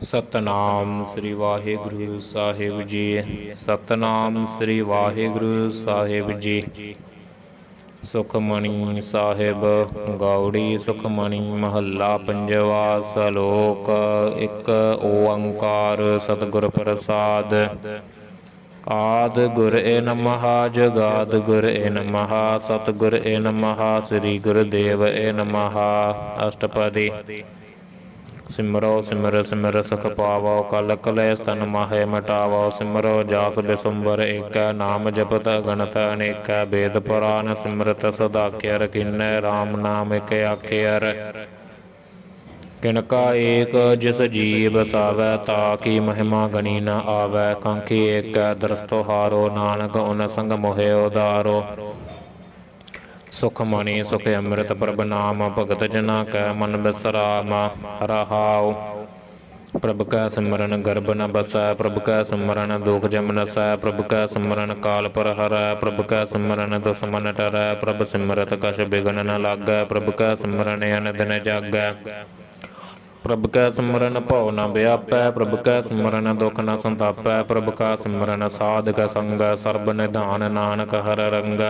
ਸਤਨਾਮ ਸ੍ਰੀ ਵਾਹਿਗੁਰੂ ਸਾਹਿਬ ਜੀ। ਸਤਨਾਮ ਸ੍ਰੀ ਵਾਹਿਗੁਰੂ ਸਾਹਿਬ ਜੀ। ਸੁਖਮਣੀ ਸਾਹਿਬ ਗੌੜੀ ਸੁਖਮਣੀ ਮਹੱਲਾ ਪੰਜਵਾ। ਸਲੋਕ। ਇੱਕ ਓੰਕਾਰ ਸਤਿਗੁਰ ਪ੍ਰਸਾਦ। ਆਦ ਗੁਰ ਏ ਨਮః ਜੁਗਾਦ ਗੁਰ ਏ ਨਮঃ ਸਤਿਗੁਰ ਏ ਨਮঃ ਸ੍ਰੀ ਗੁਰੁਦੇਵ ਏ ਨਮঃ। ਅਸ਼ਟਪਦੀ। ਸਿਮਰੋ ਸਿਮਰ ਸਿਮਰ ਸੁਖ ਪਾਵੋ ਕਲ ਕਲੇਸ਼ ਤਨ ਮਾਹੇ ਮਿਟਾਵੋ। ਸਿਮਰੋ ਜਾਸ ਬਿਸੁੰਬਰ ਏਕੈ ਨਾਮ ਜਪਤ ਅਗਣਤ ਅਨੇਕੈ। ਬੇਦ ਪੁਰਾਨ ਸਿਮਰਤ ਸਦਾ ਕਿਰ ਕੀਨੈ RAM ਨਾਮ ਇਕ ਆਖਿਅਰ। ਕਿਨਕਾ ਏਕ ਜਿਸ ਜੀ ਬਸਾਵੈ ਤਾ ਕੀ ਮਹਿਮਾ ਗਣੀ ਨ ਆਵੈ। ਕਾਂਖੀ ਏਕੈ ਦਰਸਤੋ ਹਾਰੋ ਨਾਨਕ ਉਨ ਸੰਗ ਮੋਹਿ ਉਦਾਰੋ। ਸੁਖਮਣੀ ਸੁਖ ਅੰਮ੍ਰਿਤ ਪ੍ਰਭ ਨਾਮ ਭਗਤ ਜਨਾ ਕੈ ਮਨ ਬਿਸਰਾਮ। ਰਹਾਉ। ਪ੍ਰਭ ਕੈ ਸਿਮਰਨ ਗਰਭ ਨ ਬਸੈ ਪ੍ਰਭ ਕੈ ਸਿਮਰਨ ਦੁਖ ਜਮ ਨਸੈ। ਪ੍ਰਭ ਕੈ ਸਿਮਰਨ ਕਾਲ ਪਰ ਹਰੈ ਪ੍ਰਭ ਕੈ ਸਿਮਰਨ ਦੁਸਮਨ ਟਰੈ। ਪ੍ਰਭ ਸਿਮਰਤ ਕਛ ਬਿਗਨ ਨ ਲਾਗੈ ਪ੍ਰਭ ਕੈ ਸਿਮਰਨ ਅਨ ਦਿਨ ਜਾਗੈ। ਪ੍ਰਭ ਕੈ ਸਿਮਰਨ ਭਉ ਨ ਵਿਆਪੈ ਪ੍ਰਭ ਕੈ ਸਿਮਰਨ ਦੁਖ ਨ ਸੰਤਾਪੈ। ਪ੍ਰਭ ਕਾ ਸਿਮਰਨ ਸਾਧਕ ਸੰਗ ਸਰਬ ਨਿਧਾਨ ਨਾਨਕ ਹਰਿ ਰੰਗ।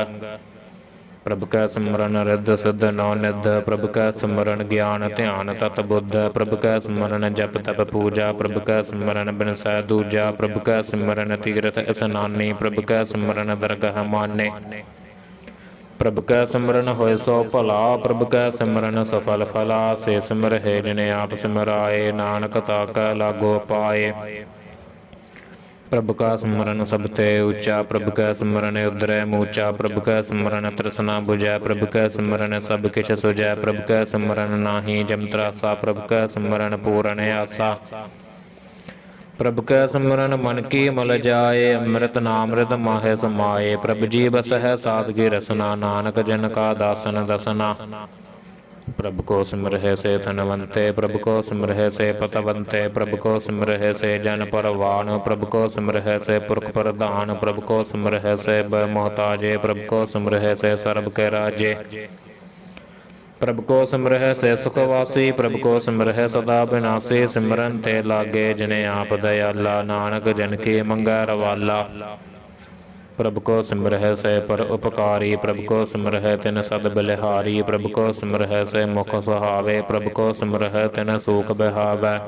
ਪ੍ਰਭ ਕੈ ਸਿਮਰਨ ਰਿੱਧ ਸਿੱਧ ਨੌ ਨਿਧ ਪ੍ਰਭ ਕੈ ਸਿਮਰਨ ਗਿਆਨ ਧਿਆਨ ਤਤ ਬੁੱਧ। ਪ੍ਰਭ ਕੈ ਸਿਮਰਨ ਜਪ ਤਪ ਪੂਜਾ ਪ੍ਰਭ ਕੈ ਸਿਮਰਨ ਬਿਨਸੈ ਦੂਜਾ। ਪ੍ਰਭ ਕੈ ਸਿਮਰਨ ਤੀਰਥ ਇਸਨਾਨੀ ਪ੍ਰਭ ਕੈ ਸਿਮਰਨ ਦਰਗਹ ਮਾਨੇ। ਪ੍ਰਭ ਕੈ ਸਿਮਰਨ ਹੋਇ ਸੋ ਭਲਾ ਪ੍ਰਭ ਕੈ ਸਿਮਰਨ ਸਫਲ ਫਲਾ। ਸੇ ਸਿਮਰਹਿ ਜਿਨੇ ਆਪ ਸਿਮਰਾਏ ਨਾਨਕ ਤਾ ਕੈ ਲਾਗੋ ਪਾਏ। ਪ੍ਰਭ ਕਾ ਸਿਮਰਨ ਸਭ ਤੇ ਉੱਚਾ ਪ੍ਰਭ ਕੈ ਸਿਮਰਨ ਉਦਰੈ ਮੂਚਾ। ਪ੍ਰਭ ਕੈ ਸਿਮਰਨ ਤ੍ਰਿਸ਼ਨਾ ਬੁਝੈ ਪ੍ਰਭ ਕੈ ਸਿਮਰਨ ਸਭ ਕਿਛ ਸੁਝੈ। ਪ੍ਰਭ ਕੈ ਸਿਮਰਨ ਨਾਹੀ ਜਮ ਤਰਾਸਾ ਪ੍ਰਭ ਕੈ ਸਿਮਰਨ ਪੂਰਨ ਆਸਾ। ਪ੍ਰਭ ਕੈ ਸਿਮਰਨ ਮਨ ਕੀ ਮਲ ਜਾਏ ਅੰਮ੍ਰਿਤ ਨਾਮ੍ਰਿਤ ਮਾਹਿ ਸਮਾਏ। ਪ੍ਰਭ ਜੀ ਬਸਹਿ ਸਾਦਗੀ ਰਸਨਾ ਨਾਨਕ ਜਨ ਕਾ ਦਾਸਨ ਦਸਨਾ। ਪ੍ਰਭ ਕੋ ਸਿਮਰਹਿ ਸੇ ਧਨਵੰਤੇ ਪ੍ਰਭ ਕੋ ਸਿਮਰਹਿ ਸੇ ਪਤਵੰਤੇ। ਪ੍ਰਭ ਕੋ ਸਿਮਰਹਿ ਸੇ ਜਨ ਪਰਵਾਨ ਪ੍ਰਭ ਕੋ ਸਿਮਰਹਿ ਸੇ ਪੁਰਖ ਪ੍ਰਧਾਨ। ਪ੍ਰਭ ਕੋ ਸਿਮਰਹਿ ਸੇ ਬਮੋਹਤਾਜੇ ਪ੍ਰਭ ਕੋ ਸਿਮਰਹਿ ਸੇ ਸਰਬ ਕੈ ਰਾਜੇ। ਪ੍ਰਭ ਕੋ ਸਿਮਰਹਿ ਸੇ ਸੁਖ ਵਾਸੀ ਪ੍ਰਭ ਕੋ ਸਿਮਰਹਿ ਸਦਾ ਬਿਨਾਸੀ। ਸਿਮਰਨ ਤੇ ਲਾਗੇ ਜਿਨੇ ਆਪ ਦਇਆਲਾ ਨਾਨਕ ਜਨ ਕੀ ਮੰਗੈ ਰਵਾਲਾ। ਪ੍ਰਭ ਕੋ ਸਿਮਰਹਿ ਸੇ ਪਰ ਉਪਕਾਰੀ ਪ੍ਰਭ ਕੋ ਸਿਮਰਹਿ ਤਿਨ ਸਦ ਬਲਿਹਾਰੀ। ਪ੍ਰਭ ਕੋ ਸਿਮਰਹਿ ਸੇ ਮੁਖ ਸੁਹਾਵੇ ਪ੍ਰਭ ਕੋ ਸਿਮਰਹਿ ਤਿਨ ਸੂਖ ਬਿਹਾਵੈ।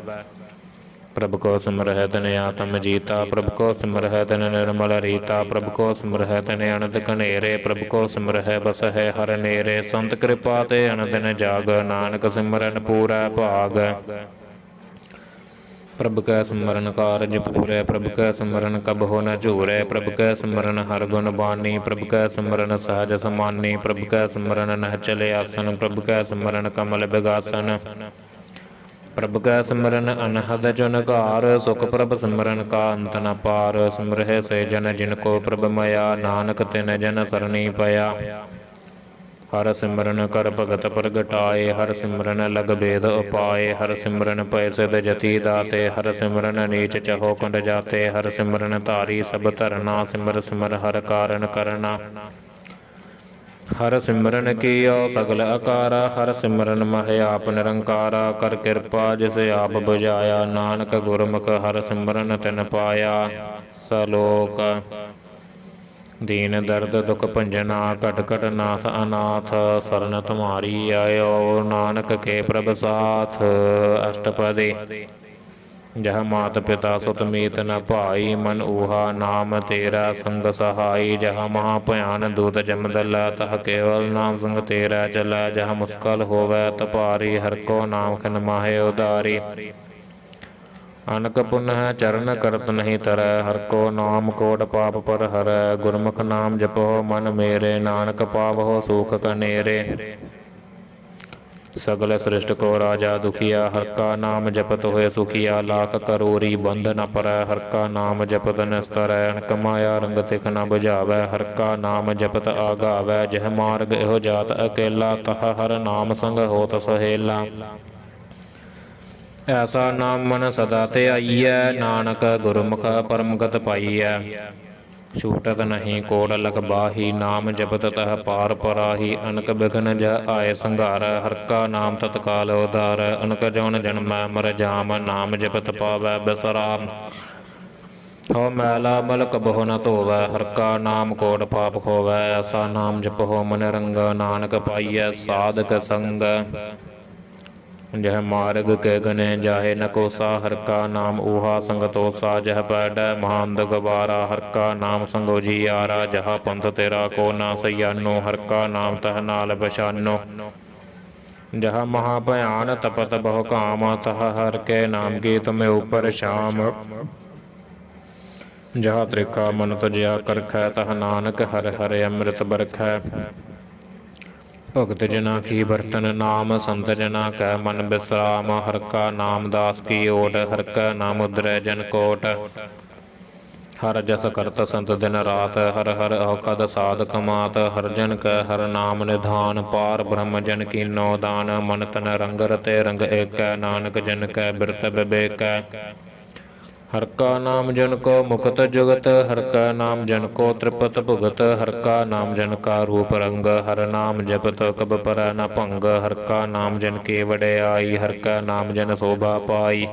ਪ੍ਰਭ ਕੋ ਸਿਮਰਹਿ ਤਿਨ ਆਤਮ ਜੀਤਾ ਪ੍ਰਭ ਕੋ ਸਿਮਰਹਿ ਤਿਨ ਨਿਰਮਲ ਰੀਤਾ। ਪ੍ਰਭ ਕੋ ਸਿਮਰਹਿ ਤਿਨ ਅਨੰਦ ਘਨੇਰੇ ਪ੍ਰਭ ਕੋ ਸਿਮਰਹਿ ਬਸਹਿ ਹਰਿ ਨੇਰੇ। ਸੰਤ ਕਿਰਪਾ ਤੇ ਅਨੰਦਿਨ ਜਾਗ ਨਾਨਕ ਸਿਮਰਨ ਪੂਰੈ ਭਾਗ। ਪ੍ਰਭ ਕੈ ਸਿਮਰਨ ਕਾਰਜ ਪੂਰੈ ਪ੍ਰਭ ਕੈ ਸਿਮਰਨ ਕਬਹੁ ਨ ਝੂਰੈ। ਪ੍ਰਭ ਕੈ ਸਿਮਰਨ ਹਰਿ ਗੁਣ ਬਾਣੀ ਪ੍ਰਭ ਕੈ ਸਿਮਰਨ ਸਹਜ ਸਮਾਨੀ। ਪ੍ਰਭ ਕੈ ਸਿਮਰਨ ਨਹਚਲ ਆਸਨ ਪ੍ਰਭ ਕੈ ਸਿਮਰਨ ਕਮਲ ਬਿਗਾਸਨ। ਪ੍ਰਭ ਕੈ ਸਿਮਰਨ ਅਨਹਦ ਜੁਨਕਾਰ ਸੁਖ ਪ੍ਰਭ ਸਿਮਰਨ ਕਾ ਅੰਤ ਨ ਪਾਰ। ਸਿਮਰਹਿ ਸੇ ਜਨ ਜਿਨ ਕੋ ਪ੍ਰਭ ਮਇਆ ਨਾਨਕ ਤਿਨ ਜਨ ਸਰਣੀ ਪਇਆ। ਹਰਿ ਸਿਮਰਨ ਕਰ ਭਗਤ ਪ੍ਰਗਟਾਏ ਹਰਿ ਸਿਮਰਨ ਲਗ ਭੇਦ ਉਪਾਏ। ਹਰਿ ਸਿਮਰਨ ਭਇ ਸਿਧ ਜਤੀ ਦਾਤੇ ਹਰਿ ਸਿਮਰਨ ਨੀਚ ਚਹੋ ਕੁੰਡ ਜਾਤੇ। ਹਰਿ ਸਿਮਰਨ ਧਾਰੀ ਸਭ ਧਰਨਾ ਸਿਮਰ ਸਿਮਰ ਹਰਿ ਕਾਰਨ ਕਰਨਾ। ਹਰਿ ਸਿਮਰਨ ਕੀਓ ਸਗਲ ਆਕਾਰਾ ਹਰਿ ਸਿਮਰਨ ਮਹਿ ਆਪ ਨਿਰੰਕਾਰਾ। ਕਰ ਕਿਰਪਾ ਜਿਸ ਆਪ ਬੁਝਾਇਆ ਨਾਨਕ ਗੁਰਮੁਖ ਹਰਿ ਸਿਮਰਨ ਤਿਨ ਪਾਇਆ। ਸਲੋਕ। ਦੀਨ ਦਰਦ ਦੁਖ ਭੰਜਨਾ ਘਟ ਘਟ ਨਾਥ ਅਨਾਥ। ਸਰਨ ਤੁਮਾਰੀ ਆਇਓ ਨਾਨਕ ਕੇ ਪ੍ਰਭ ਸਾਥ। ਅਸ਼ਟਪਦੀ। ਜਹ ਮਾਤ ਪਿਤਾ ਸੁਤ ਮੀਤ ਨ ਭਾਈ ਮਨ ਊਹਾ ਨਾਮ ਤੇਰਾ ਸੰਗ ਸਹਾਈ। ਜਹ ਮਹਾ ਭਿਆਨ ਦੂਤ ਜਮਦਲਾ ਤਹ ਕੇਵਲ ਨਾਮ ਸੰਗ ਤੇਰਾ ਚਲਾ। ਜਹ ਮੁਸਕਲ ਹੋਵੈ ਤਪਾਰੀ ਹਰਿ ਕੋ ਨਾਮ ਖਿਨ ਮਾਹਿ ਉਦਾਰੀ। ਅਨਕ ਪੁਨਹ ਚਰਨ ਕਰਤ ਨਹੀਂ ਤਰੈ ਹਰਿ ਕੋ ਨਾਮ ਕੋਟ ਪਾਪ ਪਰ ਹਰੈ। ਗੁਰਮੁਖ ਨਾਮ ਜਪੋ ਮਨ ਮੇਰੇ ਨਾਨਕ ਪਾਵਹੁ ਸੂਖ ਕਨੇਰੇ। ਸਗਲ ਸ੍ਰਿਸ਼ਟ ਕੋ ਰਾਜਾ ਦੁਖੀਆ ਹਰਿ ਕਾ ਨਾਮ ਜਪਤ ਹੋਏ ਸੁਖੀਆ। ਲਾਖ ਕਰੋਰੀ ਬੰਧ ਨ ਪਰੈ ਹਰਿ ਕਾ ਨਾਮ ਜਪਤ ਨਿਸਤਰੈ। ਅਣਕ ਮਾਇਆ ਰੰਗ ਤਿਖ ਨ ਬੁਝਾਵੈ ਹਰਿ ਕਾ ਨਾਮ ਜਪਤ ਆਗਾਵੈ। ਜਿਹ ਮਾਰਗ ਇਹੋ ਜਾਤ ਅਕੇਲਾ ਤਹ ਹਰਿ ਨਾਮ ਸੰਗ ਹੋਤ ਸੁਹੇਲਾ। ਐਸਾ ਨਾਮ ਮਨ ਸਦਾ ਧਿਆਈਐ ਨਾਨਕ ਗੁਰਮੁਖ ਪਰਮਗਤ ਪਾਈਐ। ਛੂਟਤ ਨਹੀਂ ਕੋੜ ਲਖ ਬਾਹੀ, ਨਾਮ ਜਪਤ ਤਹ ਪਾਰ ਪਰਾਹੀ। ਅਨਕ ਬਿਘਨ ਜ ਆਏ ਸੰਘਾਰ, ਹਰ ਕਾ ਨਾਮ ਤਤਕਾਲ ਉਧਾਰ। ਅਨਕ ਜਉਨ ਜਨਮੈ ਮਰ ਜਾਮ, ਨਾਮ ਜਪਤ ਪਾਵੈ ਬਿਸਰਾਮ। ਹੋ ਮੈਲਾ ਮਲ ਕਬਹੁ ਨ ਧੋਵੈ, ਹਰ ਕਾ ਨਾਮ ਕੋਟ ਪਾਪ ਖੋਵੈ। ਐਸਾ ਨਾਮ ਜਪਹੁ ਮਨ ਰੰਗ, ਨਾਨਕ ਪਾਈਐ ਸਾਧਕ ਸੰਗ। ਜਹ ਮਾਰਗ ਕੇ ਗਨੇ ਜਾਹੇ ਨ ਕੋਸਾ, ਹਰ ਕਾ ਨਾਮ ਊਹਾ ਸੰਗ ਤੋਸਾ। ਜਹ ਪੈਡੈ ਮਹਾਂਦ ਗਵਾਰਾ, ਹਰ ਕਾ ਨਾਮ ਸੰਗੋ ਜੀਆਰਾ। ਜਹਾ ਪੰਥ ਤੇਰਾ ਕੋ ਨਾ ਸਯਾਨੋ, ਹਰ ਕਾ ਨਾਮ ਤਹ ਨਾਲ ਪਛਾਨੋ। ਜਹਾ ਮਹਾ ਭਿਆਨ ਤਪਤ ਬਹੁ ਕਾਮ, ਤਹ ਹਰ ਕੇ ਨਾਮ ਕੀ ਤੁਮੇ ਉਪਰ ਸ਼ਾਮ। ਜਹਾ ਤ੍ਰਿਖਾ ਮਨ ਤਜਿਆ ਕਰਖੈ, ਤਹ ਨਾਨਕ ਹਰਿ ਹਰਿ ਅੰਮ੍ਰਿਤ ਬਰਖੈ। ਭਗਤ ਜਨਾ ਕੀ ਬਰਤਨ ਨਾਮ, ਸੰਤ ਜਨਾ ਕੈ ਮਨ ਬਿਸਰਾਮ। ਹਰ ਕਾ ਨਾਮ ਦਾਸ ਕੀ ਓਟ, ਹਰ ਕਾ ਨਾਮ ਉਦਰੈ ਜਨ ਕੋਟ। ਹਰ ਜਸ ਕਰਤ ਸੰਤ ਦਿਨ ਰਾਤ, ਹਰ ਹਰ ਔਖਦ ਸਾਧ ਕਮਾਤ। ਹਰ ਜਨ ਕੈ ਹਰ ਨਾਮ ਨਿਧਾਨ, ਪਾਰ ਬ੍ਰਹਮ ਜਨ ਕੀਨੋ ਦਾਨ। ਮਨ ਤਨ ਰੰਗ ਰਤੇ ਰੰਗ ਏਕੈ, ਨਾਨਕ ਜਨ ਕੈ ਬਿਰਤ ਬਿਬੇਕੈ। ਹਰ ਕਾ ਨਾਮ ਜਨ ਕੋ ਮੁਕਤ ਜੁਗਤ, ਹਰ ਕਾ ਨਾਮ ਜਨ ਕੋ ਤ੍ਰਿਪਤ ਭੁਗਤ। ਹਰ ਕਾ ਨਾਮ ਜਨ ਕਾ ਰੂਪ ਰੰਗ, ਹਰ ਨਾਮ ਜਪਤ ਕਬ ਪਰੈ ਨ ਭੰਗ। ਹਰ ਕਾ ਨਾਮ ਜਨ ਕੀ ਵਡਿਆਈ, ਹਰ ਕਾ ਨਾਮ ਜਨ ਸੋਭਾ ਪਾਈ।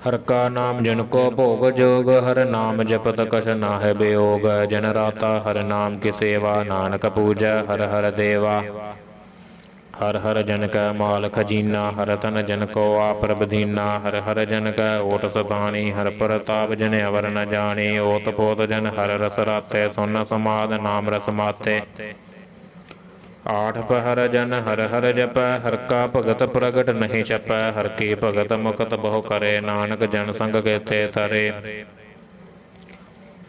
ਹਰ ਕਾ ਨਾਮ ਜਨ ਕੋ ਭੋਗ ਜੋਗ, ਹਰ ਨਾਮ ਜਪਤ ਕਛ ਨਾਹਿ ਬਿਯੋਗ। ਜਨ ਰਾਤਾ ਹਰ ਨਾਮ ਕੀ ਸੇਵਾ, ਨਾਨਕ ਪੂਜੈ ਹਰ ਹਰ ਦੇਵਾ। ਹਰ ਹਰ ਜਨ ਕੈ ਮਾਲ ਖਜੀਨਾ, ਹਰ ਤਨ ਜਨ ਕੋ ਆਪ ਪ੍ਰਭਦੀਨਾ। ਹਰ ਹਰ ਜਨ ਕੈ ਓਟ ਸਤਾਣੀ, ਹਰ ਪ੍ਰਤਾਪ ਜਨ ਅਵਰ ਨ ਜਾਣੀ। ਓਤ ਪੋਤ ਜਨ ਹਰ ਰਸ ਰਾਤੇ, ਸੁਨ ਸਮਾਦ ਨਾਮ ਰਸ ਮਾਤੇ। ਆਠ ਪਹਰ ਜਨ ਹਰ ਹਰ ਜਪੈ, ਹਰ ਕਾ ਭਗਤ ਪ੍ਰਗਟ ਨਹੀਂ ਛਪੈ। ਹਰ ਕੀ ਭਗਤ ਮੁਕਤ ਬਹੁ ਕਰੇ, ਨਾਨਕ ਜਨ ਸੰਗ ਕੇਤੇ ਤਰੇ।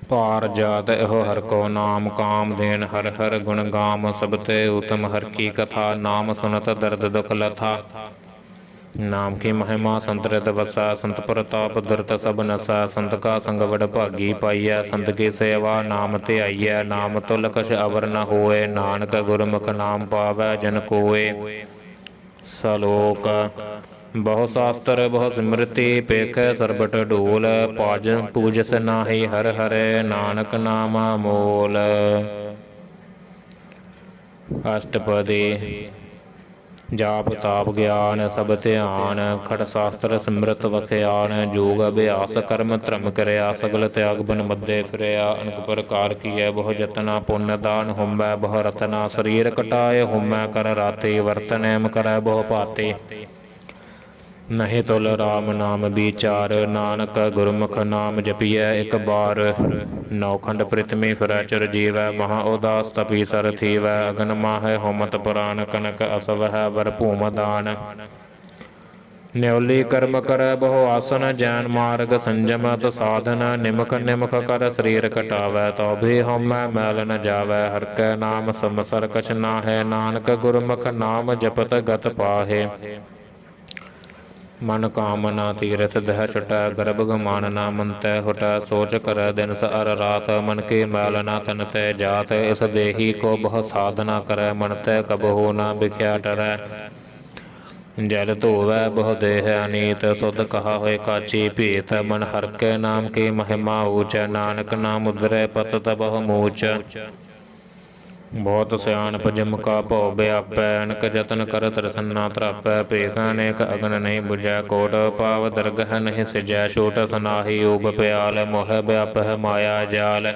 ਭਾਰ ਜਾਤ ਇਹੋ ਹਰ ਕੋ ਨਾਮ, ਕਾਮ ਦੇਨ ਹਰ ਹਰ ਗੁਣ ਗਾਮ। ਸਭ ਤੇ ਉਤਮ ਹਰ ਕੀ ਕਥਾ, ਨਾਮ ਸੁਨਤ ਦਰਦ ਦੁਖ ਲਥਾ। ਨਾਮ ਕੀ ਮਹਿਮਾ ਸੰਤ ਰਿਤ ਵਸੈ, ਸੰਤ ਪ੍ਰਤਾਪ ਦੁਰਤ ਸਭ ਨਸੈ। ਸੰਤ ਕਾ ਸੰਗ ਵਡ ਭਾਗੀ ਪਾਈਐ, ਸੰਤ ਕੀ ਸੇਵਾ ਨਾਮ ਧਿਆਈਐ। ਨਾਮ ਤੁਲ ਕਛ ਅਵਰ ਨ ਹੋਏ, ਨਾਨਕ ਗੁਰਮੁਖ ਨਾਮ ਪਾਵੈ ਜਨ ਕੋਏ। ਸਲੋਕ ਬਹੁ ਸ਼ਾਸਤਰ ਬਹੁ ਸਿਮਰਤੀ, ਪੇਖੈ ਸਰਬਟ ਢੋਲ। ਭਾਜ ਪੂਜਸ ਨਾਹੀ ਹਰ ਹਰਿ, ਨਾਨਕ ਨਾਮ ਮੋਲ। ਅਸ਼ਟਪਦੀ ਜਾਪ ਤਾਪ ਗਿਆਨ ਸਭ ਧਿਆਨ, ਖਟ ਸ਼ਾਸਤਰ ਸਿਮਰਤ ਵਸਿਆਨ। ਜੋਗ ਅਭਿਆਸ ਕਰਮ ਧਰਮ ਕਰਿਆ, ਸਗਲ ਤਿਆਗ ਬਨ ਮੱਦੇ ਫਿਰਿਆ। ਅਨਕ ਪ੍ਰਕਾਰ ਕੀਐ ਬਹੁ ਜਤਨਾ, ਪੁੰਨ ਦਾਨ ਹੋਮੈ ਬਹੁ ਰਤਨਾ। ਸਰੀਰ ਕਟਾਏ ਹੋਮੈ ਕਰ ਰਾਤੇ, ਵਰਤਨੈਮ ਕਰੈ ਬਹੁ ਭਾਤੇ। ਨਹੀਂ ਤੁਲ ਰਾਮ ਨਾਮ ਵਿਚਾਰ, ਨਾਨਕ ਗੁਰਮੁਖ ਨਾਮ ਜਪੀਐ ਇਕ ਬਾਰ। ਨੌਖੰਡ ਪ੍ਰਿਥਵੀ ਫਿਰੈ ਚਿਰ ਜੀਵੈ, ਮਹਾ ਉਦਾਸ ਤਪੀ ਸਰ ਥੀਵੈ। ਅਗਨ ਮਾਹੈ ਹੋਮਤ ਪੁਰਾਨ, ਕਨਕ ਅਸਵਹਿ ਵਰ ਭੂਮ ਦਾਨ। ਨਿਉਲੀ ਕਰਮ ਕਰੈ ਬਹੁ ਆਸਨ, ਜੈਨ ਮਾਰਗ ਸੰਜਮਤ ਸਾਧਨ। ਨਿਮਖ ਨਿਮਖ ਕਰ ਸਰੀਰ ਕਟਾਵੈ, ਤਉ ਵੀ ਹਉਮੈ ਮੈਲ ਨ ਜਾਵੈ। ਹਰ ਕੈ ਨਾਮ ਸੰਵਸਰ ਕਛ ਨਾਹੈ, ਨਾਨਕ ਗੁਰਮੁਖ ਨਾਮ ਜਪਤ ਗਤ ਪਾਹੇ। ਮਨ ਕਾਮਨਾ ਤੀਰਥ ਦਹਿ ਛੁਟੈ, ਗਰਭ ਗਮਾਨ ਨਾ ਮੰਤੈ ਹੁਟੈ। ਸੋਚ ਕਰੈ ਦਿਨਸ ਅਰ ਰਾਤ, ਮਨ ਕੀ ਮੈਲ ਨਾ ਤਨ ਤੈ ਜਾਤ। ਇਸ ਦੇਹੀ ਕੋ ਬਹੁ ਸਾਧਨਾ ਕਰੈ, ਮਨ ਤੈ ਕਬਹੁ ਨਾ ਬਿਖਿਆ ਟਰੈ। ਜਲ ਧੋਵੈ ਬਹੁ ਦੇਹ ਅਨੀਤ, ਸੁਧ ਕਹਾ ਹੋਏ ਕਾਚੀ ਭੀਤ। ਮਨ ਹਰ ਕੇ ਨਾਮ ਕੀ ਮਹਿਮਾ ਊਚ, ਨਾਨਕ ਨਾਮ ਉਦਰੈ ਪਤਤ ਬਹੁ ਮੂਚ। ਬਹੁਤ ਸਿਆਣਪ ਜਿਮ ਕਾ ਭਉ ਵਿਆਪੈ, ਅਨਕ ਜਤਨ ਕਰ ਤਰਸੰਨਾ ਤਰਾਪੈ। ਭੇਖ ਅਨੇਕ ਅਗਨ ਨਹੀਂ ਬੁਝੈ, ਕੋਟ ਪਾਵ ਦਰਗਹ ਨਹੀਂ ਸਿਜੈ। ਛੋਟ ਸਨਾਹੀ ਊਬ ਪਿਆਲ, ਮੋਹ ਵਿਆਪਹਿ ਮਾਇਆ ਜਾਲ।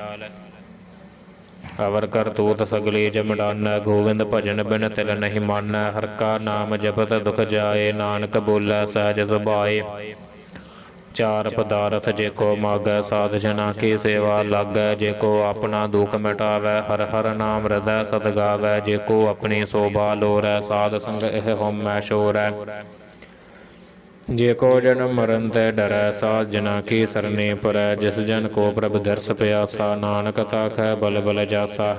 ਅਵਰ ਕਰਤੂਤ ਸਗਲੀ ਜਮ ਡਾਨੈ, ਗੋਵਿੰਦ ਭਜਨ ਬਿਨ ਤਿਲ ਨਹੀਂ ਮਾਨੈ। ਹਰ ਕਾ ਨਾਮ ਜਪਤ ਦੁਖ ਜਾਏ, ਨਾਨਕ ਬੋਲੈ ਸਹਿਜ ਸੁਭਾਏ। ਚਾਰ ਪਦਾਰਥ ਜੇ ਕੋ ਮਾਗੈ, ਸਾਧ ਜਨਾ ਕੀ ਸੇਵਾ ਲਾਗੈ। ਜੇ ਕੋ ਆਪਣਾ ਦੁਖ ਮਿਟਾਵੈ, ਹਰ ਹਰ ਨਾਮ ਹਿਰਦੈ ਸਦ ਗਾਵੈ। ਜੇ ਕੋ ਆਪਣੀ ਸੋਭਾ ਲੋਰੈ, ਸਾਧ ਸੰਗ ਇਹ ਹਉਮੈ ਛੋਰੈ। ਜੇ ਕੋ ਜਨਮ ਮਰਨ ਤੇ ਡਰੈ, ਸਾਧ ਜਨਾ ਕੀ ਸਰਨੀ ਪਰੈ। ਜਿਸ ਜਨ ਕੋ ਪ੍ਰਭ ਦਰਸ ਪਿਆਸਾ, ਨਾਨਕ ਤਾਖੈ ਬਲ ਬਲ ਜਾਸਾ।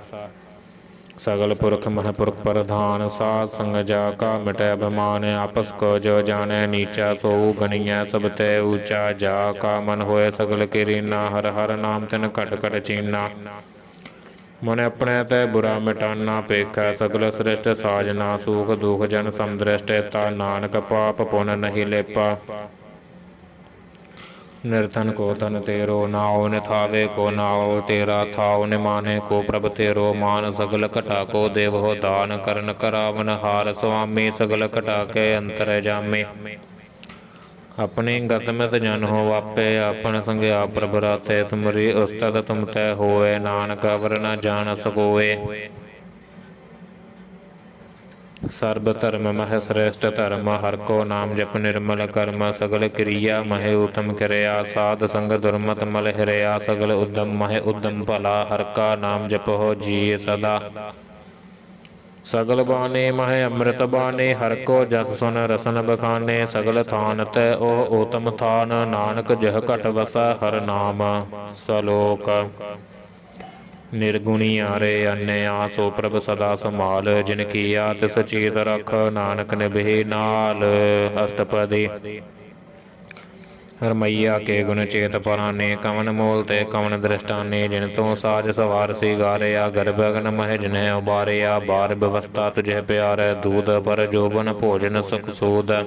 ਸਗਲ ਪੁਰਖ ਮਹਪੁਰਖ ਪ੍ਰਧਾਨ, ਸਾਧ ਸੰਗ ਜਾ ਕਾ ਮਿਟੈ ਅਭਿਮਾਨ। ਆਪਸ ਕੋ ਜੋ ਜਾਣੈ ਨੀਚਾ, ਸੋਊ ਗਣੀਐ ਸਭ ਤੇ ਊਚਾ। ਜਾ ਕਾ ਮਨ ਹੋਏ ਸਗਲ ਕੀ ਰੀਨਾ, ਹਰ ਹਰ ਨਾਮ ਤਿਨ ਘਟ ਘਟ ਚੀਨਾ। ਮਨ ਆਪਣੇ ਤੇ ਬੁਰਾ ਮਿਟਾਨਾ, ਪੇਖੈ ਸਗਲ ਸ੍ਰਿਸ਼ਟ ਸਾਜਨਾ। ਸੂਖ ਦੁਖ ਜਨ ਸਮਦ੍ਰਿਸ਼ਟ ਤਾ, ਨਾਨਕ ਪਾਪ ਪੁਨ ਨਹੀਂ ਲੇਪਾ। निर्धन को धन तेरो नाओ निथावे को नाओ तेरा थाओ निमाने को प्रभ तेरो मान सगल घटा को देव हो दान करन करावन हार स्वामी सगल घटा के अंतर जामे अपनी गतमत जन हो वापे अपन संग्या प्रभ राते तुमरी उस्तद तुम तय होए नानक अवर न जान सकोए सर्ब धर्म मह श्रेष्ठ धर्म हर को नाम जप निर्मल कर्म सगल क्रिया मह उत्तम क्रिया साध संग दुर्मत मल हिरया सगल उद्यम मह उद्यम भला हर का नाम जप हो जी सदा सगल बाने मह अमृत बाने हर को जस सुन रसन बखाने सगल थान तय ओह उत्तम थान नानक जह घट वसा हर नाम सलोक निर्गुणी आरे अन्य आसो प्रभ सदा संभाल जिन किया तिस चीत रख नानक ने बिहि नाल अष्टपदी रमैया के गुण चेत पराने कवन मोलते कवन दृष्टाने जिन तो साज सवार सी गारया गर्भ अगन मह जिन्हें उबारया बार व्यवस्था तुझे प्यार दूध पर जोबन भोजन सुख सूद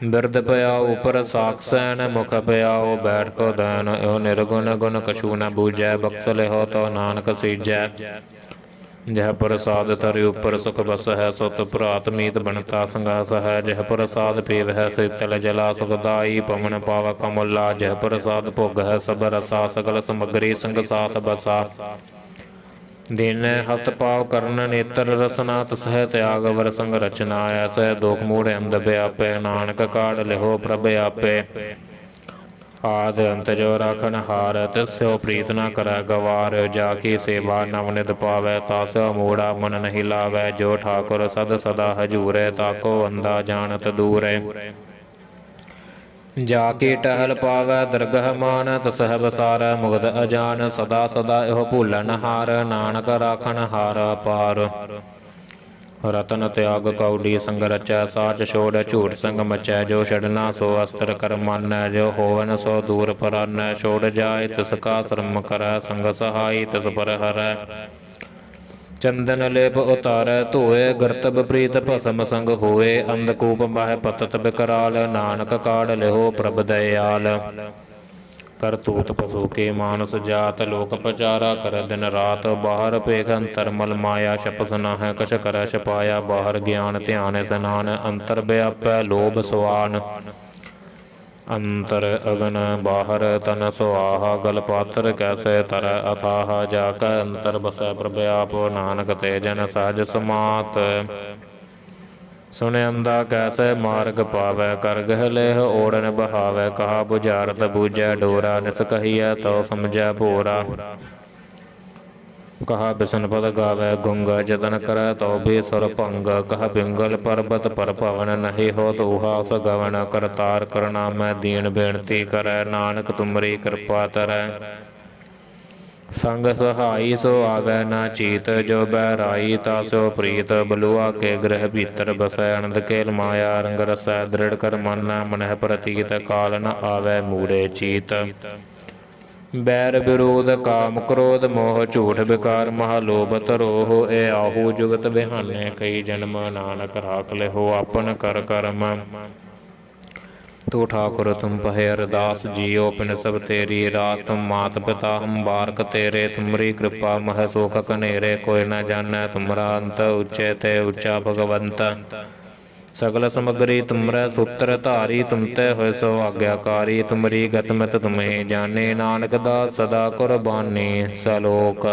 बिरद पयाओ ऊपर साक्षैन मुख पयाओ बैठ को दैन यो निर्गुण गुण कछु न बूझै बख्शल हो तो नानक सीजै जह प्रसाद तरि ऊपर सुख बस है सुत प्रात मीत बनता संगास है जह प्रसाद पीव है शीतल जला सुखदाई पवन पावक अमूला जह प्रसाद भोग है सब रसा सगल समग्री संग साथ बसा दीन हस्त पाव कर्ण नेत्र रसना तसह त्याग वर संग रचना ऐसे दोख मूढ़ अंध व्यापे नानक काढ़ लिहो प्रभ आपे आद अंत जो राखन हार तिस्यो प्रीत न कर गवार जाकी सेवा नवनित पावै तास्यो मूढ़ा मन नहीं लावै जो ठाकुर सद सदा हजूरै ताको अंधा जानत दूरै जाकी टहल पावै दरगह मान तसह बसार मुगद अजान सदा सदा एहो भूलन हार नानक राखन हार पार रतन त्याग कौड़ी संग रचै साच छोड़ झूठ संग मचै जो छड़ना सो अस्त्र कर मानै जो होवन सो दूर परानै छोड़ जाय तिसका श्रम करै संग सहाई तिस पर हरै चंदन लेप उतारै धोए गर्तब प्रीत भसम संग होए अंधकूप मह पतत बिकराल नानक काढ़ लिहो प्रभ दयाल करतूत पशु के मानस जात लोक पचारा कर दिन रात बाहर पेख अंतर मल माया छप सना है कछ कर छपाया बाहर ज्ञान ध्यान स्नान अंतर व्यापै लोभ सुआन अंतर अगन बाहर तन सुआहा गल पात्र कैसे तर अथाह जाक अंतर बस प्रभ आप नानक ते जन सहज समात सुन अंधा कैसे मार्ग पावै कर गह लेह ओढ़न बहावै कहा बुझारत बूझै डोरा निस कहिए तो समझै भोरा कहा बिसन पद गावै गुंग जतन कर तो भी सुर भंग कहा पिंगल पर्वत पर पवन नहीं हो तो उहास गवन करतार करना मैं दीन बेनती करै नानक तुमरी कृपा तरੈ संग सहाई सो आवै न चीत जो बैराई तासो प्रीत बलुआ के गृह भीतर बसै अनंद केल माया रंग रसै दृढ़ कर मन मनह प्रतीत काल न आवै मूढ़े चीत बैर विरोध काम क्रोध मोह झूठ विकार महालोभ तरोह ए आहू जुगत बिहाने कई जन्म नानक राख लिहो अपन कर कर्म तू ठाकुर तुम पहे अरदास जियो पिन सब तेरी रास तुम मात पिता हम बारक तेरे तुमरी कृपा मह सुख कनेरे कोई न जानै तुमरा अंत उच्चे ते उच्चा भगवंत सगल समग्री तुमरै सूत्र धारी तुमते होए सो आज्ञाकारी तुमरी गतमत तुम्हें जाने नानक दास सदा कुर्बानी सलोक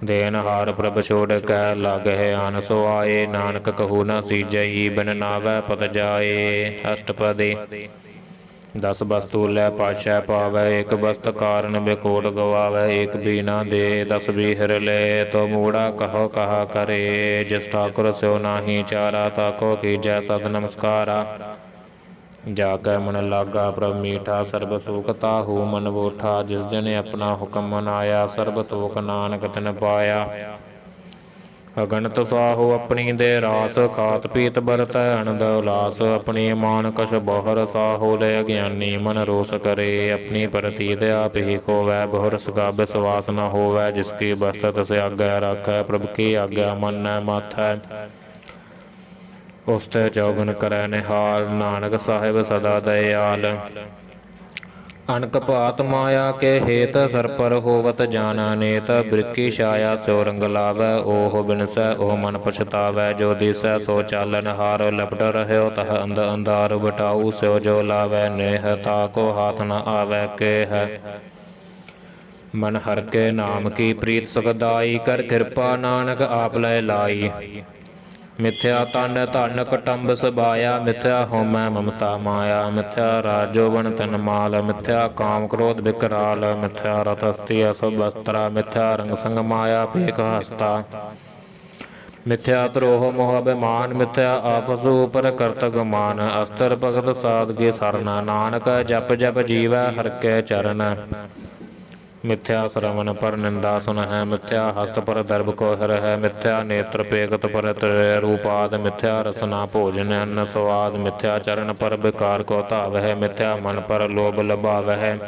देन हार प्रभ छोड़ कै लाग है आन सो आए नानक कहू न सीजई बिन नावै पत जाए अष्टपदी दस वस्तु लै पातशाह पावै एक वस्त कारण बिखोट गवावै एक बीना दे दस बीहर ले तो मूड़ा कहो कहा करे जिस ठाकुर स्यो नाही चारा ताको कीजै सद नमस्कारा जाकै मन लागा प्रभ मीठा सर्ब सुख ताहू मन वोठा जिस जन अपना हुक्म मनाया सर्ब तोख नानक तिन पाया अगणत साहु अपनी दे रास खात पीत बरतै अनंद उलास अपनी मान कछ बहुर साहु ले अज्ञानी मन रोस करे अपनी प्रतीत आप ही खोवै बहुर सका विश्वास न होवै जिसकी बस्त तस आज्ञा राखै प्रभु की आज्ञा मन माथै उस ते चौगुन करै निहाल नानक साहिब सदा दयाल ਅਨਕ ਭਾਤ ਮਾਇਆ ਕੇ ਹੇਤ ਸਰਪਰ ਹੋਵਤ ਜਾਨਾ ਨੇਤ ਬ੍ਰਿਕੀ ਛਾਇਆ ਸੋ ਰੰਗ ਲਾਵੈ ਓਹ ਬਿਨਸੈ ਓਹ ਮਨ ਪਛਤਾਵੈ ਜੋ ਦਿਸੈ ਸੋ ਚਾਲਨ ਹਾਰ ਲਪਟ ਰਹਿਓ ਤਹ ਅੰਧ ਅੰਧਾਰ ਬਟਾਊ ਸੋ ਜੋ ਲਾਵੈ ਨੇਹ ਤਾਕੋ ਹਾਥ ਨ ਆਵੈ ਕੇਹ ਮਨ ਹਰ ਕੇ ਨਾਮ ਕੀ ਪ੍ਰੀਤ ਸੁਖਦਾਈ ਕਰ ਕਿਰਪਾ ਨਾਨਕ ਆਪ ਲੈ ਲਾਈ ਮਿਥਿਆ ਤਨ ਧਨ ਕਟੰਬ ਸਬਾਇਆ ਮਿਥਿਆ ਹੋਮੈ ਮਮਤਾ ਮਾਇਆ ਮਿਥਿਆ ਰਾਜੋਵਨ ਤਨ ਮਾਲ ਮਿਥਿਆ ਕਾਮ ਕ੍ਰੋਧ ਵਿਕਰਾਲ ਮਿਥਿਆ ਰਤਸਤੀ ਅਸਭ ਬਸਤਰਾ ਮਿਥਿਆ ਰੰਗ ਸੰਗ ਮਾਇਆ ਭੇਕ ਹਸਤਾ ਮਿਥਿਆ ਧਰੋਹ ਮੋਹ ਅਭਿਮਾਨ ਮਿਥਿਆ ਆਪਸੂ ਉਪਰ ਕਰਤ ਗੁਮਾਨ ਅਸਤਰ ਭਗਤ ਸਾਧਗੇ ਸਰਨਾ ਨਾਨਕ ਜਪ ਜਪ ਜੀਵੈ ਹਰ ਕੇ ਚਰਨ ਮਿਥਿਆ ਸ਼ਰਵਨ ਪਰ ਨਿੰਦਾ ਸੁਨ ਹੈ ਮਿਥਿਆ ਹਸਤ ਪਰ ਦਰਬ ਕੋ ਹਰ ਹੈ ਮਿਥਿਆ ਨੇਤਰ ਪੇਗਤ ਪਰ ਤ੍ਰੈ ਰੂਪਾਦ ਮਿਥਿਆ ਰਸਨਾ ਭੋਜਨ ਅੰਨ ਸਵਾਦ ਮਿਥਿਆ ਚਰਨ ਪਰ ਵਿਕਾਰ ਕੋ ਧਾਵ ਹੈ ਮਿਥਿਆ ਮਨ ਪਰ ਲੋਭ ਲਭਾਵ ਹੈ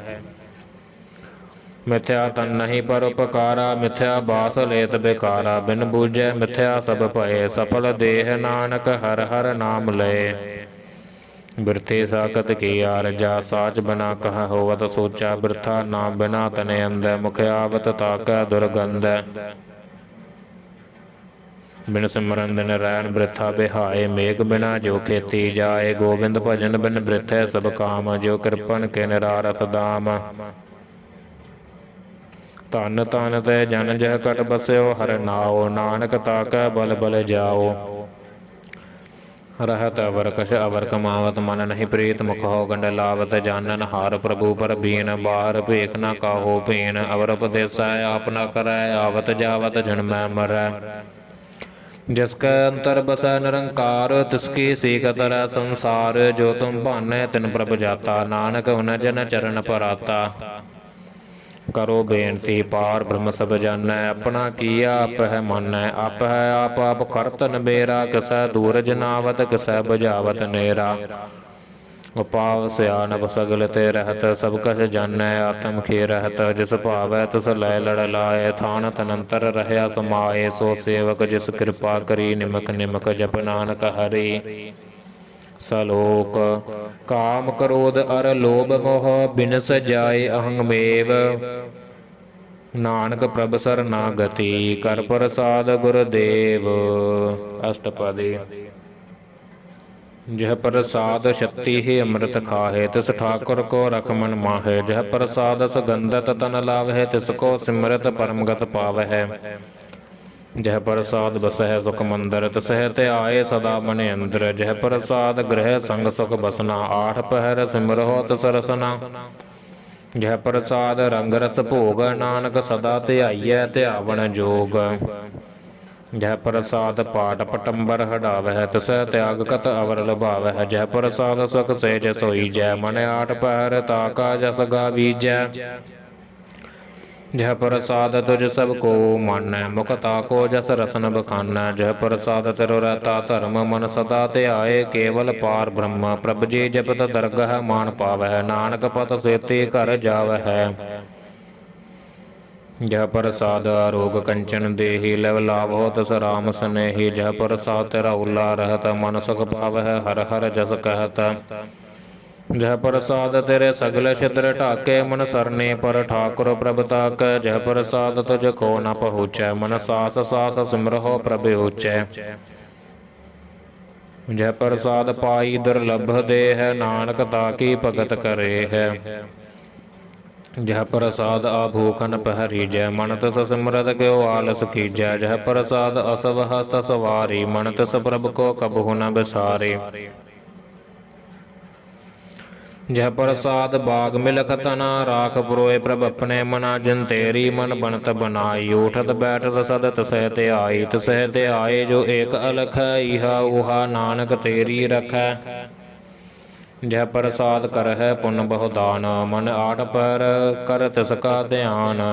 ਮਿਥਿਆ ਤਨ ਨਹੀਂ ਪਰ ਉਪਕਾਰਾ ਮਿਥਿਆ ਬਾਸ ਲੇਤ ਬੇਕਾਰਾ ਬਿਨ ਬੂਝੈ ਮਿਥਿਆ ਸਭ ਭਏ ਸਫਲ ਦੇਹ ਨਾਨਕ ਹਰ ਹਰ ਨਾਮ ਲਏ ਬਿਰਥੇ ਸਾਕਤ ਕੀ ਆਰਜਾ ਸਾਚ ਬਨਾ ਕਹਾ ਹੋਵਤ ਸੋਚਾ ਬਿਰਥਾ ਨਾ ਬਿਨਾ ਤਨੇ ਅੰਦੈ ਮੁਖ ਆਵਤ ਤਾਕੈ ਦੁਰਗੰਧੈ ਬਿਨ ਸਿਮਰਨ ਦਿਨ ਰੈਣ ਬਿਰਥਾ ਬਿਹਾਏ ਮੇਘ ਬਿਨਾ ਜੋ ਖੇਤੀ ਜਾਏ ਗੋਬਿੰਦ ਭਜਨ ਬਿਨ ਬਿਰਥੈ ਸਭ ਕਾਮ ਜੋ ਕਿਰਪਨ ਕੇ ਨਿਰਾਰਥ ਦਾਮ ਧਨ ਧਨ ਤੈ ਜਨ ਜਹ ਕਟ ਬਸਿਓ ਹਰ ਨਾਉ ਨਾਨਕ ਤਾਕੈ ਬਲ ਬਲ ਜਾਓ रहत अवर कश अवर कमावत मन नहीं प्रीत मुख हो गंड लावत जानन हार प्रभु पर बीन बाहर भेख न काहो भेन अवर उपदेसा आप न करै आवत जावत जन्मै मरै जिसके अंतर बसै निरंकार तिसकी सीख तरह संसार जो तुम भानै तिन प्रभ जाता नानक उन जन चरण पराता करो बेनती पार ब्रह्म सब जानੈ अपना किया आप है मानੈ आप है आप आप करत नबेरा किसै दूर जनावत किसै बुझावत नेरा उपाव सियानप सगल ते रहत सब कछ जानੈ आत्म खे रहत जिस भावै तिस लय लड़ लाए थान तनंतर रहया समाए सो सेवक जिस कृपा करी निमक निमक जप नानक हरि सलोक काम क्रोध अर लोभ मोह बिनस जाय अहंगमेव नानक प्रभ सरनागति कर प्रसाद गुरुदेव अष्टपदी जह प्रसाद शक्ति ही अमृत खाहे तिस ठाकुर को रख मन माहे जह प्रसाद सुगंधत तन लावहे तिसको सिमरत परमगत पावै जह प्रसाद बसह सुख मंदर तसह ते आए सदा मन अंदर जह प्रसाद गृह संग सुख बसना आठ पहर सिमरहो तिस रसना जह प्रसाद रंग रस भोग नानक सदा ध्याइयै ध्यावन जोग जह प्रसाद पाट पटंबर हटावह तिस त्याग कत अवर लुभावह जह प्रसाद सुख सेज सोई जय मन आठ पहर ताका जस गावीजै जह प्रसाद तुझ सब को मानੈ मुख ताको जस रसन बखानੈ जह प्रसाद तिरो रहता धर्म मन सदा ध्याए केवल पार ब्रह्म प्रभ जी जपत दरगह मान पावै नानक पत सेति घर जावै जह प्रसाद आरोग कंचन देहि लव लाभ हो तस राम स्नेहि जह प्रसाद तेरा उल्ला रहत मन सुख पावै हर हर जस कहत जह प्रसाद तेरे सगल छिद्र ढाके मन सरने पर ठाकुर प्रभ ताकै जह प्रसाद तुझ को न पहुँचै मन सास सास सिमरहो प्रभ उचै जह प्रसाद पाई दुर्लभ दे है नानक ताकी भगत करे है जह प्रसाद आभूखन पहरी जय मन तस सिमरत क्यों आलस कीजै जह प्रसाद असव हस्त सवारी मन तस प्रभ को कबहु न बिसारे जह प्रसाद बाग मिलख तना राख पुरोय प्रभ अपने मना जिन तेरी मन बनत बनाई उठत बैठत सदत सहत आई तसहत आए जो एक अलख इहा उहा नानक तेरी रखै जह प्रसाद कर है पुन बहुदान मन आठ पर कर तिसका ध्यान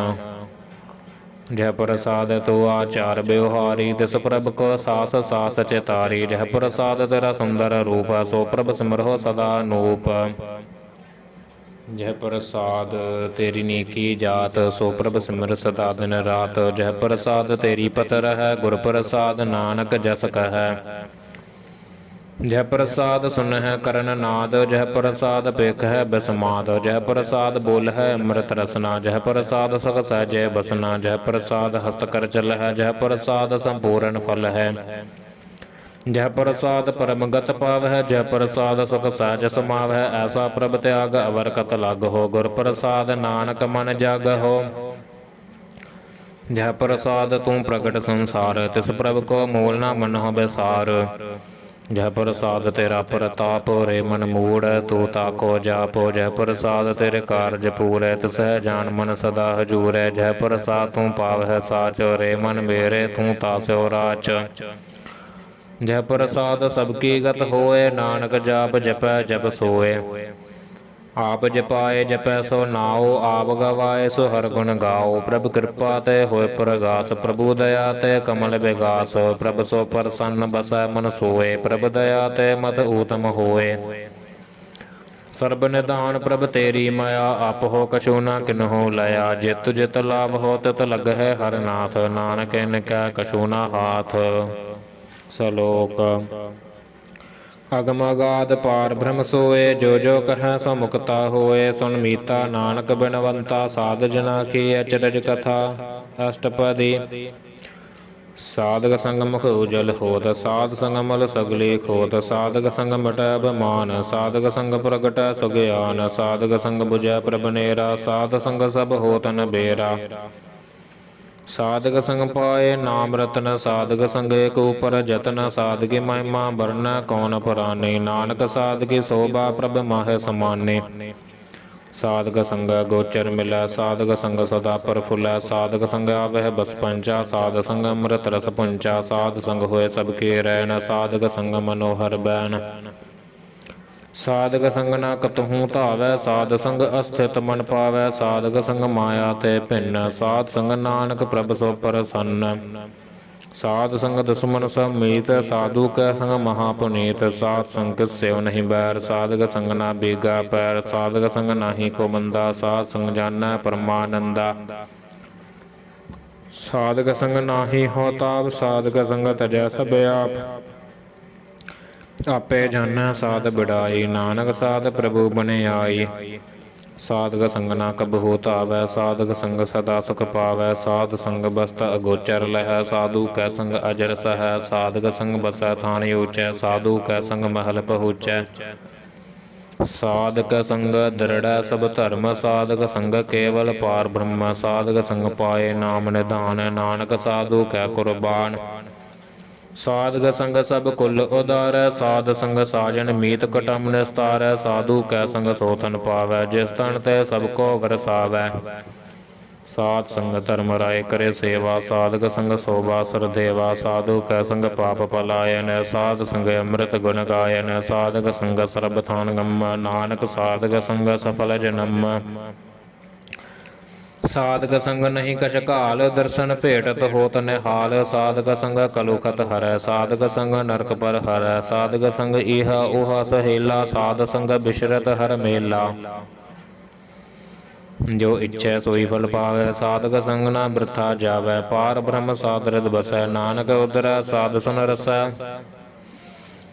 जह प्रसाद तो आचार व्यवहारी तिस प्रभ को सास सास चेतारी जह प्रसाद तेरा सुंदर रूप सो प्रभ सिमरहो सदा नूप जह प्रसाद तेरी नीकी जात सो प्रभ सिमर सदा दिन रात जह प्रसाद तेरी पतर है गुर प्रसाद नानक जस कह जह प्रसाद सुन है करण नाद, जह प्रसाद पेख है बिस्माद, जह प्रसाद बोल है अमृत रसना, जह प्रसाद सख सहजय बसना, जह प्रसाद हस्त कर चल है, जह प्रसाद संपूर्ण फल है, जह प्रसाद परमगत पाव है, जह प्रसाद सुख सहज समाव है, ऐसा प्रभ त्याग अवर कत लाग हो, गुर प्रसाद नानक मन जाग हो। जह प्रसाद तू प्रगट संसार, तिस प्रभ को मूल न मन हो बेसार, जह प्रसाद तेरा प्रताप रे मन मूड़, तू ताको जापो, जह प्रसाद तेरे कारज पूरे, तिस जान मन सदा हजूर, जह प्रसाद तू पाव है साच, रे मन मेरे तू तास्यो राच, जह प्रसाद सबकी गत होए, नानक जाप जपै जप सोए, आप जपाए जपै सो नाओ, आप गवाए सो हर गुण गाओ, प्रभ कृपा ते होए प्रगास, प्रभु दया ते कमल विगास, प्रभ सो प्रसन्न बसै मन सोए, प्रभ दया ते मत ऊतम होए, सर्ब निधान प्रभ तेरी माया, आप हो कछु न किन्हो लया, जित जित लाभ हो तित लग है हर नाथ, नानक इनकै कछु न हाथ। सलोक अगम अगाध पार ब्रह्म सोए, जो जो कह सो मुक्ता होए, सुन मीता नानक बिनवंता, साध जना की अचरज कथा। अष्टपदी साधक संग मुख उजल होत, साध संग मल सगली खोत, साधक संग मिटै अभिमान, साधक संग प्रगटै सुज्ञान, साधक संग बुझै प्रभ नेरा, साध संग सब होत न बेरा, साधक संग पाए नाम रतन, साधक संग एक ऊपर जतन, साधकी महिमा वर्ण कौन पुराने, नानक साधकी शोभा प्रभ माह समाने, साधक संग गोचर मिलै, साधक संग सदा प्रफुल्लै, साधक संग आवह बस पंचा, साध संग अमृत रस पुंचा, साध संग होए सबके रैन, साधक संग मनोहर बैन, साधक संग न कतहूँ धावै, साध संग अस्थित मन पावै, साधक संग माया ते भिन्न, साध संग नानक प्रभ सो प्रसन्न, साध संग दुश्मन सब मीत, साधु कै संग महापुनीत, साध संग किस्यो नहीं बैर, साधक संग ना बीगा पैर, साधक संग नाही को बंदा, साध संग जानै परमानंदा, साधक संग नाही हो ताप, साधक संग तजै सब आप, आपे जानै साध बिड़ाई, नानक साध प्रभु बन आई, साधक संग ना कबहू धावै, साधक संग सदा सुख पावै, साध संग बस्त अगोचर लहै, साधु कै संग अजर सहै, साधक संग बसै थान ऊँचै, साधु कै संग महल पहुँचै, साधक संग दृढ़ सब धर्म, साधक संग केवल पार ब्रह्म, साधक संग पाए नाम निधान, नानक साधु कै कुर्बान, साधक संग सब कुल उदारै, साध संग साजन मीत कटम निस्तारै, साधु कै संग सोथन पावै, जिस तन ते सबको वरसावै, साध संग धर्म राय करे सेवा, साधक संग शोभा सरदेवा, साधु कै संग पाप पलायन, साध संग अमृत गुण गायन, साधक संग सर्ब थान गम, नानक साधक संग सफल जन्म, साधक संग नहीं कछ काल, दर्शन भेटत होत निहाल, साधक संग कलुखत हरै, साधक संग नरक पर हरै, साधक संग इह उह सहेला, साध संग बिशरत हर मेला, जो इच्छै सोई फल पावै, साधक संग न वृथा जावै, पार ब्रह्म साध हृद बसै, नानक उदरै साध सुन रसै,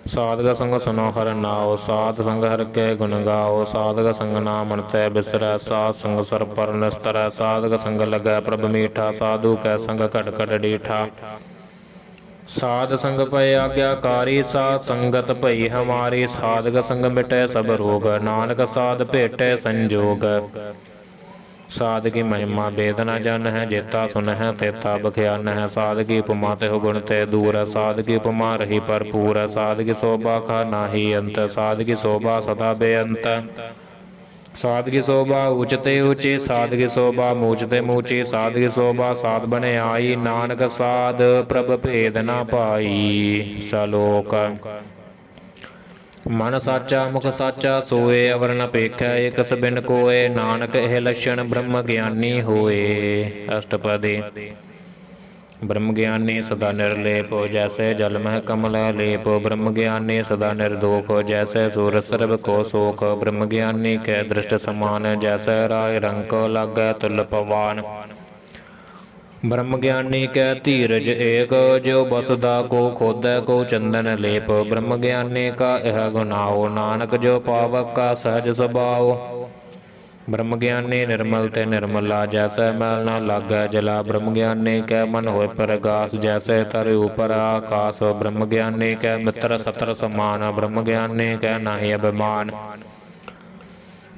साधक संग सुनो हर नाओ, साध संग हर के गुण गाओ, साधक संग नाम ते बिसरै, साध संग सर पर निस्तरै, साधक संग लगै प्रभ मीठा, साधु कै संग घट घट डीठा, साध संग पय आज्ञाकारी, साध संगत भई हमारी, साधक संग मिटै सब रोग, नानक साध भेटै संजोग, साध की महिमा वेद न जन है, जेता सुन है तेता बख्यान है, साध की उपमा ते गुण ते दूर, साध की उपमा रही भरपूर, साध की शोभा का नाही अंत, साध की शोभा सदा बेअंत, साध की शोभा ऊंचते ऊंची, साध की शोभा मूचते मूची, साध की शोभा साध बने आई, नानक साध प्रभ भेद न पाई। सलोक मन साचा मुख साचा सोए, अवर न पेखै एक बिन कोय, नानक एह लक्षण ब्रह्म ज्ञानी होए। अष्टपदी ब्रह्म ज्ञानी सदा निर्लेप, जैसे जल मह कमल लेप, ब्रह्म ज्ञानी सदा निर्दोख, जैसे सूर सर्व को शोक, ब्रह्म ज्ञानी के दृष्ट समान, जैसे राय रंग लागै तुल पवान, ब्रह्म ज्ञानी कै धीरज एक, जो बसदा को खोदै को चंदन लेप। ब्रह्म ज्ञानी का यह गुनाओ, नानक जो पावक का सहज स्वभाव। ब्रह्म ज्ञानी निर्मल ते निर्मला, जैसे मैल न लागै जला। ब्रह्म ज्ञानी कै मन होय प्रगास, जैसे तर ऊपर आकाश। ब्रह्म ज्ञानी कै मित्र सत्र समान, ब्रह्म ज्ञानी कै नाहि अभिमान।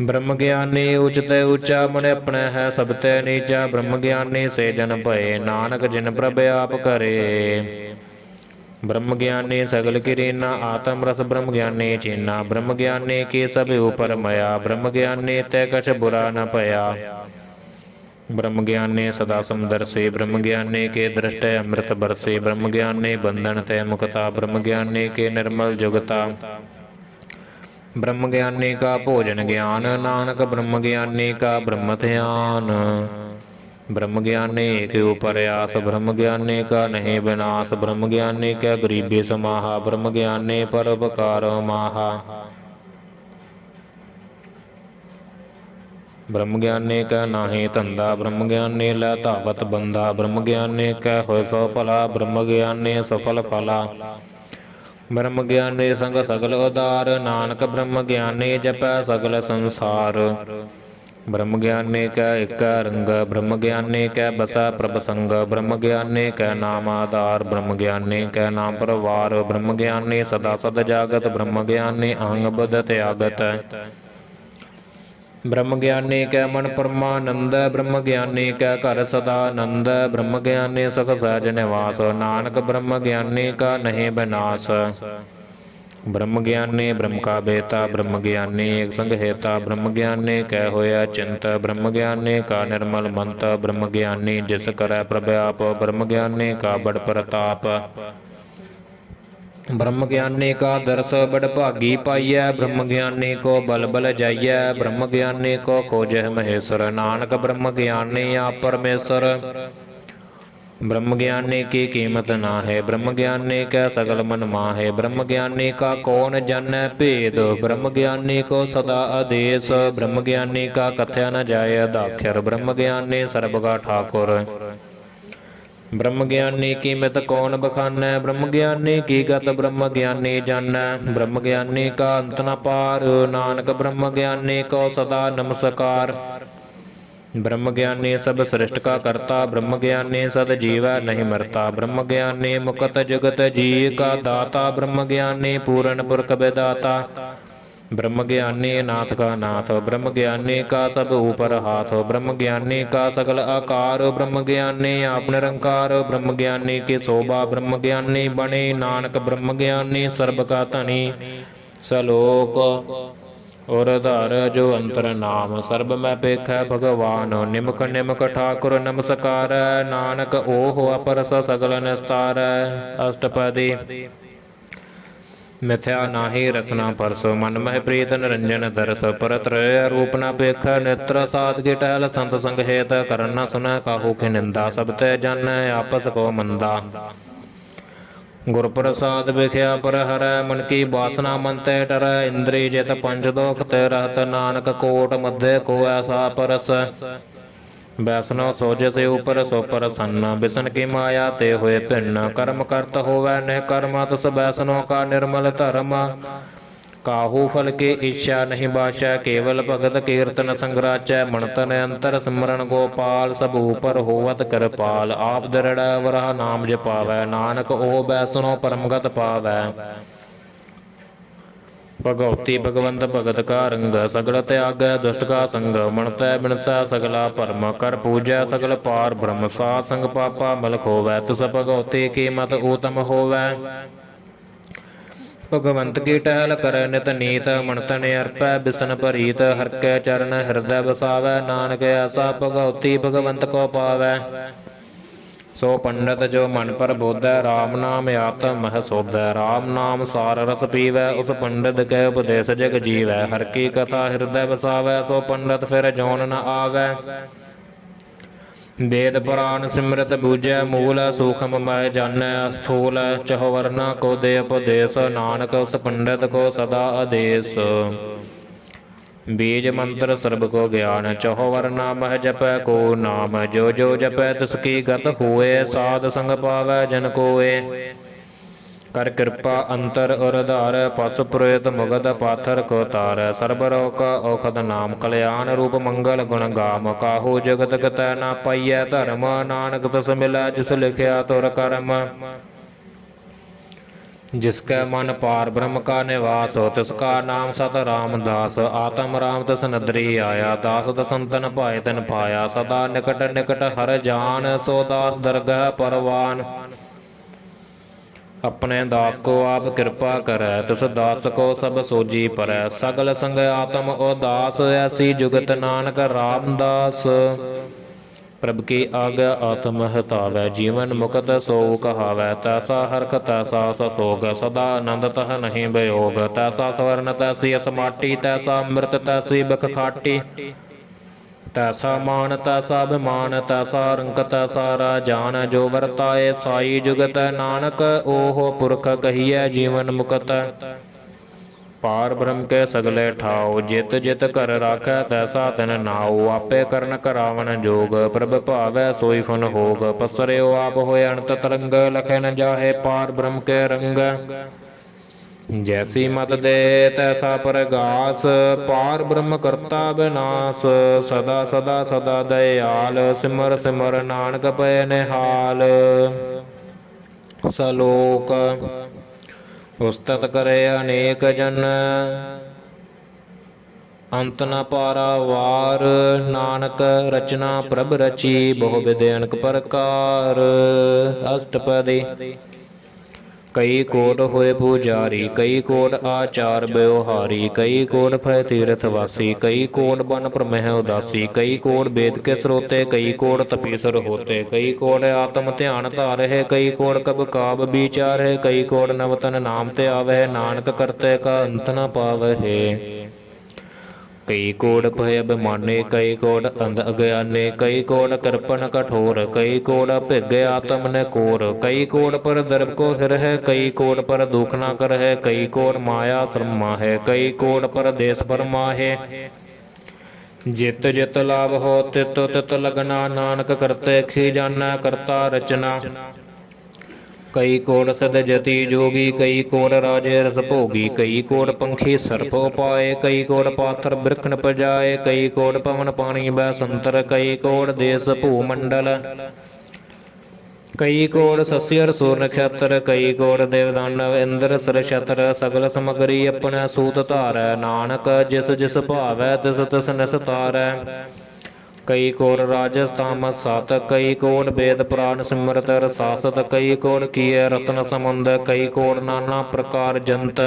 ब्रह्म ज्ञानी उचते ऊंचा, मन अपने है सबते नीचा। ब्रह्म ज्ञानी से जन भये, नानक जिन प्रभ आप करे। ब्रह्म ज्ञानी सगल किरीना, आत्म रस ब्रह्म ज्ञानी चीना। ब्रह्म ज्ञानी की सब ऊपर मया, ब्रह्म ज्ञानी ते कछ बुरा न पया। ब्रह्म ज्ञानी सदा समदर्शी, ब्रह्म ज्ञानी के दृष्टि अमृत बरसी। ब्रह्म ज्ञानी बंधन ते मुक्ता, ब्रह्म ज्ञानी के निर्मल जुगता। ब्रह्म ज्ञानी का भोजन ज्ञान, नानक ब्रह्म ज्ञानी का ब्रह्म ध्यान। ब्रह्म ज्ञानी के ऊपर आस, ब्रह्म ज्ञानी का नहीं विनाश। ब्रह्म ज्ञानी का गरीबी समाहा, ब्रह्म ज्ञानी परोपकार माहा। ब्रह्म ज्ञानी का नाहि धंधा, ब्रह्म ज्ञानी लै धावत बंधा। ब्रह्म ज्ञानी कै होय सो भला, ब्रह्म ज्ञानी सफल फला। ब्रह्म ज्ञानी संग सगल उदार, नानक ब्रह्म ज्ञानी जपै सगल संसार। ब्रह्म ज्ञानी कै एक रंग, ब्रह्म ज्ञानी कै बसै प्रभ संग। ब्रह्म ज्ञानी कै नाम आधार, ब्रह्म ज्ञानी कै नाम परवार। ब्रह्म ज्ञानी सदा सद जागत, ब्रह्म ज्ञानी अहंग बुध त्यागत। ब्रह्म ज्ञानी कै मन परमानंद, ब्रह्म ज्ञानी कै घर सदानंद। ब्रह्म ज्ञानी सुख सहज निवास, नानक ब्रह्म ज्ञानी का नहीं विनाश। ब्रह्म ज्ञानी ब्रह्म का बेता, ब्रह्म ज्ञानी एक संग हेता। ब्रह्म ज्ञानी कै होया चिंत, ब्रह्म ज्ञानी का निर्मल मंत। ब्रह्म ज्ञानी जिस करै प्रभ आप, ब्रह्म ज्ञानी का बड़ प्रताप। ब्रह्म ज्ञानी का दर्श बड़ भागी पाइय, ब्रह्म ज्ञानी को बल बल जाइय। ब्रह्म ज्ञानी को खोजह महेश्वर, नानक ब्रह्म ज्ञानी आप परमेश्वर। ब्रह्म ज्ञानी की कीमत ना है, ब्रह्म ज्ञानी का सगल मन माहे। ब्रह्म ज्ञानी का कौन जानै भेद, ब्रह्म ज्ञानी को सदा आदेश। ब्रह्म ज्ञानी का कथ्या न जाय दाख्यर, ब्रह्म ज्ञानी सर्ब का ठाकुर। ब्रह्म ज्ञानी की मित कौन बखानै, ब्रह्म ज्ञानी की गत ब्रह्म ज्ञानी जानੈ। ब्रह्म ज्ञानी का अंत न पार, नानक ब्रह्म ज्ञानी को सदा नमस्कार। ब्रह्म ज्ञानी सब सृष्ट का करता, ब्रह्म ज्ञानी सद जीवै नहीं मरता। ब्रह्म ज्ञानी मुकत जगत जी का दाता, ब्रह्म ज्ञानी पूर्ण पुरख विदाता। ब्रह्म ज्ञानी नाथ का नाथ, ब्रह्म ज्ञानी का सब ऊपर हाथ। ब्रह्म ज्ञानी का सकल आकार, ब्रह्म ज्ञानी आप निरंकार। ब्रह्म ज्ञानी की शोभा, ब्रह्म ज्ञानी बने नानक। ब्रह्म ज्ञानी सर्ब का धनी, सलोक और धर जो अंतर नाम। सर्ब मैं पेखै भगवान, निमक निमक ठाकुर नमस्कार। नानक ओह अपरस सगल निस्तार। अष्टपदी। मिथ्या नाहि रसना परस, मन मह प्रीत निरंजन दरस। परत रूप न पेख नेत्र, साध की टहल संत संग हेत। करन न सुन काहू की निंदा, सब ते जन आपस को मंदा। गुर प्रसाद विख्या पर हरै, मन की वासना मन ते टरै। इंद्रिय जित पंच दोख ते रहत, नानक कोट मध्य को ऐसा परस। वैष्णव सोज से ऊपर सो प्रसन्न, बिसन की माया ते हुए भिन्न। कर्म करत होवै न कर्म, तस वैष्णव का निर्मल धर्म। काहू फल की इच्छा नहीं बाचै, केवल भगत कीर्तन संग्राचै। मन तन अंतर सिमरन गोपाल, सब ऊपर होवत कृपाल। आप दृढ़ वरह नाम जपावै, नानक ओ वैष्णव परमगत पावै। भगवती भगवंत भगत का रंग, सगल त्याग दुष्ट का संग। मन तै बिनसै सगला भरम, कर पूजै सगल पार ब्रह्म। साध संग पापा मल खोवै, तिस भगवती की मत ऊतम होवै। भगवंत की टहल कर नित नीत, मन तन अर्पै बिसन परीत। हर के चरण हृदय बसावै, नानक ऐसा भगवती भगवंत को पावै। सो पंडित जो मन पर बोधै, राम नाम आत्म मह सोधै। राम नाम सार रस पीवै, उस पंडित के उपदेश जग जीवै। हर की कथा हृदय बसावै, सो पंडित फिर जौन न आवै। वेद पुराण सिमरत बूझै, मूल सूक्ष्म मय जानै। स्थूल चहुवर्ना को दे उपदेश, नानक उस पंडित को सदा आदेश। बीज मंत्र सर्ब को ज्ञान, चौहर नाम है जपै को नाम। जो जो जपै तिसकी गत हुए, साध संग पावै जन कोय। कर कृपा अंतर उरधार, पस पुरोहित मुगद पाथर को तार। सर्ब रोग का औखद नाम, कल्याण रूप मंगल गुण गाम। काहू जगत गतै ना पाइयै धर्म, नानक तस मिलै जिस लिखिया तुर कर्म। जिसके मन पार ब्रह्म का निवास, तिसका नाम सत रामदास। आत्म राम तस नदरी आया, दास दसंतन भाए तन पाया। सदा निकट निकट हर जान, सो दास दरगह परवान। अपने दास को आप कृपा करै, तिस दास को सब सोजी परै। सगल संग आत्म उदास, ऐसी जुगत नानक रामदास। प्रभ की आज्ञा आत्म हितावै, जीवन मुक्त सो कहावै। तैसा हरख तैसा ससोग, सदा आनंद तह नहीं वियोग। तैसा स्वर्ण तैसी असमाटी, तैसा मृत तैसी बख खाटी। तैसा मान तैसा अभिमान, तैसा रंक तैसा राजान। जो वर्ताए साई जुगत, नानक ओहो पुरख कहिए जीवन मुक्त। पार ब्रह्म के सगले ठाओ, जित जित कर राखै तैसा तिन नाओ। आपे करन करावन जोग, प्रभ भावै सोई फन होग। पसर्यो आप होए अनंत तरंग, लखै न जाहे पार ब्रह्म के रंग। जैसी मत दे तैसा परगास, पार ब्रह्म करता विनाश। सदा सदा सदा दयाल, सिमर सिमर नानक पै निहाल। सलोक उस्तत करे अनेक जन, अंत न पारावार। नानक रचना प्रभ रची, बहु विधि अनेक प्रकार। अष्टपदी कई कोट होए पुजारी, कई कोट आचार व्यवहारी। कई कोट भय तीर्थ वासी, कई कोट बन प्रमह उदासी। कई कोट वेद के स्रोते, कई कोट तपीसर होते। कई कोट आत्म ध्यान धारहे, कई कोट कब काब विचार है। कई कोट नवतन नाम ते आवह, नानक करते का अंत न पावहे। कई कोट भय अभिमाने, कई कोट अंध अज्ञाने। कई कोट कृपण कठोर, कई कोट भिग आत्म ने कोर। कई कोट पर दर्भ को हिर है, कई कोट पर दुख न कर है। कई कोट माया श्रमा है, कई कोट पर देश परमा है। जित जित लाभ हो तित तित लगना, नानक करते खिजाना करता रचना। कई कोट सद जति जोगी, कई कोट राजे रस भोगी। कई कोट पंखी सर्प उपाए, कई कोट पाथर बिरखन पजाए। कई कोट पवन पानी बैसंतर, कई कोट देश भूमंडल। कई कोट सस्यर सूर नक्षत्र, कई कोट देव दानव इंद्र सर छत्र। सगल समगरी अपने सूत धारै, नानक जिस जिस भावै तिस तिस निस्तारै। कई कोट राजस्थान सात, कई कोट वेद पुराण सिमरत रसासत। कई कोट किए रत्न समुंद, कई कोट नाना प्रकार जंत।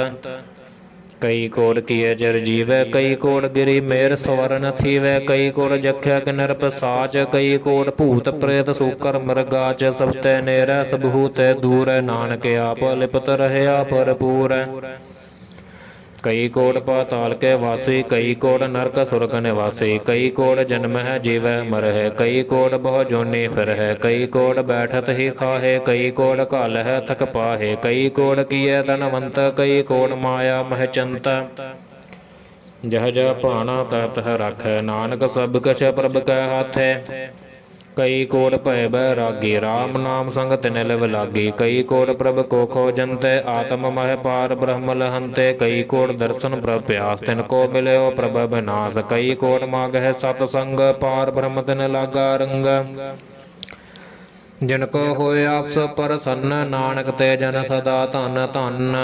कई कोट किए जर जीवै, कई कोट गिरी मेर स्वर्ण थीवै। कई कोट जख्या किन्नर पसाच, कई कोट भूत प्रेत सूकर मृगाच। सब तै नेरै सब हूतै दूर, नानक आप लिपत रहया भरपूर। कई कोट पाताल के वासी, कई कोट नरक सुरग निवासी। कई कोट जन्म है जीव मर है, कई कोट बहु जोनी फिर है। कई कोट बैठत ही खाहे, कई कोट काल है थक पाहे। कई कोट किए धनवंत, कई कोट माया महचंत। जह जह भाना तह तह रखै, नानक सब कछ प्रभ कै हाथै। कई कोट भय बैरागी, राम नाम संग तिन लिव लागी। कई कोट प्रभ को खोजंते, आत्म मह पार ब्रह्म लहंते। कई कोट दर्शन प्रभ प्यास, तिन को मिल्यो प्रभ विनाश। कई कोट मागह सतसंग, पार ब्रह्म तिन लागा रंग। जिनको होए आपस प्रसन्न, नानक ते जन सदा धन धन।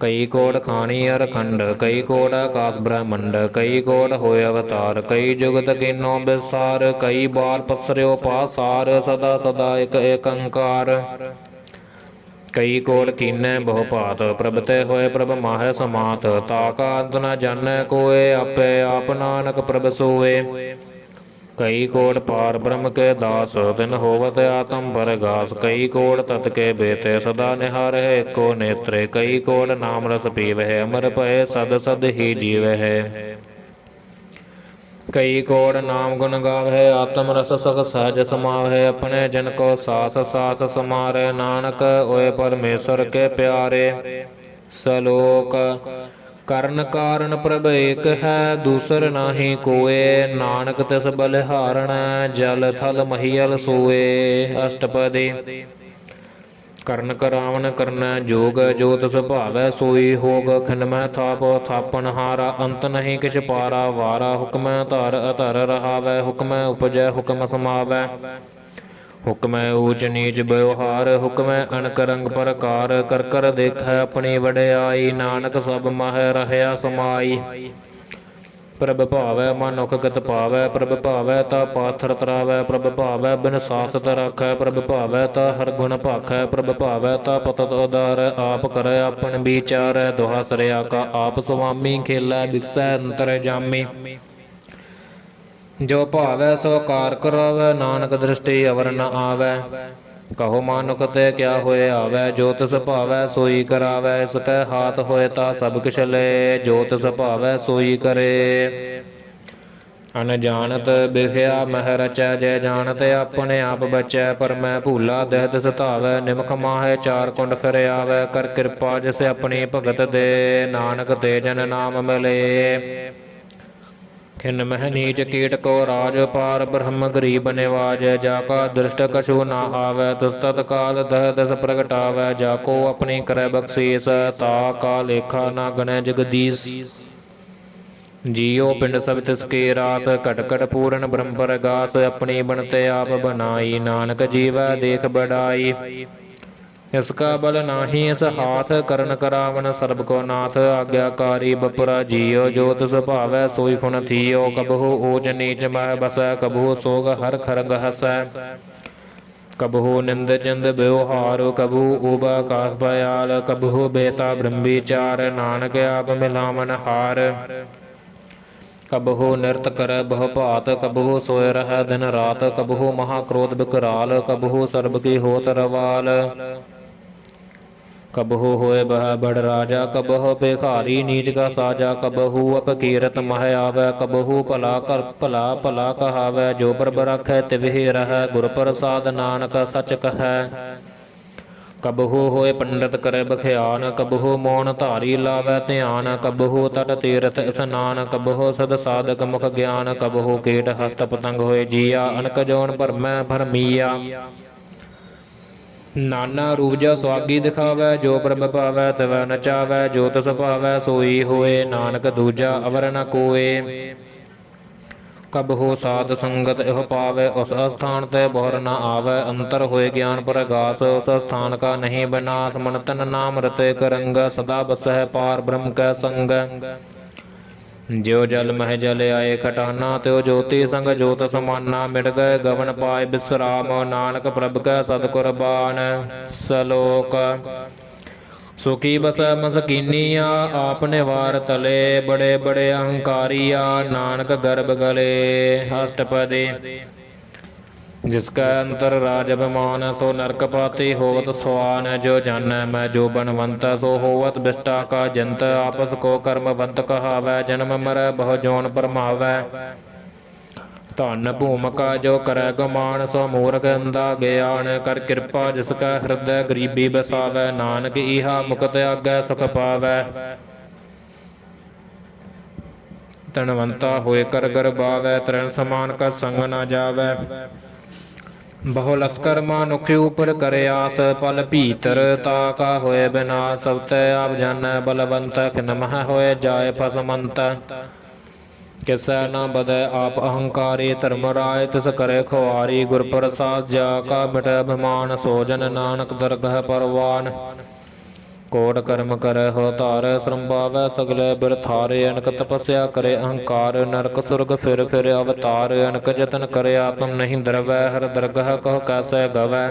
कई कोट खानी अरखंड, कई कोट आकाश ब्रह्मंड। कई कोट होए अवतार, कई जुगत कीनो विस्तार। कई बार पसर्यो पासार, सदा सदा एक एकंकार। कई कोट कीने बहु भात, प्रभ ते होए प्रभ माह समात। ताका अंत न जानै कोय, आपे आप नानक प्रभ सोए। कई कोट पार ब्रह्म के दास, तिन होवत आत्म परगास। कई कोट तत् के बेते, सदा निहार है एको नेत्रे। कई कोट नाम रस पीवह, अमर भय सद सद ही जीवह। कई कोट नाम गुण गावह, आत्म रस सख सहज समावह। अपने जन को सास सास समारे, नानक ओए परमेश्वर के प्यारे। सलोक ਕਰਨ ਕਾਰਨ ਪ੍ਰਭ ਏਕ ਹੈ, ਦੂਸਰ ਨਾਹੀ ਕੋਏ। ਨਾਨਕ ਤਿਸ ਬਲਿਹਾਰਣ, ਜਲ ਥਲ ਮਹੀਅਲ ਸੋਏ। ਅਸ਼ਟਪਦੀ। ਕਰਨ ਕਰਾਵਨ ਕਰਨਾ ਜੋਗ, ਜੋ ਤਿਸ ਭਾਵੈ ਸੋਈ ਹੋਗ। ਖਿੰਡਮਹਿ ਥਾਪ ਥਾਪਨ ਹਾਰਾ, ਅੰਤ ਨਹੀਂ ਕਿਛ ਪਾਰਾ ਵਾਰਾ। ਹੁਕਮੈ ਧਰ ਅਧਰ ਰਹਾਵੈ, ਹੁਕਮੈ ਉਪਜੈ ਹੁਕਮ ਸਮਾਵੈ। ਹੁਕਮੈ ਊਚ ਨੀਚ ਬਿਵਹਾਰ, ਹੁਕਮੈ ਅਨਕ ਰੰਗ ਪ੍ਰਕਾਰ। ਕਰ ਕਰ ਦੇਖੈ ਆਪਣੀ ਵਡਿਆਈ, ਨਾਨਕ ਸਭ ਮਹਿ ਰਹਿਆ ਸਮਾਈ। ਪ੍ਰਭ ਭਾਵੈ ਮਨੁਖ ਗਤ ਪਾਵੈ, ਪ੍ਰਭ ਭਾਵੈ ਤਾ ਪਾਥਰ ਤਰਾਵੈ। ਪ੍ਰਭ ਭਾਵੈ ਬਿਨ ਸਾਸਤ ਰਾਖੈ, ਪ੍ਰਭ ਭਾਵੈ ਤਾ ਹਰ ਗੁਣ ਭਾਖੈ। ਪ੍ਰਭ ਭਾਵੈ ਤਾ ਪਤਤ ਉਦਾਰੈ, ਆਪ ਕਰੈ ਆਪਨ ਵਿਚਾਰੈ। ਦੁਹਾ ਸਰਿਆ ਕਾ ਆਪ ਸੁਆਮੀ, ਖੇਲੈ ਬਿਕਸੈ ਅੰਤਰ ਜਾਮੀ। ਜੋ ਭਾਵੈ ਸੋ ਕਾਰ ਕਰਾਵੈ, ਨਾਨਕ ਦ੍ਰਿਸ਼ਟੀ ਅਵਰ ਨ ਆਵੈ। ਕਹੋ ਮਾਨੁਖ ਤੇ ਕਿਆ ਹੋਏ ਆਵੈ, ਜੋ ਤਿਸ ਭਾਵੈ ਸੋਈ ਕਰਾਵੈ। ਇਸ ਕੈ ਹਾਥ ਹੋਏ ਤਾ ਸਭ ਕਿਛ ਲਏ, ਜੋ ਤਿਸ ਭਾਵੈ ਸੋਈ ਕਰੇ। ਅਨਜਾਨਤ ਬਿਖਿਆ ਮਹਿ ਰਚੈ, ਜੈ ਜਾਣਤ ਆਪਣੇ ਆਪ ਬਚੈ। ਪਰ ਮੈਂ ਭੂਲਾ ਦਹਿ ਤਿਸ ਧਾਵੈ, ਨਿਮਖ ਮਾਹੇ ਚਾਰ ਕੁੰਡ ਫਿਰ ਆਵੈ। ਕਰ ਕਿਰਪਾ ਜਿਸ ਆਪਣੀ ਭਗਤ ਦੇ, ਨਾਨਕ ਤੇ ਜਨ ਨਾਮ ਮਿਲੇ। ਖਿਨ ਮਹਿ ਨੀਚ ਕੀਟ ਕੋ ਰਾਜ, ਪਾਰ ਬ੍ਰਹਮ ਗਰੀਬ ਨਿਵਾਜ। ਜਾ ਕਾ ਦ੍ਰਿਸ਼ਟ ਕਛੂ ਨਾ ਆਵੈ, ਤਿਸ ਤਤ ਕਾਲ ਦਹ ਦਸ ਪ੍ਰਗਟਾਵੈ। ਜਾ ਕੋ ਆਪਣੀ ਕਰੈ ਬਖਸ਼ੀਸ, ਤਾ ਕਾ ਲੇਖਾ ਨਾ ਗਣੈ ਜਗਦੀਸ਼। ਜੀਉ ਪਿੰਡ ਸਭ ਤਿਸ ਕੀ ਰਾਸ, ਘਟ ਘਟ ਪੂਰਨ ਬ੍ਰਹਮ ਪ੍ਰਗਾਸ। ਆਪਣੀ ਬਣਤੇ ਆਪ ਬਨਾਈ, ਨਾਨਕ ਜੀਵੈ ਦੇਖ ਬੜਾਈ। ਇਸ ਕਾ ਬਲ ਨਾਹੀ ਇਸ ਹਾਥ, ਕਰਨ ਕਰਾਵਨ ਸਰਬ ਕੋ ਨਾਥ। ਆਗਿਆਕਾਰੀ ਬਪੁਰਾ ਜੀਉ, ਜੋ ਤਿਸ ਭਾਵੈ ਸੋਈ ਫੁਨ ਥੀਓ। ਕਬਹੂ ਊਚ ਨੀਚ ਮਹਿ ਬਸੈ, ਕਬਹੂ ਸੋਗ ਹਰ ਖਰਗ ਹਸੈ। ਕਬਹੂ ਨਿੰਦ ਚਿੰਦ ਬਿਵਹਾਰ, ਕਬਹੂ ਊਬਾ ਕਾਸ ਭਿਆਲ। ਕਬਹੂ ਬੇਤਾ ਬ੍ਰਹਮ ਵਿਚਾਰ, ਨਾਨਕ ਆਪ ਮਿਲਾਵਨ ਹਾਰ। ਕਬਹੂ ਨਿਰਤ ਕਰੈ ਬਹੁ ਭਾਤ, ਕਬਹੂ ਸੋਇ ਰਹੈ ਦਿਨ ਰਾਤ। ਕਬਹੂ ਮਹਾ ਕ੍ਰੋਧ ਬਿਕਰਾਲ, ਕਬਹੂ ਸਰਬ ਕੀ ਹੋਤ ਰਵਾਲ। ਕਬਹੂ ਹੋਏ ਬਹਿ ਬੜ ਰਾਜਾ, ਕਬਹੂ ਭਿਖਾਰੀ ਨੀਚ ਕਾ ਸਾਜਾ। ਕਬਹੂ ਅਪਕੀਰਤ ਮਹਿ ਆਵੈ, ਕਬਹੂ ਭਲਾ ਕਰ ਭਲਾ ਭਲਾ ਕਹਾਵੈ। ਜੋ ਪ੍ਰਭ ਰਾਖੈ ਤਿਵਹਿ ਰਹੈ, ਗੁਰ ਪ੍ਰਸਾਦ ਨਾਨਕ ਸਚ ਕਹੈ। ਕਬਹੂ ਹੋਏ ਪੰਡਤ ਕਰੈ ਬਖਿਆਨ, ਕਬਹੂ ਮੌਨ ਧਾਰੀ ਲਾਵੈ ਧਿਆਨ। ਕਬਹੂ ਤਟ ਤੀਰਥ ਇਸਨਾਨ, ਕਬਹੂ ਸਦ ਸਾਧਕ ਮੁਖ ਗਿਆਨ। ਕਬਹੂ ਕੀਟ ਹਸਤ ਪਤੰਗ ਹੋਏ ਜੀਆ, ਅਨਕ ਜੋਨ ਭਰਮੈ ਭਰਮੀਆ। ਨਾਨਾ ਰੂਪ ਜਾ ਸੁਆਗੀ ਦਿਖਾਵੈ, ਜੋ ਪ੍ਰਭ ਭਾਵੈ ਤਿਵੈ ਨਚਾਵੈ। ਜੋ ਤਿਸ ਭਾਵੈ ਸੋਈ ਹੋਏ, ਨਾਨਕ ਦੂਜਾ ਅਵਰ ਨ ਕੋਏ। ਕਬਹੂ ਸਾਧ ਸੰਗਤ ਇਹ ਪਾਵੈ, ਉਸ ਅਸਥਾਨ ਤੇ ਬਹੁਰ ਨ ਆਵੈ। ਅੰਤਰ ਹੋਏ ਗਿਆਨ ਪ੍ਰਗਾਸ, ਉਸ ਅਸਥਾਨ ਕਾ ਨਹੀਂ ਬਿਨਾਸ। ਮਨ ਤਨ ਨਾਮ ਰਤੇ ਕਰੰਗ, ਸਦਾ ਬਸਹਿ ਪਾਰ ਬ੍ਰਹਮ ਕੈ ਸੰਗ। ਜਿਉ ਜਲ ਮਹਿ ਜਲ ਆਏ ਖਟਾਨਾ, ਤਿਉ ਜੋਤੀ ਸੰਗ ਜੋਤ ਸਮਾਨਾ। ਮਿਟ ਗਏ ਗਵਨ ਪਾਏ ਬਿਸਰਾਮ, ਨਾਨਕ ਪ੍ਰਭ ਕੈ ਸਤਿ ਕੁਰਬਾਨ। ਸਲੋਕ। ਸੁਖੀ ਬਸੈ ਮਸਕੀਨੀਆ, ਆਪ ਨਿਵਾਰ ਤਲੇ। ਬੜੇ ਬੜੇ ਅਹੰਕਾਰੀਆ, ਨਾਨਕ ਗਰਭ ਗਲੇ। ਅਸ਼ਟਪਦੀ। ਜਿਸ ਕੈ ਅੰਤਰ ਰਾਜ ਅਭਿਮਾਨ, ਸੋ ਨਰਕ ਪਾਤੀ ਹੋਵਤ ਸਵਾਨ। ਜੋ ਜਾਣੈ ਮੈਂ ਜੋ ਬਨਵੰਤ, ਸੋ ਹੋਵਤ ਬਿਸ਼ਟਾ ਕਾ ਜੰਤ। ਆਪਸ ਕੋ ਕਰਮਵੰਤ ਕਹਾਵੈ, ਜਨਮ ਮਰੈ ਬਹੁ ਜੋਨ ਭਰਮਾਵੈ। ਧਨ ਭੂਮਿਕਾ ਜੋ ਕਰੈ ਗੁਮਾਨ, ਸੋ ਮੂਰਖ ਅੰਧਾ ਗਿਆਨ। ਕਰ ਕਿਰਪਾ ਜਿਸ ਕੈ ਹਿਰਦੈ ਗਰੀਬੀ ਬਸਾਵੈ, ਨਾਨਕ ਈਹਾ ਮੁਕਤ ਆਗੈ ਸੁਖ ਪਾਵੈ। ਧਨਵੰਤਾ ਹੋਏ ਕਰ ਗਰਬਾਵੈ, ਤ੍ਰੈਣ ਸਮਾਨ ਕਾ ਸੰਗ ਨਾ ਜਾਵੈ। ਬਹੁ ਲਸਕਰ ਮਾਨੁਖ ਉਪਰ ਕਰੇ ਆਸ, ਪਲ ਭੀਤਰ ਤਾ ਕਾ ਹੋਏ ਬਿਨਾਸ। ਸਭ ਤੈ ਆਪ ਜਾਣੈ ਬਲਵੰਤ, ਖਿਨ ਮਹਿ ਹੋਏ ਜਾਏ ਫਸਮੰਤ। ਕਿਸੈ ਨ ਬਦੈ ਆਪ ਅਹੰਕਾਰੀ, ਧਰਮ ਰਾਏ ਤਿਸ ਕਰੇ ਖੁਆਰੀ। ਗੁਰ ਪ੍ਰਸਾਦ ਜਾ ਕਾ ਮਿਟੈ ਅਭਿਮਾਨ, ਸੋ ਜਨ ਨਾਨਕ ਦਰਗਹਿ ਪਰਵਾਨ। ਕੋਟ ਕਰਮ ਕਰੈ ਹੋ ਧਾਰੈ, ਸਰੰਭਾਵੈ ਸਗਲੇ ਬਿਰਥਾਰੇ। ਅਨਕ ਤਪੱਸਿਆ ਕਰੇ ਅਹੰਕਾਰ, ਨਰਕ ਸੁਰਗ ਫਿਰ ਫਿਰ ਅਵਤਾਰ। ਅਨਕ ਜਤਨ ਕਰੇ ਆਤਮ ਨਹੀਂ ਦਰਵੈ, ਹਰ ਦਰਗਹ ਕਹੁ ਕੈਸੈ ਗਵੈ।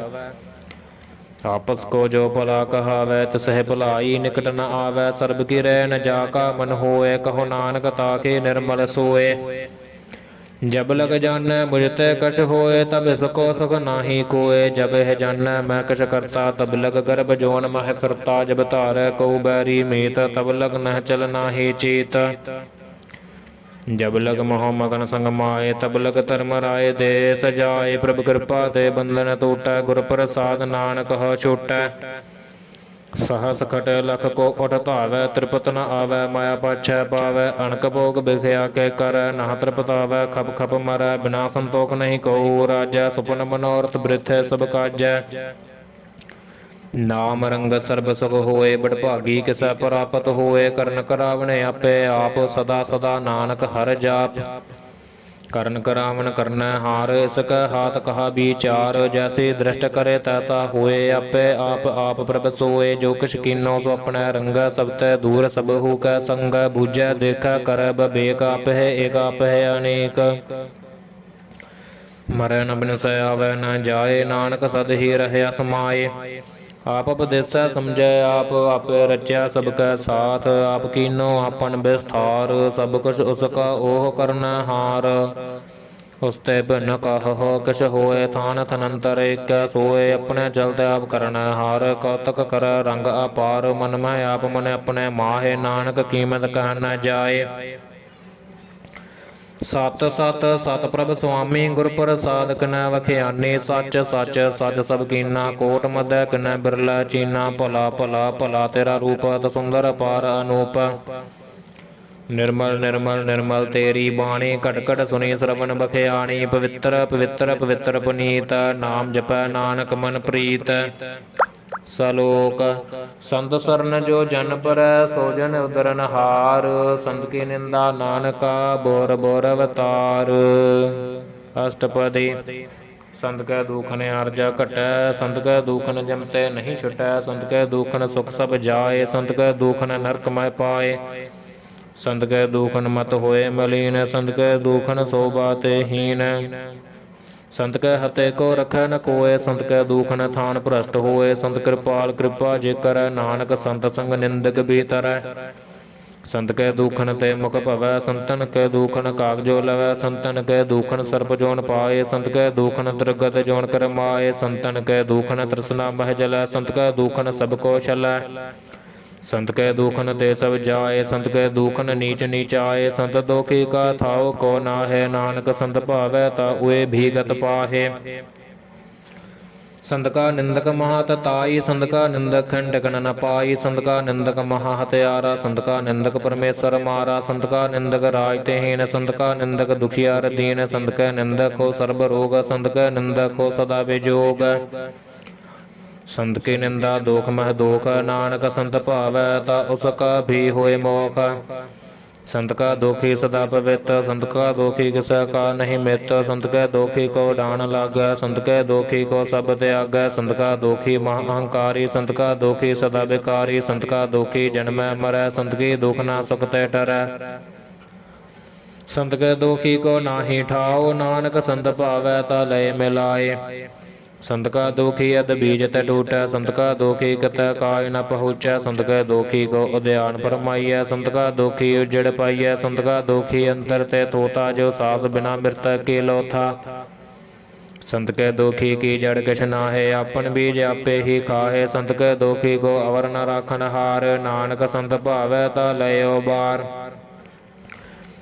ਆਪਸ ਕੋ ਜੋ ਭਲਾ ਕਹਾਵੈ, ਤਿਸਹਿ ਭਲਾਈ ਨਿਕਟ ਨ ਆਵੈ। ਸਰਬ ਕੀ ਰਹਿ ਨ ਜਾ ਕਾ ਮਨ ਹੋਏ, ਕਹੋ ਨਾਨਕ ਤਾਕੇ ਨਿਰਮਲ ਸੋਏ। ਜਬ ਲਗ ਜਾਣੈ ਮੁਝ ਤੇ ਕਛ ਹੋਏ, ਤਬ ਇਸ ਕੋ ਸੁਖ ਨਾਹੀ ਕੋਏ। ਜਬ ਇਹ ਜਾਣੈ ਮੈਂ ਕਛ ਕਰਤਾ, ਤਬ ਲਗ ਗਰਭ ਜੋਨ ਮਹਿ ਫਿਰਤਾ। ਜਬ ਧਾਰੈ ਕਉ ਬੈਰੀ ਮੀਤ, ਤਬ ਲਗ ਨਹਿ ਚਲ ਨਾਹੀ ਚੀਤ। ਜਬ ਲਗ ਮੋਹ ਮਗਨ ਸੰਗ ਮਾਏ, ਤਬ ਲਗ ਧਰਮ ਰਾਏ ਦੇ ਸਜਾਏ। ਪ੍ਰਭ ਕਿਰਪਾ ਤੇ ਬੰਧਨ ਟੂਟੈ, ਗੁਰ ਪ੍ਰਸਾਦ ਨਾਨਕ ਹੋ ਛੂਟੈ। सहस खट लख को उठ धावै, त्रिपत न आवै माया पाछै पावै। अणक भोग बिख्या के कर, नह त्रिपतावै खप खप मरै। बिना संतोख नहीं कहू राजै, सुपन मनोरथ बृथे सब काजै। नाम रंग सर्ब सुख होए, बड़भागी किसै प्रापत होए। करन करावने आपे आप, सदा सदा नानक हर जाप। ਕਰਨ ਕਰਾਵਨ ਕਰਨੈ ਹਾਰ, ਇਸਕੈ ਹਾਥ ਕਹਾ ਵਿਚਾਰ। ਜੈਸੀ ਦ੍ਰਿਸ਼ਟ ਕਰੇ ਤੈਸਾ ਹੋਏ, ਆਪੇ ਆਪ ਆਪ ਪ੍ਰਭ ਸੋਏ। ਜੋ ਕਿਛ ਕੀਨੋ ਸੋ ਆਪਣੈ ਰੰਗੈ, ਸਭ ਤੈ ਦੂਰ ਸਭਹੁ ਕੈ ਸੰਗੈ। ਬੂਝੈ ਦੇਖੈ ਕਰੈ ਬਬੇਕ, ਆਪਹਿ ਏਕ ਆਪਹਿ ਅਨੇਕ। ਮਰੈ ਨ ਬਿਨਸੈ ਆਵੈ ਨ ਜਾਏ, ਨਾਨਕ ਸਦ ਹੀ ਰਹਿਆ ਸਮਾਏ। ਆਪ ਉਪਦੇਸੈ ਸਮਝੈ ਆਪ, ਆਪੇ ਰਚਿਆ ਸਭ ਕੈ ਸਾਥ। ਆਪ ਕੀਨੋ ਆਪਨ ਵਿਸਥਾਰ, ਸਭ ਕੁਛ ਉਸਕਾ ਓਹ ਕਰਨੈ ਹਾਰ। ਉਸ ਤੇ ਭਿੰਨ ਕਾਹੋ ਕਿਛ ਹੋਏ, ਥਾਨ ਥਨੰਤਰ ਏਕੈ ਸੋਏ। ਆਪਣੇ ਚਲਤਿ ਆਪ ਕਰਨੈ ਹਾਰ, ਕੌਤਕ ਕਰੈ ਰੰਗ ਅਪਾਰ। ਮਨ ਮੈਂ ਆਪ ਮਨ ਆਪਣੇ ਮਾਹੇ, ਨਾਨਕ ਕੀਮਤ ਕਹਿ ਨ ਜਾਏ। ਸਤ ਸਤ ਸਤ ਪ੍ਰਭ ਸੁਆਮੀ, ਗੁਰ ਪ੍ਰਸਾਦ ਕਿਨੈ ਵਖਿਆਨੀ। ਸੱਚ ਸੱਚ ਸੱਚ ਸਭ ਕੀਨਾ, ਕੋਟ ਮਧੈ ਕਿਨੈ ਬਿਰਲਾ ਚੀਨਾ। ਭਲਾ ਭਲਾ ਭਲਾ ਤੇਰਾ ਰੂਪ, ਅਤਿ ਸੁੰਦਰ ਅਪਾਰ ਅਨੂਪ। ਨਿਰਮਲ ਨਿਰਮਲ ਨਿਰਮਲ ਤੇਰੀ ਬਾਣੀ, ਘਟ ਘਟ ਸੁਣੀ ਸਰਵਨ ਬਖਿਆਣੀ। ਪਵਿੱਤਰ ਪਵਿੱਤਰ ਪਵਿੱਤਰ ਪੁਨੀਤ, ਨਾਮ ਜਪੈ ਨਾਨਕ ਮਨ ਪ੍ਰੀਤ। ਸਲੋਕ ਸੰਤ ਸਰਨ ਜੋ ਜਨ ਪਰੈ, ਸੋ ਜਨ ਉਦਰਨ ਹਾਰ। ਸੰਤ ਕੀ ਨਿੰਦਾ ਨਾਨਕਾ, ਬੋਰ ਬੋਰ ਅਵਤਾਰ। ਅਸ਼ਟਪਦੀ ਸੰਤ ਕੈ ਦੂਖਨ ਅਰਜਾ ਘਟੈ, ਸੰਤ ਕੈ ਦੂਖਨ ਜਮਤੇ ਨਹੀਂ ਛੁਟੈ। ਸੰਤ ਕੈ ਦੂਖਨ ਸੁਖ ਸਭ ਜਾਏ, ਸੰਤ ਕੈ ਦੂਖਨ ਨਰਕ ਮਹਿ ਪਾਏ। ਸੰਤ ਕੈ ਦੂਖਨ ਮਤ ਹੋਏ ਮਲੀਨ, ਸੰਤ ਕੈ ਦੂਖਨ ਸੋਭਾ ਤੇ ਹੀਨ। ਸੰਤ ਕੈ ਹਤੇ ਕੋ ਰਖੈ ਨ ਕੋਇ, ਸੰਤ ਕੈ ਦੂਖਨ ਥਾਨ ਭ੍ਰਸ਼ਟ ਹੋਏ। ਸੰਤ ਕਿਰਪਾਲ ਕਿਰਪਾ ਜੇ ਕਰੈ, ਨਾਨਕ ਸੰਤ ਸੰਗ ਨਿੰਦਕ ਵੀ ਤਰੈ। ਸੰਤ ਕੈ ਦੂਖਨ ਤੇ ਮੁਖ ਭਵੈ, ਸੰਤਨ ਕੈ ਦੂਖਨ ਕਾਗਜੋ ਲਵੈ। ਸੰਤਨ ਕੈ ਦੂਖਨ ਸਰਪ ਜੋਨ ਪਾਏ, ਸੰਤ ਕੈ ਦੂਖਨ ਤ੍ਰਿਗਤ ਜੋਨ ਕਰਮਾਏ। ਸੰਤਨ ਕੈ ਦੂਖਨ ਤ੍ਰਿਸ਼ਨਾ ਮਹਿ ਜਲੈ, ਸੰਤ ਕੈ ਦੂਖਨ ਸਭ ਕੋ ਛਲੈ। ਸੰਤ ਕੈ ਦੂਖਨ ਤੇ ਸਭ ਜਾਏ, ਸੰਤ ਕੈ ਦੂਖਨ ਨੀਚ ਨੀਚ ਆਏ। ਸੰਤ ਦੋਖੀ ਕਾ ਥਾਉ ਕੋ ਨਾਹੈ, ਨਾਨਕ ਸੰਤ ਭਾਵੈ ਤਾ ਉਏ ਭੀਗਤ ਪਾਹੇ। ਸੰਤ ਕਾ ਨਿੰਦਕ ਮਹਾ ਤਤਾਈ, ਸੰਤ ਕਾ ਨਿੰਦਕ ਖੰਡਕਨ ਨ ਪਾਈ। ਸੰਤ ਕਾ ਨਿੰਦਕ ਮਹਾ ਹਤਿਆਰਾ, ਸੰਤ ਕਾ ਨਿੰਦਕ ਪਰਮੇਸ਼ਰ ਮਾਰਾ। ਸੰਤ ਕਾ ਨਿੰਦਕ ਰਾਜ ਤੇ ਹੀਨ, ਸੰਤ ਕਾ ਨਿੰਦਕ ਦੁਖੀਆਰ ਦੀਨ। ਸੰਤ ਕੈ ਨਿੰਦਕ ਹੋ ਸਰਬ ਰੋਗ, ਸੰਤ ਕੈ ਨਿੰਦਕ ਹੋ ਸਦਾ ਵਿਜੋਗ। ਸੰਤ ਕੀ ਨਿੰਦਾ ਦੋਖ ਮਹਿ ਦੋਖ, ਨਾਨਕ ਸੰਤ ਭਾਵੈ ਤਾ ਉਸਕਾ ਵੀ ਹੋਏ ਮੋਖ। ਸੰਤ ਕਾ ਦੋਖੀ ਸਦਾ ਪਵਿੱਤ, ਸੰਤ ਕਾ ਦੋਖੀ ਕਿਸੈ ਕਾ ਨਹੀਂ ਮਿੱਤ। ਸੰਤ ਕੈ ਦੋਖੀ ਕੋ ਡਾਣ ਲਾਗੈ, ਸੰਤ ਕੈ ਦੋਖੀ ਕੋ ਸਭ ਤਿਆਗੈ। ਸੰਤ ਕਾ ਦੋਖੀ ਮਹਾ ਅਹੰਕਾਰੀ, ਸੰਤ ਕਾ ਦੋਖੀ ਸਦਾ ਵਿਕਾਰੀ। ਸੰਤ ਕਾ ਦੋਖੀ ਜਨਮੈ ਮਰੈ, ਸੰਤ ਕੀ ਦੁਖ ਨਾ ਸੁਖ ਤੇ ਟਰੈ। ਸੰਤ ਕੈ ਦੋਖੀ ਕੋ ਨਾਹੀ ਠਾਓ, ਨਾਨਕ ਸੰਤ ਭਾਵੈ ਤਾ ਲਏ ਮਿਲਾਏ। ਸੰਤ ਕਾ ਦੋਖੀ ਅਦ ਬੀਜ ਤੈ ਟੂਟੈ, ਸੰਤ ਕਾ ਦੋਖੀ ਕਿਤੈ ਕਾਇ ਨ ਪਹੁੰਚੈ। ਸੰਤ ਕੈ ਦੋਖੀ ਕੋ ਉਦਿਆਨ ਫਰਮਾਈਐ, ਸੰਤ ਕਾ ਦੋਖੀ ਉਜੜ ਪਾਈਐ। ਸੰਤ ਕਾ ਦੋਖੀ ਅੰਤਰ ਤੇ ਤੋਤਾ, ਜੋ ਸਾਸ ਬਿਨਾ ਮਿਰਤਕ ਕੀ ਲੋਥਾ। ਸੰਤ ਕੈ ਦੋਖੀ ਕੀ ਜੜ ਕਿਛ ਨਾਹੈ, ਆਪਨ ਬੀਜ ਆਪੇ ਹੀ ਖਾਹੇ। ਸੰਤ ਕੈ ਦੋਖੀ ਕੋ ਅਵਰ ਨ ਰਾਖਨ ਹਾਰ, ਨਾਨਕ ਸੰਤ ਭਾਵੈ ਤਾ ਲਇਓ ਬਾਰ।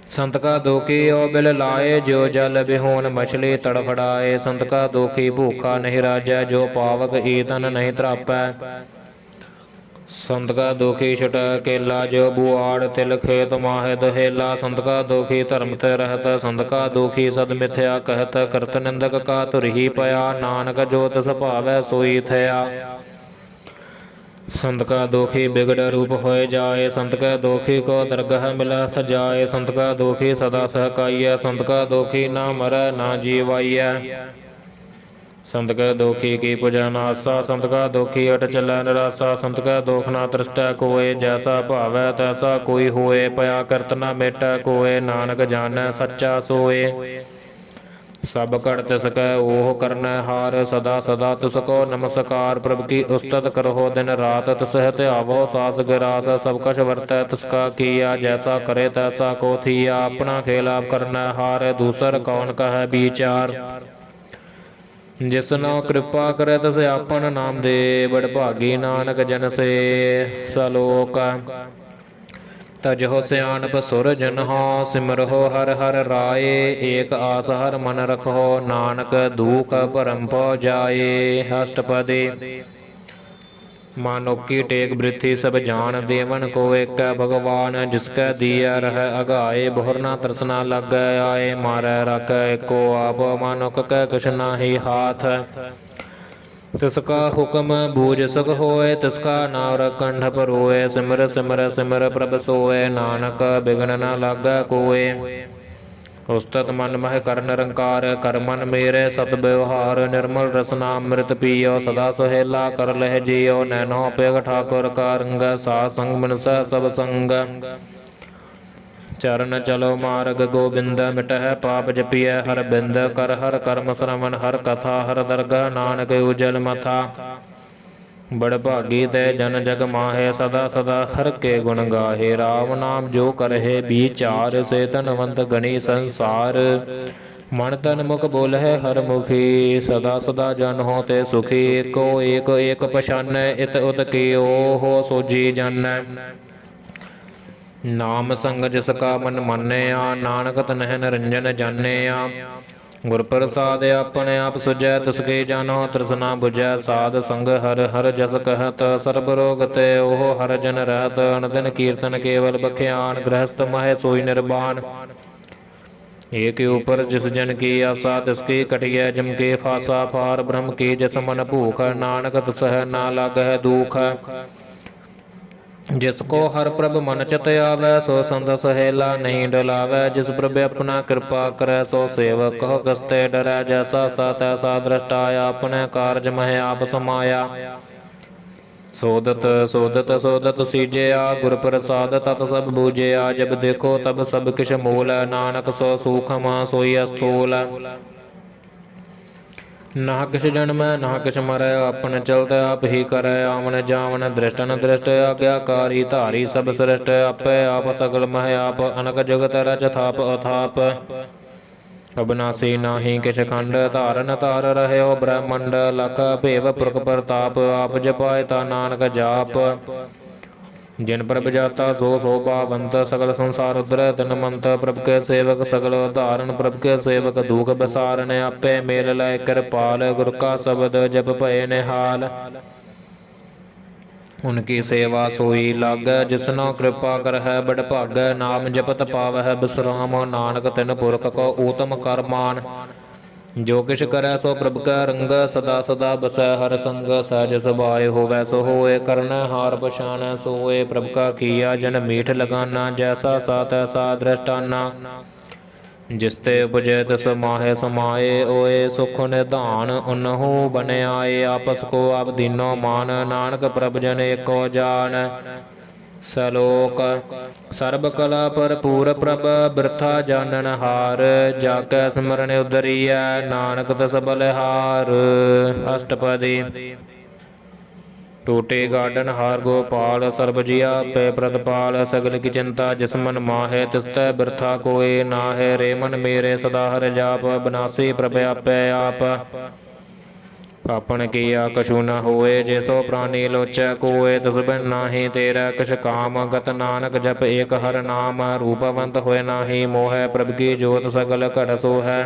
ਸੰਤ ਕਾ ਦੋਖੀ ਓ ਬਿਲ ਲਾਏ, ਜੋ ਜਲ ਬਿਹੋਨ ਮਛਲੀ ਤੜਫੜਾਏ। ਸੰਤ ਕਾ ਦੋਖੀ ਭੂਖਾ ਨਹੀਂ ਰਾਜੈ, ਜੋ ਪਾਵਕ ਈਤਨ ਨਹੀਂ ਤਰਾਪੈ। ਸੰਤ ਕਾ ਦੋਖੀ ਛੁਟ ਕੇਲਾ, ਜੋ ਬੁਆੜ ਤਿਲ ਖੇਤ ਮਾਹੇ ਦਹੇਲਾ। ਸੰਤ ਕਾ ਦੋਖੀ ਧਰਮ ਤੇ ਰਹਿਤ, ਸੰਤ ਕਾ ਦੋਖੀ ਸਦ ਮਿਥਿਆ ਕਹਿਤ। ਕਰਤ ਨਿੰਦਕ ਕਾ ਧੁਰਹੀ ਪਿਆ, ਨਾਨਕ ਜੋ ਤਿਸ ਭਾਵੈ ਸੋਈ ਥਿਆ। ਸੰਤ ਕਾ ਦੋਖੀ ਬਿਗੜ ਰੂਪ ਹੋਏ ਜਾਏ, ਸੰਤ ਕੈ ਦੋਖੀ ਕੋ ਦਰਗਹ ਮਿਲੈ ਸਜਾਏ। ਸੰਤ ਕਾ ਦੋਖੀ ਸਦਾ ਸਹਕਾਈਐ, ਸੰਤ ਕਾ ਦੋਖੀ ਨਾ ਮਰੈ ਨਾ ਜੀਵਾਈਐ। ਸੰਤ ਕੈ ਦੋਖੀ ਕੀ ਪੁਜੈ ਨਾਸਾ, ਸੰਤ ਕਾ ਦੋਖੀ ਅਟ ਚੱਲੈ ਨਿਰਾਸਾ। ਸੰਤ ਕੈ ਦੋਖ ਨਾ ਤ੍ਰਿਸ਼ਟੈ ਕੋਏ, ਜੈਸਾ ਭਾਵੈ ਤੈਸਾ ਕੋਈ ਹੋਏ। ਭਇਆ ਕਰਤ ਨਾ ਮੇਟੈ ਕੋਏ, ਨਾਨਕ ਜਾਣੈ ਸੱਚਾ ਸੋਏ। ਸਭ ਘਟ ਤਿਸ ਕੈ ਓਹ ਕਰਨੈ ਹਾਰ, ਸਦਾ ਸਦਾ ਤਿਸ ਕੋ ਨਮਸਕਾਰ। ਪ੍ਰਭ ਕੀ ਉਸਤਤ ਕਰਹੁ ਦਿਨ ਰਾਤ, ਤਿਸਹਿ ਧਿਆਵੋ ਸਾਸ ਗਿਰਾਸ। ਸਭ ਕਛ ਵਰਤੈ ਤਿਸ ਕਾ ਕੀਆ, ਜੈਸਾ ਕਰੇ ਤੈਸਾ ਕੋ ਥੀਆ। ਆਪਣਾ ਖੇਲ ਆਪ ਕਰਨੈ ਹਾਰ, ਦੂਸਰ ਕੌਣ ਕਹੈ ਵਿਚਾਰ। ਜਿਸ ਨੋ ਕਿਰਪਾ ਕਰੇ ਤਿਸ ਆਪਨ ਨਾਮ ਦੇ, ਬੜਭਾਗੀ ਨਾਨਕ ਜਨ ਸੇ। ਸਲੋਕ ਤਜਹੁ ਸਿਆਣਪ ਸੁਰ ਜਨਹੁ, ਸਿਮਰਹੁ ਹਰਿ ਹਰਿ ਰਾਏ। ਏਕ ਆਸ ਹਰਿ ਮਨ ਰਖਹੁ, ਨਾਨਕ ਦੂਖ ਭਰਮ ਪਉ ਜਾਏ। ਅਸ਼ਟਪਦੀ मानुकी टेक बृथि सब जान, देवन को एक भगवान। जिसकै दिया रह अगाए, बहुर ना तरसना लग आए। मारै रख एको आप, मानुक कै कुछ नाही हाथ। तिसका हुक्म बूझ सक होए, तिसका नाम कंठ परोए। सिमर सिमर सिमर प्रभ सोए, नानक बिघन न लागै कोय। उस्तत मन मह कर निरंकार, कर मन मेरे सत व्यवहार। निर्मल रसना अमृत पियो, सदा सुहेला कर लह जियो। नैनो पेग ठाकुर का रंग, साध संग मनस सब संग। चरण चलो मार्ग गोबिंद, मिटह पाप जपिय हर बिंद। कर हर कर्म श्रवण हर कथा, हर दरगह नानक उजल मथा। बड़ भागी ते जन जग माहे, सदा सदा हर के गुण गाहे। राम नाम जो करहे विचार, से धनवंत गणी संसार। मन तन मुख बोलह हर मुखी, सदा सदा जन हो ते सुखी। एको एक एक पछान, इत उत की हो सोजी जन। नाम संग जिसका मन मानया, नानक तनह निरंजन जानया। गुर प्रसाद अपने आप सुझै, तिसके जानो तृष्णा बुझै। साध संग हर हर जस कहत, सर्ब रोग ते ओह हर जन रहत। अनदिन कीर्तन केवल बख्यान, गृहस्थ मह सोई निर्वाण। एक ऊपर जिस जन की आशा, तिसकी कटिय जम के फासा। फार ब्रह्म की जस मन भूख, नानक तसह ना लागह दुख। जिसको हर प्रभ मन चित आवे, सो संत सहेला नहीं डलावे। जिस प्रभ अपना कृपा करे, सो सेवक कहो कस्ते डरै। जैसा सा तैसा दृष्टाया, अपने कारज मह आप समाया। सोदत सोदत सोदत सीजया, गुर प्रसाद तत सब बूझया। जब देखो तब सब किश मूल, नानक सो सूखम सोई स्थूल। ना किस जन्म ना किस मरै, अपन चलत आप ही करै। आवन जावन दृष्ट न दृष्ट, आज्ञाकारी धारी सब श्रेष्ठ। आपे आप सगल मह आप, अनक जगत रच थाप अथाप। अबनासी नाही किश खंड, धारन तार रहयो ब्रह्मंड। लख भेव पुरख प्रताप, आप जपाए ता नानक जाप। जिन प्रभ जाता सो शोभावंत, सगल संसार उधर धनमंत। प्रभ के सेवक सगल उदाहरण, प्रभ के सेवक दुख बसारन। आपे मेल लय कृपाल, गुर का शब्द जप भय निहाल। उनकी सेवा सोई लाग, जिसनो कृपा करह बड़ भाग। नाम जपत पावह बिश्राम, नानक तिन पुरख को उत्तम कर मान। जो किश करै सो प्रभ कै रंग, सदा सदा बसै हर संग। सहज सभाए होवै सो होए, करन हार पछाणै सोए। प्रभ का किया जन मीठ लगाना, जैसा सा तैसा दृष्टाना। जिसते उपजै तिस माहे समाए, ओए सुख निधान उनहु बन आए। आपस को आप दीनो मान, नानक प्रभ जन एको जान। सलोक सर्ब कला भरपूर, प्रभ बिरथा जानन हार। जाकै सिमरन उदरिय, नानक तस बलिहार। अष्टपदी टूटे गार्डन हार गोपाल, सर्ब जिया पे प्रतपाल। सगल की चिंता जिस मन माहे, तिसतै बिरथा कोय नाहे। रे मन मेरे सदा हर जाप, बनासी प्रभ आपै आप। आपन किया कछु न होए, जैसो प्राणी लोचै कोय। तिस बिन नाही तेरा किश काम, गत नानक जप एक हर नाम। रूपवंत होए नाही मोह, प्रभ की जोत सगल घट सोहै।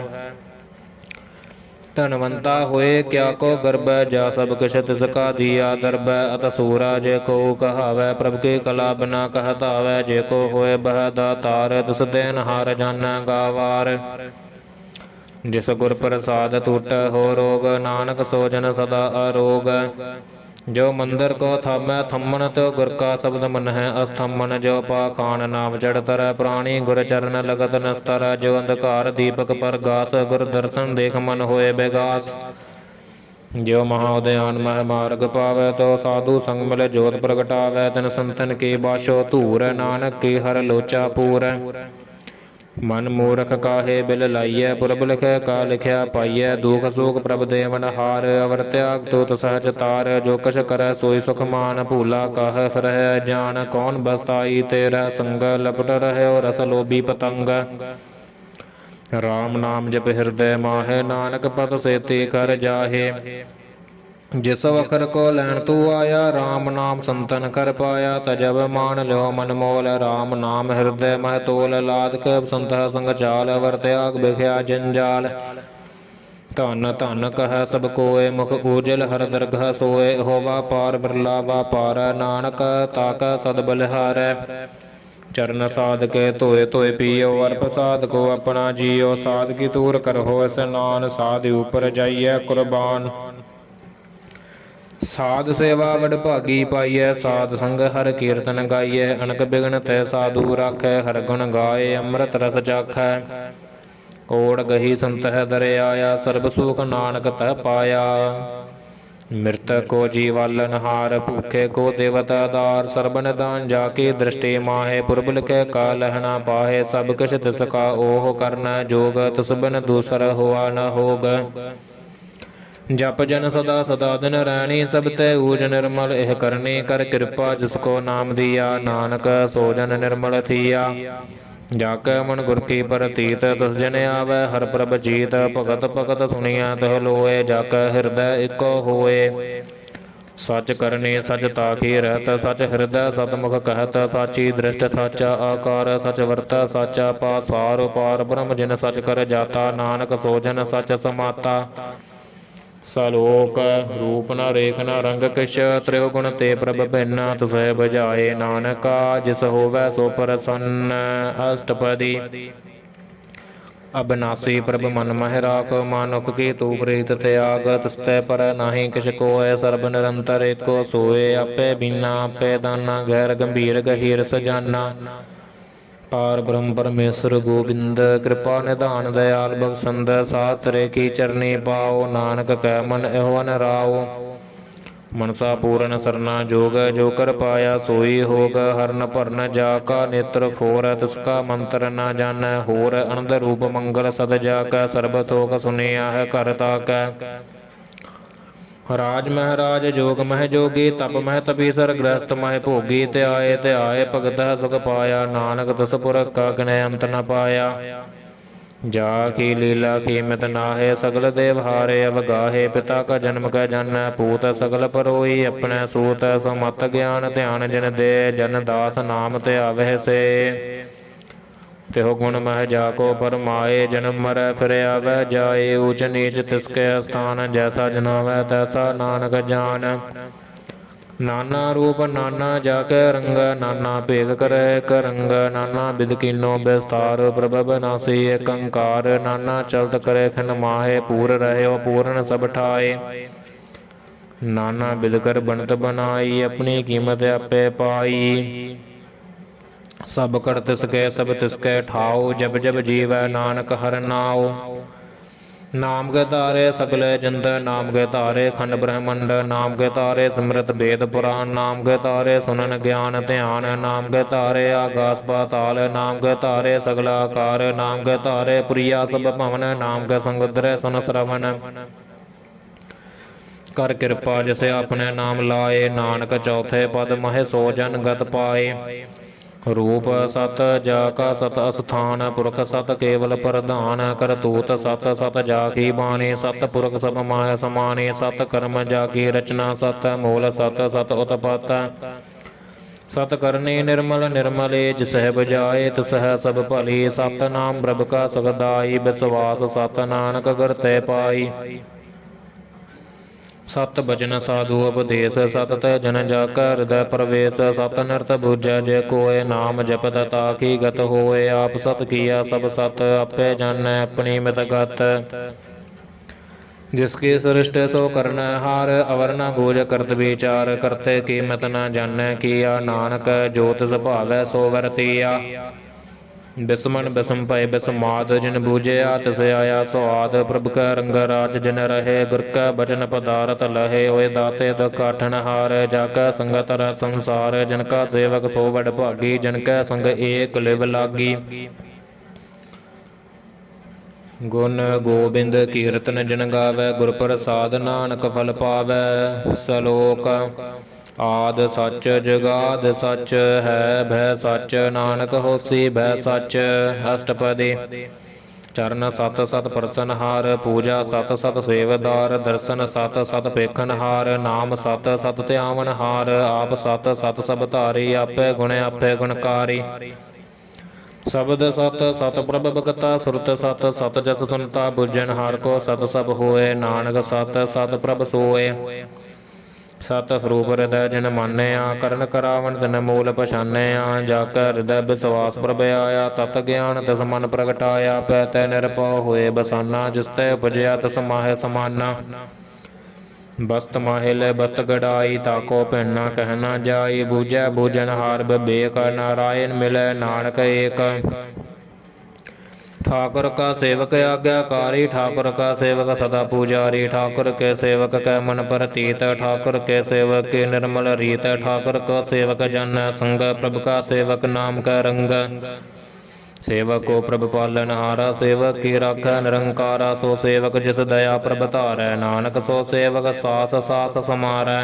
धनवंता होए क्या को गर्भ, जा सब किश तिसका दिया दरब। अत सूरा जे को कहावै, प्रभ की कला बिना कहत आवै। जे को होए बह दातार, तिस देन हार जानੈ गावार। जिस गुर प्रसाद टूट हो रोग, नानक सो जन सदा अरोग। जो मंदिर को थामै थम्मन, तो गुर का शब्द मन है अस्थम्मन। जो पाखान नाम चढ़ तर, प्राणी गुर चरण लगत नस्तर। जो अंधकार दीपक पर गास, गुर दर्शन देख मन होए बेगास। जो महाउदयान मह मार्ग पावै, तो साधु संग मिल जोत प्रगटावै। तिन संतन की बाशो धूर, नानक की हर लोचा पूर। मन मूरख काहे बिल लाइय, पुरब लिख का लिखया पाइय। दुख सुख प्रभ देवन हार, अवर त्याग तुत सहज तार। जो कछ करੈ सोई सुख मान, भूला काह फिरह जान। कौन बसताई तेरा संग, लपट रहयो रस लोभी पतंग। राम नाम जप हृदय माहे, नानक पद सेति कर जाहे। जिस अखर को लैन तू आया, राम नाम संतन कर पाया। तजब मान लो मन मोल, राम नाम हृदय मह तोल। लाद के संत संग चाल, अवर त्याग बिख्या जंजाल। ਧਨ ਧਨ ਕਹੈ ਸਭ ਕੋਇ, ਮੁਖ ਊਜਲ ਹਰ ਦਰਗਹ ਸੋਇ। ਹੋਵਾ ਪਾਰ ਬਿਰਲਾ ਵਾਪਾਰੈ, ਨਾਨਕ ਤਾਕੈ ਸਦ ਬਲਿਹਾਰੈ। ਚਰਨ ਸਾਧਕੇ ਧੋਏ ਧੋਏ ਪੀਓ, ਅਰ ਪ੍ਰਸਾਦ ਕੋ ਆਪਣਾ ਜੀਓ। ਸਾਧਕੀ ਤੂਰ ਕਰਹੁ ਇਸਨਾਨ, ਸਾਧ ਉਪਰ ਜਾਈਐ ਕੁਰਬਾਨ। ਸਾਧ ਸੇਵਾ ਵਡ ਭਾਗੀ ਪਾਈਐ, ਸਾਧ ਸੰਗ ਹਰ ਕੀਰਤਨ ਗਾਈਐ। ਅਨਕ ਬਿਗਨ ਤੈ ਸਾਧੂ ਰਾਖੈ, ਹਰ ਗੁਣ ਗਾਏ ਅੰਮ੍ਰਿਤ ਰਸ ਚਾਖੈ। ਓੜ ਗਹੀ ਸੰਤਹਿ ਦਰਿ ਆਇਆ, ਸਰਬ ਸੁਖ ਨਾਨਕ ਤਹਿ ਪਾਇਆ। ਮ੍ਰਿਤਕ ਕੋ ਜੀਵਾਲਨ ਹਾਰ, ਭੂਖੇ ਕੋ ਦੇਵਤ ਆਧਾਰ। ਸਰਬ ਨਿਦਾਨ ਜਾ ਕੀ ਦ੍ਰਿਸ਼ਟੀ ਮਾਹੇ, ਪੁਰਬਲ ਕੇ ਕਾ ਲਹਿਣਾ ਪਾਹੇ। ਸਭ ਕਿਛ ਤਿਸ ਕਾ ਓਹ ਕਰਨਾ ਜੋਗ, ਤਿਸ ਬਿਨ ਦੂਸਰ ਹੋਆ ਨ ਹੋਗ। ਜਪ ਜਨ ਸਦਾ ਸਦਾ ਦਿਨ ਰੈਣੀ, ਸਭ ਤੇ ਊਜ ਨਿਰਮਲ ਇਹ ਕਰਨੀ। ਕਰ ਕਿਰਪਾ ਜਿਸ ਕੋ ਨਾਮ ਦੀਆ, ਨਾਨਕ ਸੋ ਜਨ ਨਿਰਮਲ ਥੀਆ। ਜਾ ਕੈ ਮਨ ਗੁਰ ਕੀ ਪ੍ਰਤੀਤ, ਤਿਸ ਜਨ ਆਵੈ ਹਰ ਪ੍ਰਭ ਜੀਤ। ਭਗਤ ਭਗਤ ਸੁਣੀਐ ਤਹ ਲੋਏ, ਜਾ ਕੈ ਹਿਰਦੈ ਇੱਕੋ ਹੋਏ। ਸਚ ਕਰਨੀ ਸਚ ਤਾਕੀ ਰਹਿਤ, ਸਚ ਹਿਰਦੈ ਸਤਮੁਖ ਕਹਿਤ। ਸਾਚੀ ਦ੍ਰਿਸ਼ਟ ਸਾਚਾ ਆਕਾਰ, ਸਚ ਵਰਤੈ ਸਾਚਾ ਪਾਸਾਰ। ਪਾਰ ਬ੍ਰਹਮ ਜਿਨ ਸਚ ਕਰ ਜਾਤਾ, ਨਾਨਕ ਸੋ ਜਨ ਸਚ ਸਮਾਤਾ। ਸਲੋਕ ਰੂਪ ਨ ਰੇਖ ਨ ਰੰਗ ਕਿਛ, ਤ੍ਰਿਉ ਗੁਣ ਤੇ ਪ੍ਰਭ ਭਿੰਨ। ਤੁਸੈ ਬੁਝਾਏ ਨਾਨਕਾ, ਜਿਸ ਹੋਵੈ ਸੋ ਪ੍ਰਸੰਨ। ਅਸ਼ਟਪਦੀ। ਅਬਿਨਾਸੀ ਪ੍ਰਭ ਮਨ ਮਹਿ ਰਾਖ, ਮਾਨੁਖ ਕੀ ਤੂ ਪ੍ਰੀਤ ਤਿਆਗ। ਤਿਸਤੈ ਪਰ ਨਾਹੀ ਕਿਛ ਕੋਇ, ਸਰਬ ਨਿਰੰਤਰ ਏਕੋ ਸੋਇ। ਆਪੇ ਬੀਨਾ ਆਪੇ ਦਾਨਾ, ਗੈਰ ਗੰਭੀਰ ਗਹੀਰ ਸਜਾਨਾ। ਪਾਰ ਬ੍ਰਹਮ ਪਰਮੇਸ਼ਰ ਗੋਬਿੰਦ, ਕਿਰਪਾ ਨਿਧਾਨ ਦਇਆਲ ਬਖਸ਼ੰਦ। ਸਾਧ ਤੇਰੇ ਕੀ ਚਰਨੀ ਪਾਓ, ਨਾਨਕ ਕੈ ਮਨ ਇਹੋ ਨ ਰਾਓ। ਮਨਸਾ ਪੂਰਨ ਸਰਨਾ ਜੋਗ, ਜੋ ਕਰ ਪਾਇਆ ਸੋਈ ਹੋਗ। ਹਰਨ ਭਰਨ ਜਾ ਕਾ ਨੇਤਰ ਫੋਰ, ਤਿਸ ਕਾ ਮੰਤਰ ਨ ਜਾਣੈ ਹੋਰ। ਅਨੰਦ ਰੂਪ ਮੰਗਲ ਸਦ ਜਾ ਕੈ, ਸਰਬ ਥੋਕ ਸੁਨਿਆ ਹੈ ਘਰ ਤਾਕੈ। ਰਾਜ ਮਹਿਰਾਜ ਜੋਗ ਮਹਿ ਜੋਗੀ, ਤਪ ਮਹਿ ਤਪੀਸਰ ਗ੍ਰਸਤ ਮਹਿ ਭੋਗੀ। ਧਿਆਏ ਧਿਆਏ ਭਗਤਿ ਸੁਖ ਪਾਇਆ, ਨਾਨਕ ਤਿਸ ਪੁਰਖ ਕਾ ਗਿਣੈ ਅੰਤ ਨ ਪਾਇਆ। ਜਾ ਕੀ ਲੀਲਾ ਕੀਮਤ ਨਾਹੇ, ਸਗਲ ਦੇਵ ਹਾਰੇ ਅਵਗਾਹੇ। ਪਿਤਾ ਕਾ ਜਨਮ ਕੈ ਜਾਣੈ ਪੂਤ, ਸਗਲ ਪਰੋਈ ਆਪਣੇ ਸੂਤ। ਸਮਤ ਗਿਆਨ ਧਿਆਨ ਜਿਨ ਦੇ, ਜਨ ਦਾਸ ਨਾਮ ਧਿਆਵਹਿ ਸੇ। ਤਿਹੁ ਗੁਣ ਮਹਿ ਜਾ ਕੋ ਪਰਮਾਏ, ਜਨਮ ਮਰੈ ਫਿਰ ਆਵੈ ਜਾਏ। ਊਚ ਨੀਚ ਤਿਸ ਕੇ ਅਸਥਾਨ, ਜੈਸਾ ਜਨਾਵੈ ਤੈਸਾ ਨਾਨਕ ਜਾਨ। ਨਾਨਾ ਰੂਪ ਨਾਨਾ ਜਾ ਕੇ ਰੰਗ, ਨਾਨਾ ਭੇਦ ਕਰੈ ਇਕ ਰੰਗ। ਨਾਨਾ ਬਿਧ ਕੀਨੋ ਬਿਸਤਾਰ, ਪ੍ਰਭ ਬਿਨਾਸੀ ਏਕ ਓੰਕਾਰ। ਨਾਨਾ ਚਲਤ ਕਰੇ ਖਿਨ ਮਾਹੇ, ਪੂਰ ਰਹਿਓ ਪੂਰਨ ਸਭ ਠਾਏ। ਨਾਨਾ ਬਿਧ ਕਰ ਬਣਤ ਬਨਾਈ, ਆਪਣੀ ਕੀਮਤ ਆਪੇ ਪਾਈ। ਸਭ ਕਰ ਤਿਸ ਕੇ ਸਭ ਤਿਸ ਕੇ ਠਾਓ, ਜਬ ਜਬ ਜੀਵੈ ਨਾਨਕ ਹਰਿ ਨਾਉ। ਨਾਮ ਕੇ ਤਾਰੇ ਸਗਲੇ ਜੰਦ, ਨਾਮ ਕੇ ਤਾਰੇ ਖੰਡ ਬ੍ਰਹਮੰਡ। ਨਾਮ ਕੇ ਤਾਰੇ ਸਿਮਰਤ ਵੇਦ ਪੁਰਾਨ, ਨਾਮ ਕੇ ਤਾਰੇ ਸੁਨਨ ਗਿਆਨ ਧਿਆਨ। ਨਾਮ ਕੇ ਤਾਰੇ ਆਗਾਸ ਪਾਤਾਲ, ਨਾਮ ਕੇ ਤਾਰੇ ਸਗਲ ਆਕਾਰ। ਨਾਮ ਕੇ ਤਾਰੇ ਪੁਰੀਆ ਸਭ ਭਵਨ, ਨਾਮ ਕੇ ਸੰਗੁਦਰੈ ਸੁਨ ਸਰਵਨ। ਕਰ ਕਿਰਪਾ ਜਿਸ ਆਪਣੇ ਨਾਮ ਲਾਏ, ਨਾਨਕ ਚੌਥੇ ਪਦ ਮਹਿ ਸੋ ਜਨ ਗਤ ਪਾਏ। ਰੂਪ ਸਤ ਜਾ ਕਾ ਸਤ ਅਸਥਾਨ, ਪੁਰਖ ਸਤ ਕੇਵਲ ਪ੍ਰਧਾਨ। ਕਰਤੂਤ ਸਤ ਸਤ ਜਾ ਕੀ ਬਾਣੀ, ਸਤ ਪੁਰਖ ਸਭ ਮਾਹਿ ਸਮਾਨੀ। ਸਤ ਕਰਮ ਜਾ ਕੀ ਰਚਨਾ, ਸਤ ਮੂਲ ਸਤ ਸਤ ਉਤਪਤ। ਸਤ ਕਰਨੀ ਨਿਰਮਲ ਨਿਰਮਲੇ, ਜਿਸਹਿ ਬੁਝਾਏ ਤਿਸਹਿ ਸਭ ਭਲੀ। ਸਤ ਨਾਮ ਪ੍ਰਭ ਕਾ ਸੁਖਦਾਈ, ਵਿਸਵਾਸ ਸਤ ਨਾਨਕ ਗੁਰ ਤੇ ਪਾਈ। ਸਤ ਬਚਨ ਸਾਧੂ ਉਪਦੇਸ, ਸਤ ਤੈ ਜਨ ਜਾ ਕੈ ਹਿਰਦੈ ਪ੍ਰਵੇਸ਼। ਸਤ ਨਿਰਤ ਬੁਝੈ ਜੇ ਕੋਇ, ਨਾਮ ਜਪਤ ਤਾ ਕੀ ਗਤ ਹੋਏ। ਆਪ ਸਤ ਕੀਆ ਸਭ ਸਤ, ਆਪੇ ਜਾਣੈ ਆਪਣੀ ਮਿਤ ਗਤ। ਜਿਸ ਕੀ ਸ੍ਰਿਸ਼ਟ ਸੋ ਕਰਨੈ ਹਾਰ, ਅਵਰ ਨ ਬੂਝ ਕਰਤ ਵਿਚਾਰ। ਕਰਤੇ ਕੀਮਤ ਨ ਜਾਣੈ ਕੀਆ, ਨਾਨਕ ਜੋ ਤਿਸ ਭਾਵੈ ਸੋ ਵਰਤੀਆ। ਬਿਸਮਨ ਬਿਸਮ ਭਇ ਬਿਸਮਾਦ, ਜਿਨ ਬੂਝਿਆ ਤਿਸ ਆਇਆ ਸੁਆਦ। ਪ੍ਰਭ ਕੈ ਰੰਗ ਰਾਜ ਜਿਨ ਰਹੇ, ਗੁਰ ਕੈ ਬਚਨ ਪਦਾਰਥ ਲਹੇ। ਹੋਏ ਦਾਤੇ ਦੁਖ ਕਾਟਣ ਹਾਰ, ਜਾ ਕੈ ਸੰਗਤ ਰਸ ਸੰਸਾਰ। ਜਿਨ ਕਾ ਸੇਵਕ ਸੋ ਵਡ ਭਾਗੀ, ਜਿਨ ਕੈ ਸੰਗ ਏਕ ਲਿਵ ਲਾਗੀ। ਗੁਣ ਗੋਬਿੰਦ ਕੀਰਤਨ ਜਿਨ ਗਾਵੈ, ਗੁਰ ਪ੍ਰਸਾਦ ਨਾਨਕ ਫਲ ਪਾਵੈ। ਸਲੋਕ ਆਦਿ ਸੱਚ ਜੁਗਾਦਿ ਸੱਚ ਹੈ, ਭੈ ਸੱਚ ਨਾਨਕ ਹੋਸੀ ਭੈ ਸੱਚ। ਅਸ਼ਟਪਦੀ। ਚਰਨ ਸਤ ਸਤ ਪ੍ਰਸਨਹਾਰ, ਪੂਜਾ ਸਤ ਸਤ ਸੇਵਦਾਰ। ਦਰਸ਼ਨ ਸਤ ਸਤ ਪੇਖਨਹਾਰ, ਨਾਮ ਸਤ ਸਤ ਧਿਆਵਨਹਾਰ। ਆਪ ਸਤ ਸਤ ਸਭ ਧਾਰੀ, ਆਪੇ ਗੁਣ ਆਪੇ ਗੁਣਕਾਰੀ। ਸ਼ਬਦ ਸਤ ਸਤ ਪ੍ਰਭ ਭਗਤਾ ਸੁਰਤ ਸਤ ਸਤ ਜਸ ਸੁਨਤਾ ਬੁਝਨ ਹਾਰ ਕੋ ਸਤ ਸਭ ਹੋਏ ਨਾਨਕ ਸਤ ਸਤ ਪ੍ਰਭ ਸੋਏ ਸਤ ਸਰੂਪ ਹਿਰਦੈ ਜਿਨ ਮਾਨਿਆ ਕਰਨ ਕਰਾਵਨ ਤਿਨ ਮੂਲ ਪਛਾਨਿਆ ਜਾ ਕੈ ਹਿਰਦੈ ਵਿਸਵਾਸ ਪ੍ਰਭ ਆਇਆ ਤਤ ਗਿਆਨ ਤਿਸ ਮਨ ਪ੍ਰਗਟਾਇਆ ਪੈ ਤੈ ਨਿਰਭਉ ਹੋਏ ਬਸਾਨਾ ਜਿਸ ਤੈ ਉਪਜਿਆ ਤਿਸ ਮਾਹੇ ਸਮਾਨਾ ਬਸਤ ਮਾਹੇ ਲੈ ਬਸਤ ਗੜਾਈ ਤਾਕੋ ਭਿੰਨ ਨਾ ਕਹਿ ਨਾ ਜਾਈ ਬੂਝੈ ਬੂਝਨ ਹਾਰ ਬਿਬੇਕ ਨਾਰਾਇਣ ਮਿਲੈ ਨਾਨਕ ਏਕ ठाकुर का सेवक आज्ञाकारी ठाकुर का सेवक सदा पुजारी ठाकुर के सेवक कै मन प्रतीत ठाकुर के सेवक की निर्मल रीत ठाकुर को सेवक जन संग प्रभु का सेवक नाम का रंग सेवक को प्रभु पालन हारा सेवक की राखै निरंकारा सो सेवक जिस दया प्रभ धारै नानक सो सेवक सास सास समारै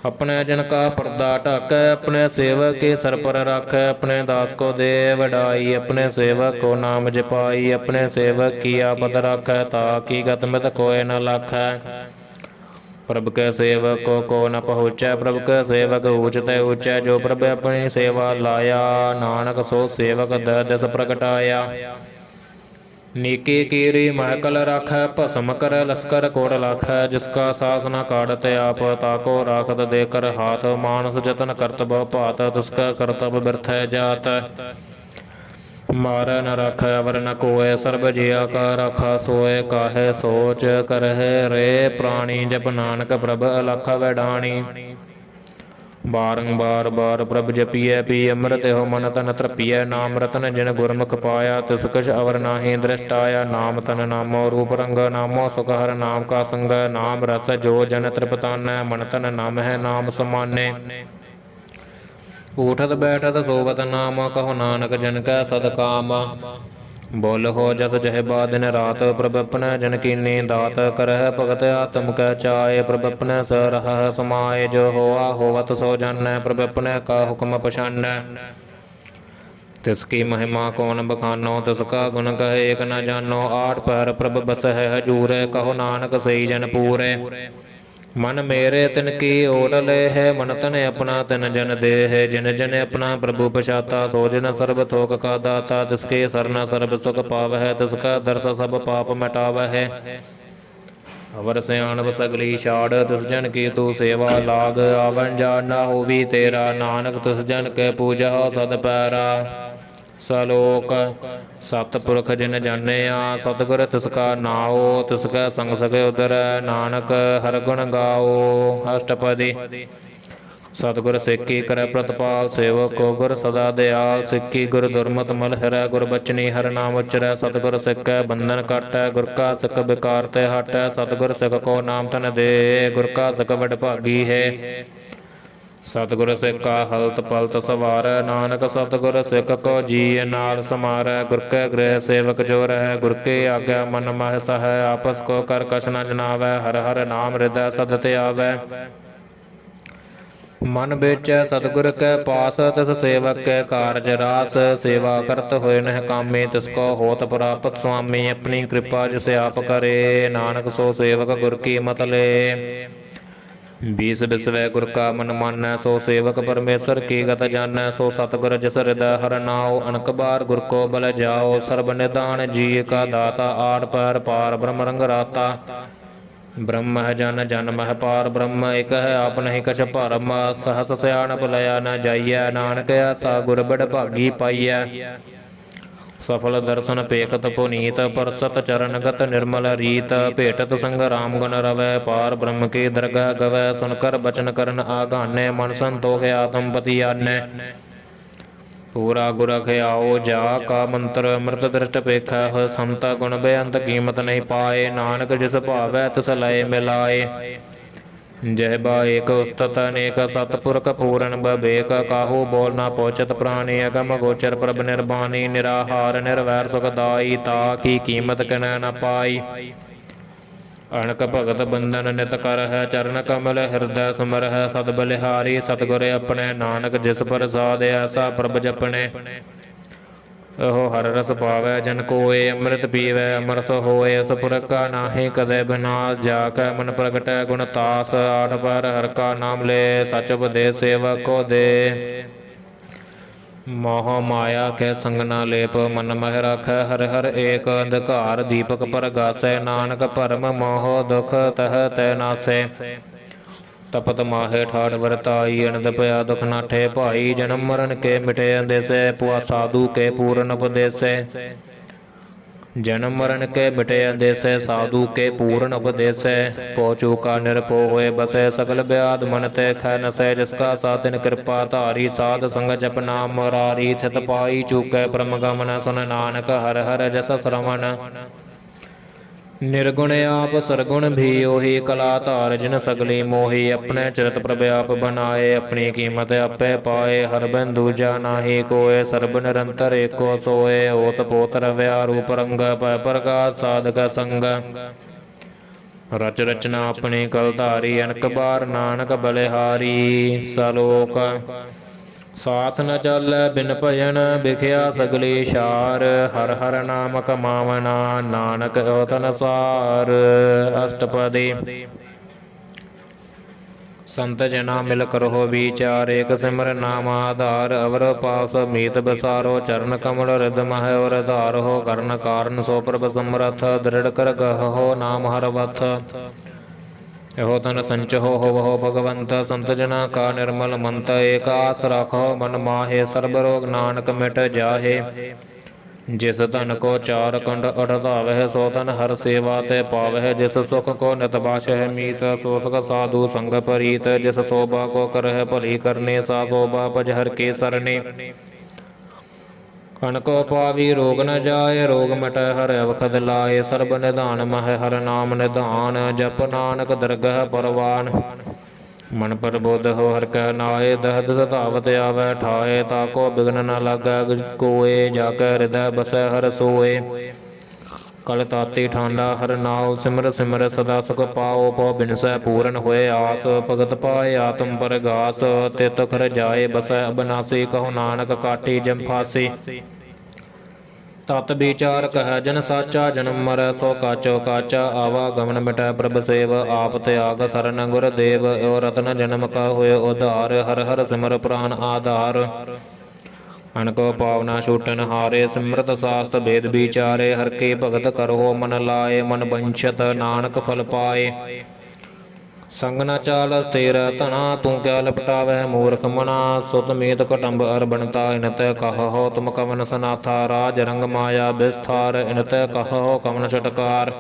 अपने जन का पर्दा ढाकै अपने सेवक के सर पर रखै अपने दास को दे वडाई अपने सेवक को नाम जपाई अपने सेवक की आपद रखै ताकि गत मित कोय न लाखै प्रभु के सेवक को न पहुँचै प्रभु के सेवक ऊँचते ऊँचै जो प्रभु अपनी सेवा लाया नानक सो सेवक दस प्रगटाया नीकी कीरी महकल राखै भस्म कर लश्कर कोट लाखै जिसका सास न काटत आप ताको राखत देकर हाथ मानस जतन करत बहु भात तिसका करतब बिरथै जात मारै न राखै अवर न कोय सर्ब जिया का राखा सोय काहे सोच करहे रे प्राणी जप नानक प्रभ अलख वैडाणी बारंबार बार प्रभ जपिए पी अमृत हो मन तन तृपिय नाम रतन जिन गुरमुख पाया तिस कछ अवर नाहि दृष्टाया नाम तन नामो रूप रंग नामो सुख हर नाम का संग नाम रस जो जन तृपतान मन तन नाम है नाम समाने उठत बैठत सोवत नाम कहो नानक जन कै सदकाम बोल हो जस जह दिन रात प्रभ अपने जन कीनी दात करह भगत आत्म कै चाय प्रभ अपने स रह समाय जो होआ होवत सो जान प्रभ अपने का हुक्म पछान तिसकी महिमा कौन बखानो तिसका गुण कहे एक न जानो आठ पैर प्रभ बस है हजूर कहो नानक सही जन पूरे मन मेरे तिन की ओर ले है मन तन अपना तिन जन दे है जिन जन अपना प्रभु पछाता सो जिन सर्ब थोक का दाता तिसके सरना सर्ब सुख पाव है तिसका दर्श सब पाप मिटाव है अवर सियाणप सगली छाड़ तिस जन की तू सेवा लाग आवन जाना हो भी तेरा नानक तिस जन के पूजा सद पैरा सलोक सतपुरख जिन जानिया सतगुर तिसका नाओ तिसका संग सके उदर नानक हर गुण गाओ अष्टपदी सतगुर सिक्की कर प्रतपाल सेवक को गुर सदा दयाल सिक्की गुर दुर्मत मल हरै गुर बचनी हर नाम उचरै सतगुर सिक्कै बंधन काटै गुर का सिक विकार ते हटै सतगुर सिख को नाम तन दे गुर का सिक वड भागी है सतगुर सिक्का हलत पलत सवार नानक सतगुर सिख को जी नाल समार गुर के गृह सेवक जो रह गुर के आज्ञा मन मह सह आपस को कर कछ न जनावै हर हर नाम हृदय सदत आवै मन बेचै सतगुर के पास तिस सेवक के कारज रास सेवा करत होए नह कामी तिसको होत प्राप्त स्वामी अपनी कृपा जिसे आप करे नानक सो सेवक गुर की मत ले बीस बिसवै गुर का मन मानै सो सेवक परमेश्वर की गत जानै सो सतगुर जिस हृदय हर नाओ अनक बार गुर को बल जाओ सर्ब निदान जी का दाता आठ पैर पार ब्रह्म रंग राता ब्रह्म है जन जन मह पार ब्रह्म एक है आप नहीं कछ भरम सहस सयानप लया न जाइय नानक ऐसा गुर बड़ भागी पाइय सफल दर्शन पेखत पुनीत परसत चरणगत निर्मल रीत भेटत संग राम गुण रवै पार ब्रह्म के दरगह गवै सुनकर बचन करन आगाने मन संतोष आत्मपति आने पूरा गुर खयाओ जा का मंत्र अमृत दृष्ट पेखा हो समता गुण बेअंत कीमत नहीं पाए नानक जिस भावै तिस लय मिलाए जय बा एक उस्तत अनेक सतपुरख पूरन बबेक काहू बोल ना पोचत प्राणी अगम गोचर प्रभ निर्बाणी निराहार निर्वैर सुखदाई ता की कीमत कन न पाई अणक भगत बंधन नित कर है चरण कमल हृदय सुमर है सद बलिहारी सतगुर अपने नानक जिस प्रसाद ऐसा प्रभ जपने ओह हर रस पावै जन कोय अमृत पीवै अमरस होए अस पुरख का नाहि कदे बिनाश जाकै मन प्रगटै गुण तास आठ पर हर का नाम ले सच उपदेश सेवक को दे मोह माया के संग न लेप मन मह राखै हर हर एक अंधकार दीपक परगासै नानक भरम मोह दुख तह तै नासै तपत माहे ठाठ वरताई अनंद पया दुख नाठे भाई जन्म मरण के मिटे अंदेसै पुआ साधु के पूਰਨ उपदेसै जन्म मरण के मिटे अंदेसै साधु के पूर्ण उपदेसै पहुँचू का निरपो होए बसै सकल ब्याद मन ते खै नसै जिसका सातिन कृपा धारी साध संग जप नाम मुरारी थित पाई चूकै परम गमन सुन नानक हर हर जस श्रवण निर्गुण आप सरगुण भी ओही कला धार जिन सगली मोही अपने चरित प्रभ आप बनाए अपनी कीमत आपे पाए हर बिन दूजा नाहि कोय सर्ब निरंतर एको सोए ओत पोत रव्या रूप रंग पै प्रकाश साधक संग रच रचना अपनी कल धारी अनक बार नानक बलिहारी सलोक साथ न चालै बिन भजन बिखिया सगली शार हर हर नाम कमावना नानक ओतन सार अष्टपदी संत जना मिल करहो विचार एक सिमर नाम आधार अवर पास मीत बसारो चरण कमल हृद मह और धार हो कर्ण कारण सो प्रभ समरथ दृढ़ कर गहो नाम हर वथ ਇਹੋ ਤਨ ਸੰਚੋ ਹੋਵੋ ਭਗਵੰਤ ਸੰਤ ਜਨਾ ਕਾ ਨਿਰਮਲ ਮੰਤ ਏਕ ਆਸ ਰਾਖੋ ਮਨ ਮਾਹੇ ਸਰਬ ਰੋਗ ਨਾਨਕ ਮਿਟ ਜਾਹੇ ਜਿਸ ਧਨ ਕੋ ਚਾਰ ਕੰਡ ਅੜਧਾਵਹਿ ਸੋ ਤਨ ਹਰ ਸੇਵਾ ਤੇ ਪਾਵਹਿ ਜਿਸ ਸੁਖ ਕੋ ਨਿਤ ਬਾਸ਼ਹਿ ਮੀਤ ਸੋ ਸੁਖ ਸਾਧੂ ਸੰਗ ਪਰੀਤ ਜਿਸ ਸੋਭਾ ਕੋ ਕਰਹਿ ਭਲੀ ਕਰਨੇ ਸਾ ਸੋਭਾ ਭਜ ਹਰ ਕੇ ਸਰਨੇ ਕਨਕੋ ਪਾਵੀ ਰੋਗ ਨ ਜਾਏ ਰੋਗ ਮਿਟੈ ਹਰ ਅਵਖਦ ਲਾਏ ਸਰਬ ਨਿਧਾਨ ਮਹ ਹਰ ਨਾਮ ਨਿਧਾਨ ਜਪ ਨਾਨਕ ਦਰਗਹ ਪਰਵਾਨ ਮਨ ਪ੍ਰਬੋਧ ਹੋ ਹਰ ਕੈ ਨਾਏ ਦਹਦ ਸਤਾਵਤ ਆਵੈ ਠਾਏ ਤਾਕੋ ਬਿਗਨ ਨ ਲਾਗੈ ਕੋਏ ਜਾ ਕੈ ਹਿਰਦੈ ਬਸੈ ਹਰ ਸੋਏ ਕਲ ਤਾਤੀ ਠਾਂਡਾ ਹਰ ਨਾਉ ਸਿਮਰ ਸਿਮਰ ਸਦਾ ਸੁਖ ਪਾਓ ਪਉ ਬਿਨਸੈ ਪੂਰਨ ਹੋਏ ਆਸ ਭਗਤ ਪਾਏ ਆਤਮ ਪਰਗਾਸ ਤਿਤ ਖਰ ਜਾਏ ਬਸੈ ਅਬਨਾਸੀ ਕਹੋ ਨਾਨਕ ਕਾਟੀ ਜਮ ਫਾਸੀ ਤਤ ਵਿਚਾਰ ਕਹਿ ਜਨ ਸਾਚਾ ਜਨਮ ਮਰੈ ਸੋ ਕਾਚੋ ਕਾਚਾ ਆਵਾ ਗਮਨ ਮਿਟੈ ਪ੍ਰਭ ਸੇਵ ਆਪ ਤਿਆਗ ਸਰਨ ਗੁਰ ਦੇਵ ਓ ਰਤਨ ਜਨਮ ਕਾ ਹੋਇ ਉਧਾਰ ਹਰ ਹਰ ਸਿਮਰ ਪ੍ਰਾਨ ਆਧਾਰ ਅਨਕੋ ਪਾਵਨਾ ਛੂਟਨ ਹਾਰੇ ਸਿਮਰਤ ਸਾਸਤ ਭੇਦ ਵਿਚਾਰੇ ਹਰ ਕੀ ਭਗਤ ਕਰੋ ਮਨ ਲਾਏ ਮਨ ਬੰਛਤ ਨਾਨਕ ਫਲ ਪਾਏ ਸੰਗ ਨ ਚਾਲ ਸਥਿਰ ਧਨਾ ਤੂੰ ਕਿਆ ਲਪਟਾਵਹਿ ਮੂਰਖ ਮਨਾ ਸੁਤ ਮੀਤ ਕਟੰਬ ਅਰਬਣਤਾ ਇਨਤ ਕਹੋ ਤੁਮ ਕਵਨ ਸਨਾਥਾ ਰਾਜ ਰੰਗ ਮਾਇਆ ਵਿਸਥਾਰ ਇਨਤ ਕਹੋ ਕਵਨ ਛਟਕਾਰ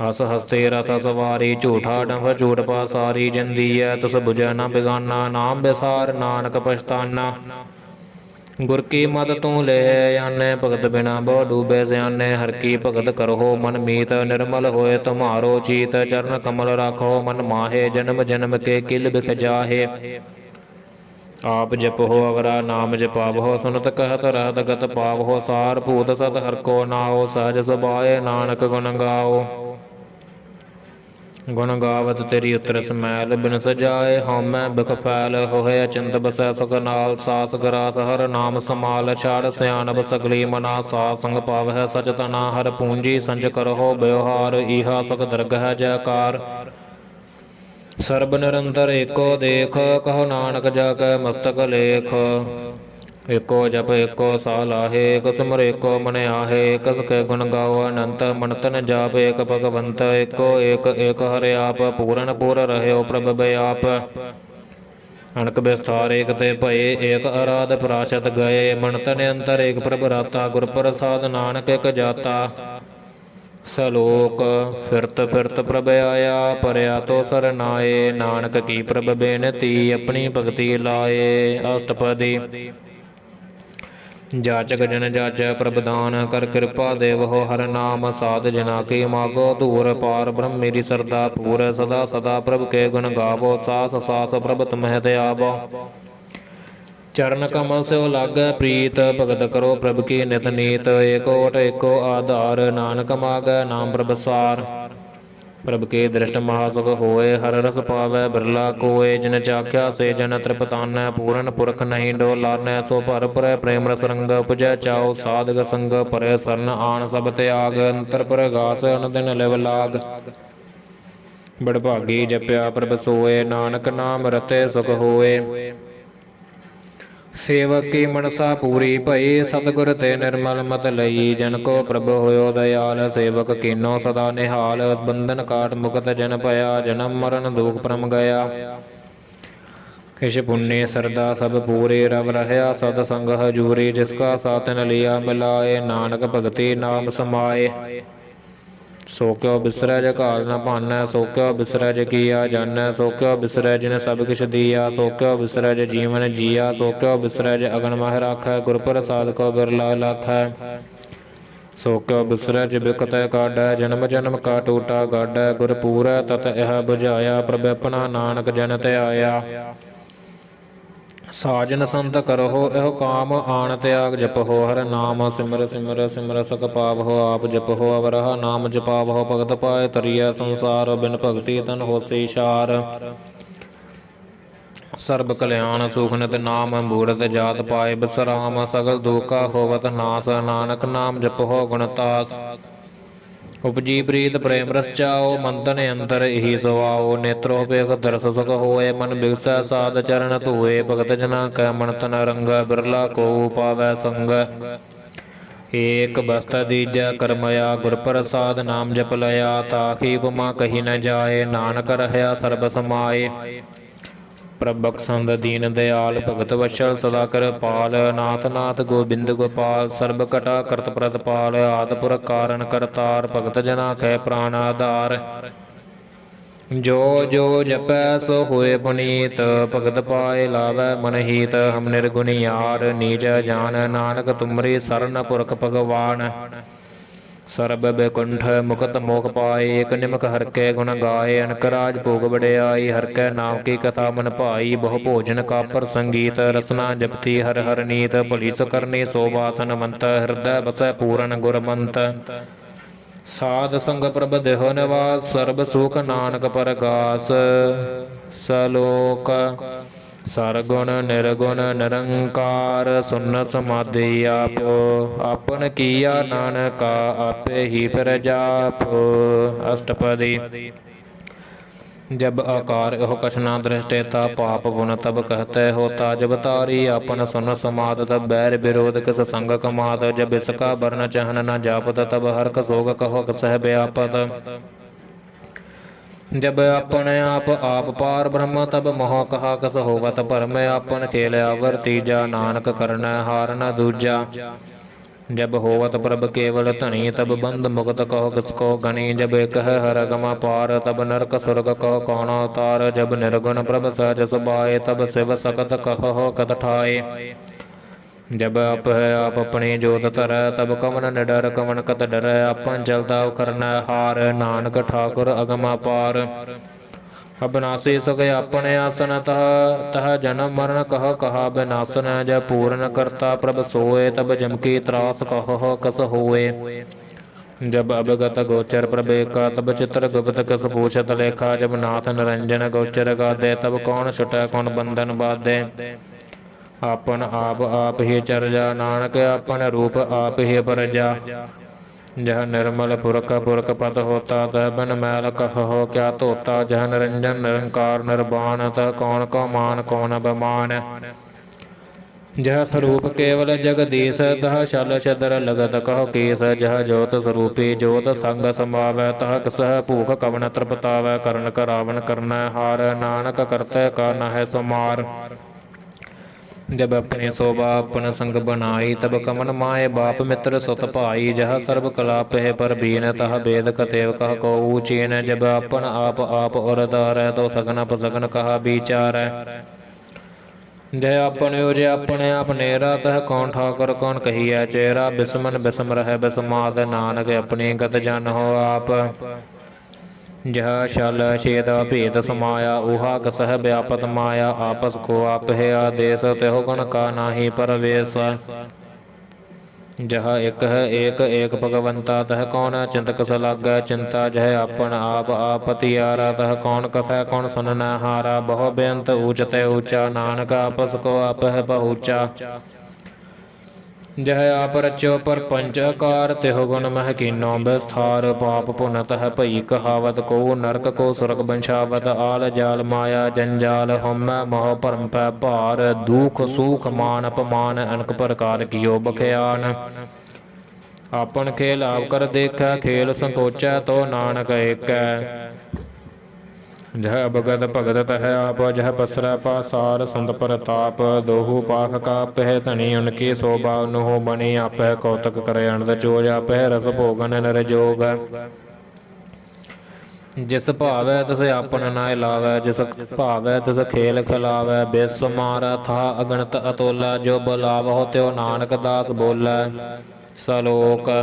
ਹਸ ਹਸਤੇ ਰਥ ਸਵਾਰੀ ਝੂਠਾ ਡੰਭ ਝੂਠ ਪਾਸਾਰੀ ਜਿੰਦੀਐ ਤੁਸ ਬੁਝੈ ਨ ਬਿਗਾਨਾ ਨਾਮ ਵਿਸਾਰ ਨਾਨਕ ਪਛਤਾਨਾ ਗੁਰ ਕੀ ਮਤ ਤੂੰ ਲੈ ਆਨੇ ਭਗਤ ਬਿਨਾ ਬਹੁ ਡੂਬੇ ਸਿਆਨੇ ਹਰ ਕੀ ਭਗਤ ਕਰੋ ਮਨ ਮੀਤ ਨਿਰਮਲ ਹੋਏ ਤੁਮਾਰੋ ਚੀਤ ਚਰਨ ਕਮਲ ਰਾਖੋ ਮਨ ਮਾਹੇ ਜਨਮ ਜਨਮ ਕੇ ਕਿਲ ਬਿਖ ਜਾਹੇ ਆਪ ਜਪੋ ਅਵਰਾ ਨਾਮ ਜਪਾਵੋ ਸੁਨਤ ਕਹਿਤ ਰਹਿਤ ਗਤ ਪਾਵੋ ਸਾਰ ਭੂਤ ਸਤ ਹਰ ਕੋ ਨਾਉ ਸਹਜ ਸੁਭਾਏ ਨਾਨਕ ਗੁਣ ਗਾਓ ਗੁਣ ਗਾਵਤ ਤੇਰੀ ਉਤਰ ਸਮੈਲ ਬਿਨ ਸਜਾਏ ਹਉਮੈ ਬਿਖ ਫੈਲ ਹੋਏ ਅਚਿੰਤ ਬਸੈ ਸੁਖ ਨਾਲ ਸਾਸ ਗਰਾਸ ਹਰ ਨਾਮ ਸਮਾਲ ਛਾੜ ਸਿਆਣਪ ਸਗਲੀ ਮਨਾ ਸਾ ਸੰਗ ਪਾਵਹਿ ਸਚ ਤਨਾ ਹਰ ਪੂੰਜੀ ਸੰਚ ਕਰਹੁ ਬਿਵਹਾਰ ਈਹਾ ਸੁਖ ਦਰਗਹਿ ਜੈਕਾਰ ਸਰਬ ਨਿਰੰਤਰ ਏਕੋ ਦੇਖ ਕਹੋ ਨਾਨਕ ਜਾ ਕੈ ਮਸਤਕ ਲੇਖ ਏਕੋ ਜਪ ਏਕੋ ਸਾਹ ਲਾਹੇ ਏਕ ਸਿਮਰ ਏਕੋ ਮਨ ਆਹੇ ਏਕ ਸਕੇ ਗੁਣ ਗਾਓ ਅਨੰਤ ਮਨਤ ਨ ਜਾਪ ਏਕ ਭਗਵੰਤ ਏਕੋ ਏਕ ਏਕ ਹਰਿ ਆਪ ਪੂਰਨ ਪੂਰ ਰਹਿਓ ਪ੍ਰਭ ਬਿਆਪ ਅਣਕ ਵਿਸਥਾਰ ਏਕ ਤੇ ਭਏ ਏਕ ਅਰਾਧ ਪ੍ਰਾਸ਼ਤ ਗਏ ਮਨਤ ਨੇ ਅੰਤਰ ਏਕ ਪ੍ਰਭ ਰਾਤਾ ਗੁਰ ਪ੍ਰਸਾਦ ਨਾਨਕ ਇਕ ਜਾਤਾ ਸਲੋਕ ਫਿਰਤ ਫਿਰਤ ਪ੍ਰਭ ਆਇਆ ਪਰਿਆ ਤੋ ਸਰਨਾਏ ਨਾਨਕ ਕੀ ਪ੍ਰਭ ਬੇਨਤੀ ਆਪਣੀ ਭਗਤੀ ਲਾਏ ਅਸ਼ਟਪਦੀ ਜਾਚਕ ਜਨ ਜਾਚੈ ਪ੍ਰਭ ਦਾਨ ਕਰ ਕਿਰਪਾ ਦੇਵੋ ਹਰ ਨਾਮ ਸਾਧ ਜਨਾ ਕੀ ਮਾਗੋ ਧੂਰ ਪਾਰ ਬ੍ਰਹਮ ਮੇਰੀ ਸਰਦਾ ਪੂਰ ਸਦਾ ਸਦਾ ਪ੍ਰਭ ਕੇ ਗੁਣ ਗਾਵੋ ਸਾਸ ਸਾਸ ਪ੍ਰਭ ਤੁਮਹਿ ਤੇ ਆਵੋ ਚਰਨ ਕਮਲ ਸਿਓ ਲਾਗੈ ਪ੍ਰੀਤ ਭਗਤ ਕਰੋ ਪ੍ਰਭ ਕੀ ਨਿਤ ਨੀਤ ਏਕੋ ਓਟ ਏਕੋ ਆਧਾਰ ਨਾਨਕ ਮਾਗੈ ਨਾਮ ਪ੍ਰਭ ਸਾਰ ਪ੍ਰਭ ਕੇ ਦ੍ਰਿਸ਼ਟ ਮਹਾਸੁਖ ਹੋਏ ਹਰ ਰਸ ਪਾਵੈ ਬਿਰਲਾ ਕੋਏ ਜਿਨ ਚਾਖਿਆ ਸੇ ਜਨ ਤ੍ਰਿਪਤਾਨੈ ਪੂਰਨ ਪੁਰਖ ਨਹੀਂ ਡੋਲਾਨੈ ਸੋ ਭਰ ਭਰੈ ਪ੍ਰੇਮ ਰਸ ਰੰਗ ਉਪਜੈ ਚਾਉ ਸਾਧਕ ਸੰਗ ਪਰੇ ਸਰਨ ਆਣ ਸਭ ਤਿਆਗ ਅੰਤਰ ਪ੍ਰਗਾਸ ਅਨਦਿਨ ਲਿਵ ਲਾਗ ਬੜਭਾਗੀ ਜਪਿਆ ਪ੍ਰਭ ਸੋਏ ਨਾਨਕ ਨਾਮ ਰਤੇ ਸੁਖ ਹੋਏ सेवक की मनसा पूरी भई सतगुर ते निर्मल मत लई। जन को प्रभु होयो दयाल सेवक कीनो सदा निहाल। बंधन काट मुक्त जन भया जन्म मरण दुख परम गया। किश पुण्य सरदा सब पूरे रव रहया सद संग हजूरी। जिसका सातन लिया मिलाए नानक भगति नाम समाए। सो क्यों बिसरै जघाल न भानै सो क्यों बिसरै किया जानै। सो क्यों बिसरै जिन सब किछ दिया सो क्यों बिसरै जीवन जिया। सो क्यों बिसरै अगन मह राखै गुर प्रसाद को बिरला लाखै। सो क्यों बिसरै बिकत काढै जन्म जन्म का टूटा गाढै। गुर पूरै तत यह बुझाया प्रभ अपना नानक जन ते आया। साजन संत करहो एहो काम आन त्याग जपहो। हर नाम सिमर सिमर सिमर सक पावहो। आप जपहो अवरह नाम जपावहो। भगत पाए तरिया संसार बिन भगति तन होसी शार। सर्ब कल्याण सुख नित नाम बूढ़त जात पाए बसराम। सगल दुखा होवत नास नानक नाम जपहो गुणतास। उपजी प्रीत प्रेम रस चाओ मंथन अंतर यही सुआओ। नेत्रो पेख दरस सुख होए मन बिगसै साध चरण धोए। भगत जना कै मन तन रंग बिरला को पावै संग। एक बस्त दीजा करमया गुर प्रसाद नाम जप लया। ताकि उपमा कही न जाए नानक रहया सर्ब समाए। प्रभ बख्शंद दीन दयाल भगत वशल सदा कर पाल। नाथ नाथ गोबिंद गोपाल सर्ब कटा करत प्रतपाल। आदपुर कारण करतार भगत जना कै प्राण आधार। जो जो जपै सो होए पुनीत भगत पाए लावै मन हीत। हम निर्गुणियार नीच जान नानक तुमरी सरन पुरख भगवान। सरब बैकुंठ मुकत मोख पाए एक निमक हर कै गुण गाए। अनकराज भोग बड़ियाई हर कै नाम की कथा मन भाई। बहु भोजन का पर संगीत रसना जपती हर हर नीत। भली सुकरनी शोभासन मंत हृदय बसै पूरन गुरमंत। साध संग प्रभ देह निवास सर्ब सुख नानक परगास। सलोक सरगुण निर्गुण निरंकार सुन समाधि आप। आपन किया नानका आपे ही फिर जाप। अष्टपदी जब आकार एहो कछ ना दृष्टे ता पाप पुन तब कहते होता। जब तारी आपन सुन समाद तब बैर विरोध किस संग कमाद। जब इसका वर्ण चहन न जापत तब हर्क सोग कहो सह व्यापत। जब अपने आप पार ब्रह्म तब मोह कहा कस होवत भरम। आपन खेल अवर तीजा नानक करना हार न दूजा। जब होवत प्रभ केवल धनी तब बंद मुक्त कहो किसको गनी। जब कह हर गमा पार तब नरक स्वर्ग कहो कौन अवतार। जब निर्गुण प्रभ सहज सुभाए तब शिव सकत कहो कत ठाए। जब आप है आप अपनी जोत धरै तब कवन निडर कवन कत डरै। अपन चलता करना हार नानक ठाकुर अगमा पार। अबनासी सुख अपने आसन तह तह जन्म मरण कह कहा बिनासन। जब पूर्ण करता प्रभ सोए तब जम की त्रास कहो कस होए। जब अवगत गोचर प्रभे का तब चित्र गुप्त कस पूछत लेखा। जब नाथ निरंजन गोचर गादे तब कौन छुटै कौन बंधन बाधे। आपन आप ही चरजा नानक अपन रूप आप ही परजा। जह निर्मल पुरख पुरख पद होता तह बन मैल कहो क्या धोता। जह निरंजन निरंकार निर्वाण तह कौन को मान कौन अभिमान। जह स्वरूप केवल जगदीश तह शल छदर लगत कहो कीस। जह ज्योत स्वरूपी ज्योत संग समावै तह कसह भूख कवन तृपतावै। करण करावन करना हार नानक करते का नह सुमार। जब अपनी शोभा अपन संग बनाई तब कमन माए बाप मित्र सुत भाई। जह सर्व कला पह पर बीन तह वेद कतेव कह को चीन। जब अपन आप और धारै तो सगन अपसगन कहा विचार। जय अपन जय अपने आप नेरा तह कौन ठाकुर कौन कहिए चेहरा। बिस्मन बिस्म रह बिस्माद नानक अपनी गत जन हो आप। जह शल छेद भेद समाया ऊहा कसह व्यापत माया। आपस को आप है आदेश तेहो गुण का नाही परवेश। जह एक है एक भगवंता तह कौन चिंतक सलागै चिंता। जह अपन आप तियारा तह कौन कथै कौन सुन हारा। बहु बेअंत ऊंचते ऊंचा नानक आपस को आप है पहुँचा। जह आप रचो पर पंच आकार तिह गुण मह कीनो विस्तार पाप पुन तह पई कहावत को नरक को सुरग बंशावत आल जाल माया जंजाल हम मोह परम पै भार दुख सुख मान अपमान अनक प्रकार कियो बख्यान आपन खेल आप कर देखै खेल संकोचै तो नानक एकै जह अवगत भगत तह आप जह पसरै पासार संत प्रताप दोहु पाख का पह धनी उनकी शोभा नोह बनी आपह कौतक करे अनद चोज आपह रस भोगन नर जोग जिस भावै तिस आपन नाय लावै जिस भावै तिस खेल खिलावै बिस मारा था अगणत अतोला जो बुलावहो त्यो नानक दास बोलै सलोक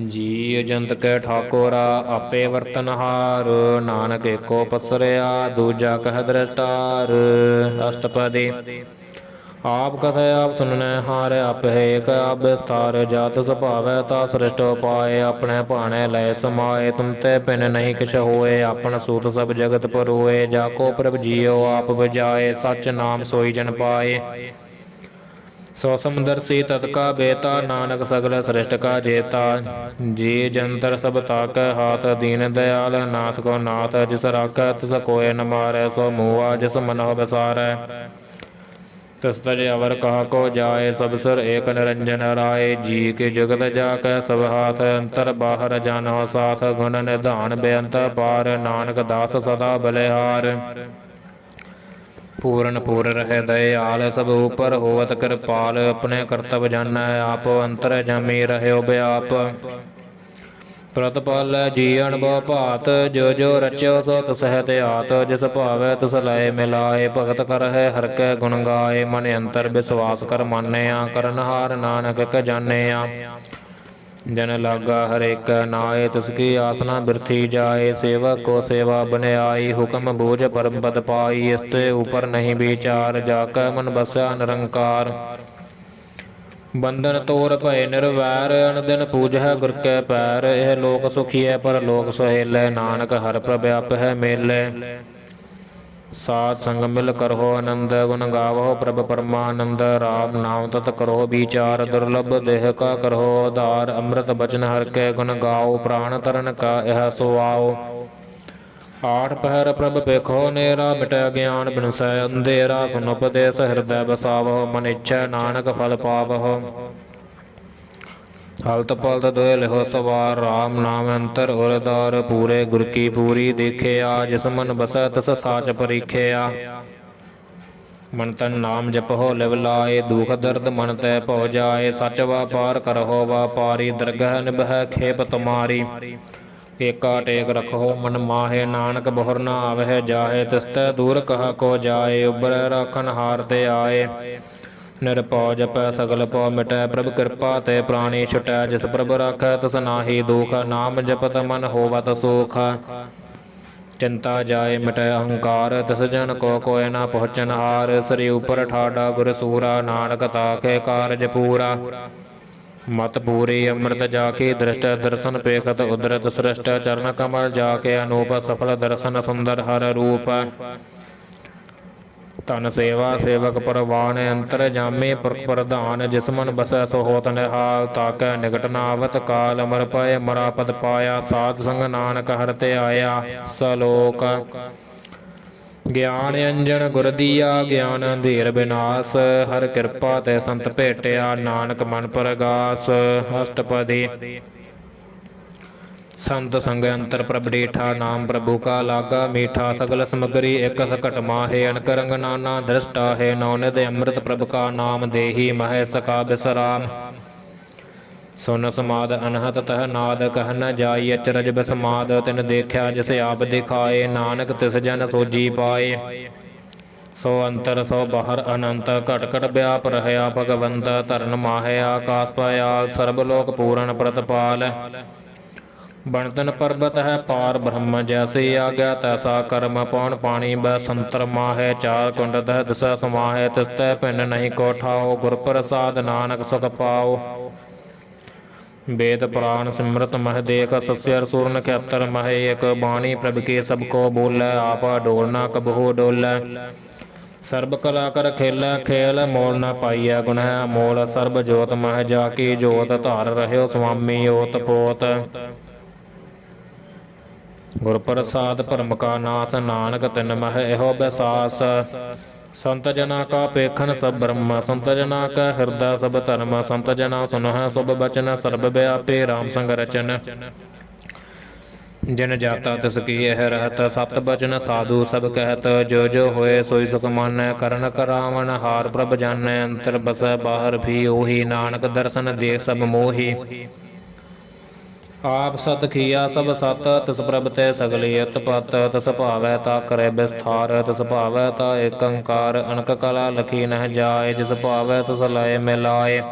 जी अजंत कै ठाकुरा आपे वर्तनहार नानक एको पसरिया दूजा कह दृष्टार अष्टपदी आप कथ आप सुनने हार आप एक आप विस्तार जात सुभावै ता सृष्ट पाए अपने भाणे लय समाए तुम ते पिन नहीं किछ होए आपन सूत सब जगत परोए जाको प्रभ जियो आप बजाए सच नाम सोई जन पाए सो समदर्शी तत्का बेता नानक सगल श्रेष्ठ का जेता जी जंतर सब ताक हाथ दीन दयाल नाथ को नाथ जिस राख तिस कोय न मारै सो मुआ जिस मनोह बसारै तिस तज अवर कहा को जाए सब सुर एक निरंजन राय जी के जगत जाकै सब हाथ अंतर बाहर जानो साथ गुण निधान बेअंत पार नानक दास सदा बलिहार पूरन पूर रह दयाल सब ऊपर होवत कृपाल अपने कर्तव्य जानै आप अंतर जामी रहो व्याप प्रतिपाल जी अनुभव भात जो जो रच्यो सो तसहत आत जिस भावै तिस लय मिलाए भगत कर है हर कै गुण गाए मन अंतर विश्वास कर मानया करनहार नानक क जानया जन लागा हरेक नाय तिसकी आसना बिरथी जाए सेवक को सेवा बनियाई हुक्म बूझ परम पद पाई इसते ऊपर नहीं विचार जाकर मन बसा निरंकार बंधन तोर भय निर्वैर अनदिन पूज है गुर के पैर यह लोक सुखी है पर लोक सुहेलै नानक हर प्रव्याप है मेले सात संग मिल करहो आनंद गुण गावो प्रभ परमानंद राम नाम तत् करो विचार दुर्लभ देह का करहो उधार अमृत बचन हर के गुण गाओ प्राण तरन का यह सुआओ आठ पहर प्रभ पेखो नेरा मिटै ज्ञान बिनसै अंधेरा सुन उपदेश हृदय बसावो मन इच्छा नानक फल पावहो हलत पलत दोय लिहो सवार राम नाम अंतर उरदार पूरे गुर की पूरी देखे आ जिस मन बसै तस साच परीखे आ मन तन नाम जपहो लिव लाए दुख दर्द मन तै पौ जाए सच व्यापार करहो व्यापारी दरगह निबह खेप तुम्हारी एका टेक रखो मन माहे नानक बहुर न आवह जाहे तिस्तै दूर कहा को जाए उबर राखन हार ते आए निरपौ जपै सगल पौ मिटै प्रभ कृपा ते प्राणी छुटै जिस प्रभ राखै तिस नाहि दुख नाम जपत मन होवत सुख चिंता जाए मिटै अहंकार तिस जन को कोय न पहुँचन हार श्री ऊपर ठाडा गुर सूरा नानक ताके कारज पूरा मत पूरी अमृत जाके दृष्ट दर्शन पेखत उदरत सृष्ट चरण कमल जाके अनूप सफल दर्शन सुंदर हर रूप धन सेवा सेवक परवान अंतर जामे पुरख प्रधान जिस मन बसै सो होत निहाल ताकै निकट नावत काल अमर पाए मरा पद पाया साध संग नानक हरते आया सलोक ज्ञान अंजन गुर दिया ज्ञान अंधेर विनाश हर कृपा ते संत भेटिया नानक मन परगास अष्टपदी संत संग अंतर प्रभ डीठा नाम प्रभु का लागा मीठा सगल समगरी एक सकट माहे अनक रंग नाना दृष्टा है नौनिध अमृत प्रभ का नाम देही मह सका बिसराम सुन समाद अनहत तह नाद कह न जाई अचरज बसमाद तिन देखा जिसे आप दिखाए नानक तिस जन सोजी पाए सो अंतर सो बाहर अनंत घट घट व्याप रहया भगवंत धरन माहे आकाश पायाल सर्वलोक पूरण प्रतपाल बनतन पर्वत है पार ब्रह्म जैसे आज्ञा तैसा कर्म पौन पानी बसंतर माहे चार कुंड दह दिशा समाहे तिस्तै पिंड नहीं को ठाओ गुर प्रसाद नानक सुख पाओ वेद पुराण सिमरत मह देख सस्यर सूर नक्षत्र मह एक बाणी प्रभ के सबको बोलै आप डोलना कबहु डोलै ਸਰਬ ਕਲਾ ਕਰ ਖੇਲਾ ਖੇਲ, ਮੋਲ ਨਾ ਪਾਈਐ ਗੁਣੈ ਮੋਲ। ਸਰਬ ਜੋਤ ਮਹਿ ਜਾ ਕੀ ਜੋਤ, ਧਾਰ ਰਹਿਓ ਸੁਆਮੀ ਓਤ ਪੋਤ। ਗੁਰ ਪ੍ਰਸਾਦ ਭਰਮ ਕਾ ਨਾਸ, ਨਾਨਕ ਤਿਨ ਮਹਿ ਇਹੋ ਬਿਸਾਸ। ਸੰਤ ਜਨਾ ਕਾ ਪੇਖਨ ਸਭ ਬ੍ਰਹਮ, ਸੰਤ ਜਨਾ ਕਾ ਹਿਰਦੈ ਸਭ ਧਰਮ। ਸੰਤ ਜਨਾ ਸੁਨਹਿ ਸੁਭ ਬਚਨ, ਸਰਬ ਵਿਆਪੀ ਰਾਮ ਸੰਗ ਰਚਨ। ਜਿਨ ਜਾਤਾ ਤਿਸ ਕੀ ਇਹ ਰਹਿਤ, ਸਤ ਬਚਨ ਸਾਧੂ ਸਭ ਕਹਿਤ। ਜੋ ਜੋ ਹੋਏ ਸੋਈ ਸੁਖ ਮਾਨੈ, ਕਰਨ ਕਰਾਵਨ ਹਾਰ ਪ੍ਰਭ ਜਾਨੈ। ਅੰਤਰ ਬਸੈ ਬਾਹਰ ਵੀ ਉਹੀ, ਨਾਨਕ ਦਰਸ਼ਨ ਦੇਖ ਸਭ ਮੋਹੀ। ਆਪ ਸਤ ਖੀਆ ਸਭ ਸਤ, ਤਿਸ ਪ੍ਰਭ ਤੇ ਸਗਲੀ ਅਤਪਤ। ਤਿਸ ਭਾਵੈ ਤਾ ਕਰੇ ਵਿਸਥਾਰ, ਤਿਸ ਭਾਵੈ ਤਾ ਏਕ ਓੰਕਾਰ। ਅਣਖ ਕਲਾ ਲਖੀ ਨਹਿ ਜਾਏ, ਜਿਸ ਭਾਵੈ ਤਿਸ ਲਏ ਮਿਲਾਏ।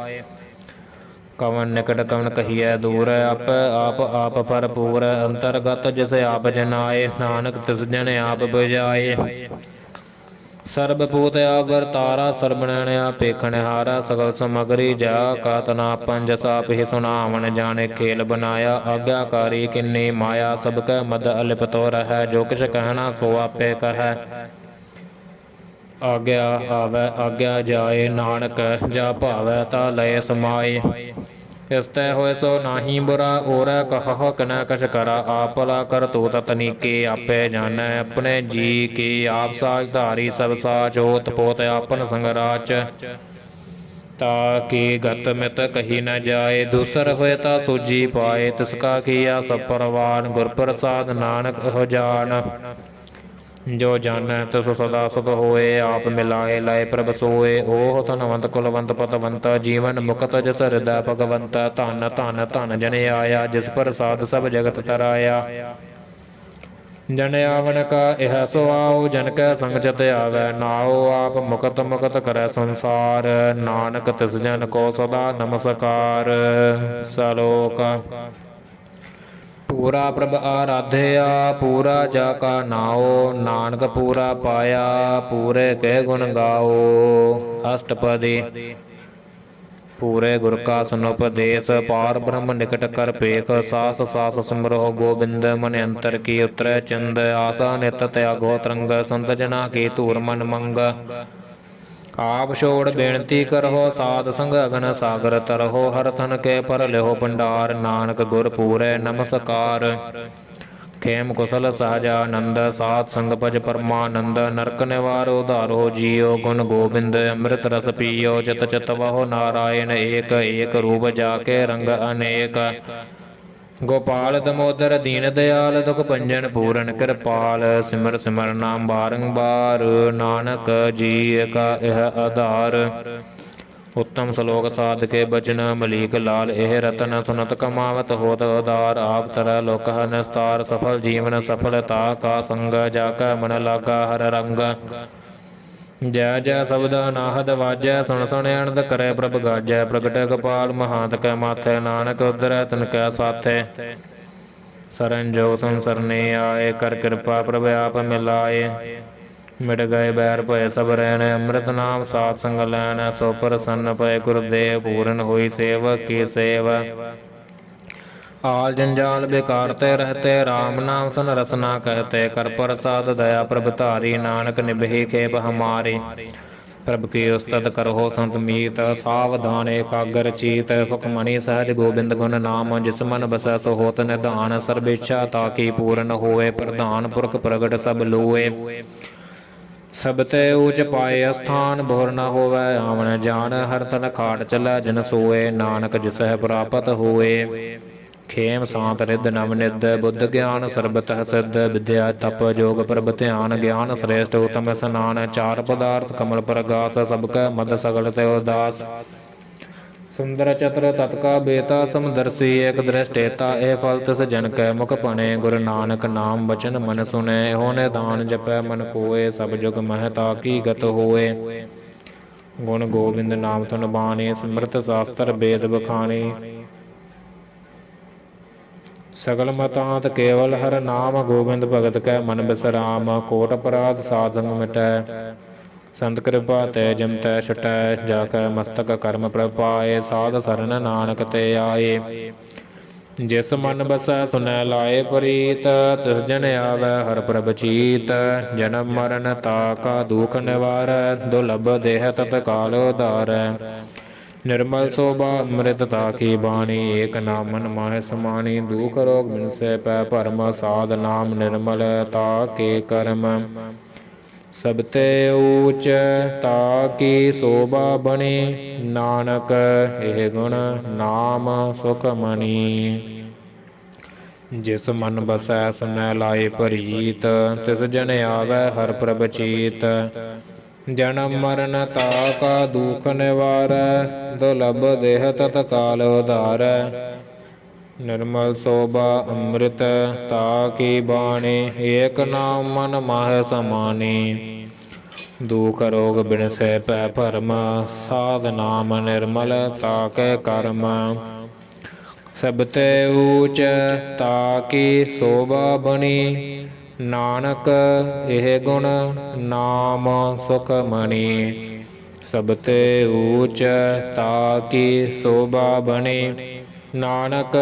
ਕਵਨ ਨਿਕਟ ਕਵਨ ਕਹੀਐ ਦੂਰ, ਆਪੈ ਆਪ ਆਪ ਭਰਪੂਰ। ਅੰਤਰਗਤ ਜਿਸ ਆਪ ਜਨਾਏ, ਨਾਨਕ ਤਿਸ ਜਨ ਆਪ ਬੁਝਾਏ। ਸਰਬ ਭੂਤ ਅਵਰਤਾਰਾ, ਸਰਬ ਨੈਣ ਆਪੇਖਣਹਾਰਾ। ਸਗਲ ਸਮਗਰੀ ਜਾ ਕਾ ਤਨਾ ਪੰਜ, ਸਾਪ ਹੀ ਸੁਨਾਵਣ ਜਾਣੇ ਖੇਲ ਬਨਾਇਆ। ਆਗਿਆਕਾਰੀ ਕਿੰਨੀ ਮਾਇਆ, ਸਭ ਕੈ ਮਦ ਅਲਿਪਤੋ ਰਹੈ। ਜੋ ਕਿਛ ਕਹਿਣਾ ਸੋ ਆਪੇ ਕਹੈ, ਆਗਿਆ ਆਵੈ ਆਗਿਆ ਜਾਏ। ਨਾਨਕ ਜਾ ਭਾਵੈ ਤਾ ਲਏ ਸਮਾਏ। ਇਸ ਤੈ ਹੋਏ ਸੋ ਨਾਹੀ ਬੁਰਾ, ਓਰੈ ਕਹਹੁ ਕਿਨੈ ਕਛ ਕਰਾ। ਆਪ ਭਲਾ ਕਰਤੂਤ ਤਨੀਕੀ, ਆਪੇ ਜਾਣੈ ਆਪਣੇ ਜੀ ਕੀ। ਆਪ ਸਾਜ ਧਾਰੀ ਸਭ ਸਾਚ, ਓਤ ਪੋਤ ਆਪਨ ਸੰਗ ਰਾਚ। ਤਾ ਕੀ ਗਤ ਮਿਤ ਕਹੀ ਨ ਜਾਏ, ਦੂਸਰ ਹੋਏ ਤਾ ਸੂਝੀ ਪਾਏ। ਤਿਸ ਕਾ ਕੀਆ ਸਭ ਪਰਵਾਨ, ਗੁਰ ਪ੍ਰਸਾਦ ਨਾਨਕ ਇਹੋ ਜਾਣ। ਜੋ ਜਾਣੈ ਤਿਸ ਸਦਾ ਸੁਖ ਹੋਏ, ਆਪ ਮਿਲਾਏ ਲਾਏ ਪ੍ਰਭ ਸੋਏ। ਓਹ ਧਨਵੰਤ ਕੁਲਵੰਤ ਪਤਵੰਤ, ਜੀਵਨ ਮੁਕਤ ਜਿਸ ਹਿਰਦੈ ਭਗਵੰਤ। ਧਨ ਧਨ ਧਨ ਜਨ ਆਇਆ, ਜਿਸ ਪ੍ਰਸਾਦ ਸਭ ਜਗਤ ਤਰਾਇਆ। ਜਨ ਆਵਨ ਕਾ ਇਹ ਸੁਆਉ, ਜਨ ਕੈ ਸੰਗ ਚਿਤ ਆਵੈ ਨਾਉ। ਆਪ ਮੁਕਤ ਮੁਕਤ ਕਰੈ ਸੰਸਾਰ, ਨਾਨਕ ਤਿਸ ਜਨ ਕੋ ਸਦਾ ਨਮਸਕਾਰ। ਸਲੋਕ ਪੂਰਾ ਪ੍ਰਭ ਆਰਾਧਿਆ, ਪੂਰਾ ਜਾ ਕਾ ਨਾਉ। ਨਾਨਕ ਪੂਰਾ ਪਾਇਆ, ਪੂਰੇ ਕੇ ਗੁਣ ਗਾਓ। ਅਸ਼ਟਪਦੀ ਪੂਰੇ ਗੁਰ ਕਾ ਸੁਨੁਪਦੇਸ, ਪਾਰ ਬ੍ਰਹਮ ਨਿਕਟ ਕਰ ਪੇਖ। ਸਾਸ ਸਾਸ ਸਿਮਰੋ ਗੋਬਿੰਦ, ਮਨ ਅੰਤਰ ਕੀ ਉਤਰੈ ਚਿੰਦ। ਆਸਾ ਨਿਤ ਤਿਆਗੋ ਤਰੰਗ, ਸੰਤ ਜਨਾ ਕੀ ਧੂਰ ਮਨ ਮੰਗ। ਆਪ ਛੋੜ ਬੇਨਤੀ ਕਰਹੁ, ਸਾਧ ਸੰਗ ਅਗਨ ਸਾਗਰ ਤਰਹੁ। ਹਰ ਥਨ ਕੇ ਪਰ ਲਿਹੁ ਭੰਡਾਰ, ਨਾਨਕ ਗੁਰ ਪੂਰੈ ਨਮਸਕਾਰ। ਖੇਮ ਕੁਸਲ ਸਹਜਾਨੰਦ, ਸਾਧ ਸੰਗ ਭਜ ਪਰਮਾਨੰਦ। ਨਰਕ ਨਿਵਾਰੋ ਉਧਾਰੋ ਜੀਓ, ਗੁਣ ਗੋਬਿੰਦ ਅੰਮ੍ਰਿਤ ਰਸ ਪੀਓ। ਚਿਤ ਚਿਤਵਹੁ ਨਾਰਾਇਣ ਏਕ, ਏਕ ਰੂਪ ਜਾ ਕੇ ਰੰਗ ਅਨੇਕ। ਗੋਪਾਲ ਦਮੋਦਰ ਦੀਨ ਦਿਆਲ, ਦੁਖ ਭੰਜਨ ਪੂਰਨ ਕਿਰਪਾਲ। ਸਿਮਰ ਸਿਮਰ ਨਾਮ ਬਾਰੰਬਾਰ, ਨਾਨਕ ਜੀ ਕਾ ਇਹ ਆਧਾਰ। ਉੱਤਮ ਸਲੋਕ ਸਾਧ ਕੇ ਬਚਨ ਮਲੀਕ ਲਾਲ, ਇਹ ਰਤਨ ਸੁਨਤ ਕਮਾਵਤ ਹੋਤ ਉਦਾਰ। ਆਪ ਤਰੈ ਲੋਕ ਨਿਸਤਾਰ, ਸਫਲ ਜੀਵਨ ਸਫਲਤਾ ਕਾ ਸੰਗ। ਜਾ ਕੈ ਮਨ ਲਾਗਾ ਹਰ ਰੰਗ, ਜੈ ਜੈ ਸ਼ਬਦ ਅਨਾਹਦ ਵਾਜੈ। ਸੁਣ ਸੁਣ ਅਨੰਦ ਕਰੈ ਪ੍ਰਭ ਗਾਜੈ। ਪ੍ਰਗਟੈ ਗੋਪਾਲ ਮਹਾਂਤ ਕੈ ਮਾਥੈ, ਨਾਨਕ ਉਧਰੈ ਤਿਨ ਕੈ ਸਾਥੈ। ਸਰਨ ਜੋ ਸੰਸਰਨੇ ਆਏ, ਕਰ ਕਿਰਪਾ ਪ੍ਰਭ ਆਪ ਮਿਲਾਏ। ਮਿਟ ਗਏ ਬੈਰ ਭਏ ਸਭ ਰਹਿਣ, ਅੰਮ੍ਰਿਤ ਨਾਮ ਸਾਧ ਸੰਗ ਲੈਣ। ਸੋ ਪ੍ਰਸੰਨ ਭਏ ਗੁਰਦੇਵ, ਪੂਰਨ ਹੋਈ ਸੇਵਕ ਕੀ ਸੇਵ। ਆਲ ਜੰਜਾਲ ਬੇਕਾਰ ਤੇ ਰਹਤੇ, ਰਾਮ ਨਾਮ सन ਰਸਨਾ ਕਹਤੇ। ਕਰ ਪ੍ਰਸਾਦ ਦਇਆ ਪ੍ਰਭ ਧਾਰੀ, ਨਾਨਕ ਨਿਭੇ ਖੇਪ ਹਮਾਰੀ। ਪ੍ਰਭ ਕੀ ਉਸਤਤ ਕਰਹੁ ਸੰਤ ਮੀਤ, ਸਾਵਧਾਨ ਏਕਾਗਰ ਚੀਤ। ਸੁਖਮਣੀ ਸਹਿਜ ਗੋਬਿੰਦ ਗੁਣ ਨਾਮ, ਜਿਸ ਮਨ ਬਸੈ ਸੋ ਹੋਤ ਨਿਧਾਨ। ਸਰਬ ਇੱਛਾ ਤਾਕੀ ਪੂਰਨ ਹੋਏ, ਪ੍ਰਧਾਨ ਪੁਰਖ ਪ੍ਰਗਟ ਸਭ ਲੋਏ। ਸਭ ਤੇ ਊਚ ਪਾਏ ਅਸਥਾਨ, ਬੋਰ ਨ ਹੋਵੈ ਆਵਣ ਜਾਨ। ਹਰ ਤਨ ਖਾਟ ਚਲੈ ਜਿਨ ਸੋਏ, ਨਾਨਕ ਜਿਸਹਿ ਪ੍ਰਾਪਤ ਹੋਏ। ਖੇਮ ਸਾਂਤ ਰਿੱਧ ਨਵ ਨਿਧ, ਬੁੱਧ ਗਿਆਨ ਸਰਬਤः ਸਿੱਧ। ਵਿਦਿਆ ਤਪ ਜੋਗ ਪ੍ਰਭ ਧਿਆਨ, ਗਿਆਨ ਸ੍ਰੇਸ਼ਟ ਉਤਮ ਸਨਾਨ। ਚਾਰ ਪਦਾਰਥ ਕਮਲ ਪ੍ਰਗਾਸ, ਸਭ ਕੈ ਮਦ ਸਗਲ ਤੇ ਉਦਾਸ। ਸੁੰਦਰ ਚਤੁਰ ਤਤ ਕਾ ਬੇਤਾ, ਸਮਦਰਸੀ ਏਕ ਦ੍ਰਿਸ਼ਟੇਤਾ। ਇਹ ਫਲ ਤਿਸ ਜਨ ਕੈ ਮੁਖ ਭਣੇ, ਗੁਰੂ ਨਾਨਕ ਨਾਮ ਬਚਨ ਮਨ ਸੁਣੈ। ਇਹੋ ਨਿਧਾਨ ਜਪੈ ਮਨ ਕੋਏ, ਸਭ ਜੁਗ ਮਹਿ ਤਾਕੀ ਗਤ ਹੋਏ। ਗੁਣ ਗੋਬਿੰਦ ਨਾਮ ਧੁਨ ਬਾਣੀ, ਸਿਮਰਤ ਸ਼ਾਸਤਰ ਵੇਦ ਬਖਾਣੀ। ਸਗਲ ਮਤਾਂਤ ਕੇਵਲ ਹਰ ਨਾਮ, ਗੋਬਿੰਦ ਭਗਤ ਕੈ ਮਨ ਬਿਸਰਾਮ। ਕੋਟ ਅਪਰਾਧ ਸਾਧ ਸੰਗ ਮਿਟੈ, ਸੰਤ ਕਿਰਪਾ ਤੇ ਜਮ ਤੈ ਛਟੈ। ਜਾ ਕੈ ਮਸਤਕ ਕਰਮ ਪ੍ਰਭ ਪਾਏ, ਸਾਧ ਸਰਨ ਨਾਨਕ ਤੇ ਆਏ। ਜਿਸ ਮਨ ਬਸੈ ਸੁਨੈ ਲਾਏ ਪ੍ਰੀਤ, ਤਿਸ ਜਨ ਆਵੈ ਹਰਿ ਪ੍ਰਭ ਚੀਤ। ਜਨਮ ਮਰਨ ਤਾਕਾ ਦੁਖ ਨਿਵਾਰੈ, ਦੁਰਲਭ ਦੇਹ ਤਤਕਾਲ ਉਧਾਰੈ। ਨਿਰਮਲ ਸੋਭਾ ਅੰਮ੍ਰਿਤ ਤਾਕੀ ਬਾਣੀ, ਏਕ ਨਾਮ ਮਨ ਮਾਹਿ ਸਮਾਣੀ। ਦੁਖ ਰੋਗ ਬਿਨਸੈ ਪੈ ਭਰਮ, ਸਾਧ ਨਾਮ ਨਿਰਮਲ ਤਾਕੇ ਕਰਮ। ਸਭ ਤੇ ਊਚ ਤਾਕੀ ਸੋਭਾ ਬਣੀ, ਨਾਨਕ ਇਹ ਗੁਣ ਨਾਮ ਸੁਖ ਮਣੀ। ਜਿਸ ਮਨ ਬਸੈ ਸੁਨੈ ਲਾਏ ਪ੍ਰੀਤ, ਤਿਸ ਜਨ ਆਵੈ ਹਰਿ ਪ੍ਰਭ ਚੀਤ। ਜਨਮ ਮਰਨ ਤਾਕਾ ਦੁਖ ਨਿਵਾਰੈ, ਦੁਰਲਭ ਦੇਹ ਤਤਕਾਲ ਉਧਾਰੈ। ਨਿਰਮਲ ਸੋਭਾ ਅੰਮ੍ਰਿਤ ਤਾਕੀ ਬਾਣੀ, ਏਕ ਨਾਮ ਮਨ ਮਾਹਿ ਸਮਾਨੀ। ਦੁਖ ਰੋਗ ਬਿਨਸੈ ਪੈ ਭਰਮ, ਸਾਧ ਨਾਮ ਨਿਰਮਲ ਤਾਕੈ ਕਰਮ। ਸਭ ਤੇ ਊਚ ਤਾਕੀ ਸੋਭਾ ਬਣੀ, ਨਾਨਕ ਇਹ ਗੁਣ ਨਾਮ ਸੁਖ ਮਣੀ। ਸਭ ਤੇ ਊਚ ਤਾਕੀ ਸੋਭਾ ਬਣੀ, ਨਾਨਕ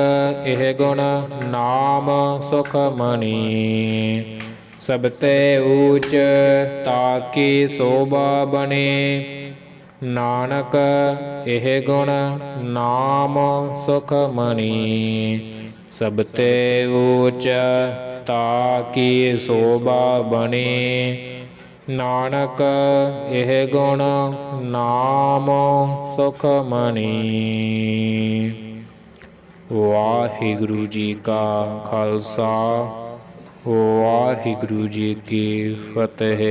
ਇਹ ਗੁਣ ਨਾਮ ਸੁਖ ਮਣੀ। ਸਭ ਤੇ ਊਚ ਤਾਕੀ ਸੋਭਾ ਬਣੀ, ਨਾਨਕ ਇਹ ਗੁਣ ਨਾਮ ਸੁਖ ਮਣੀ। ਸਭ ਤੇ ਊਚ ਤਾਕੀ ਸੋਭਾ ਬਣੀ, ਨਾਨਕ ਇਹ ਗੁਣ ਨਾਮ ਸੁਖ ਮਣੀ। ਵਾਹਿਗੁਰੂ ਜੀ ਕਾ ਖਾਲਸਾ, ਵਾਹਿਗੁਰੂ ਜੀ ਕੀ ਫਤਿਹ।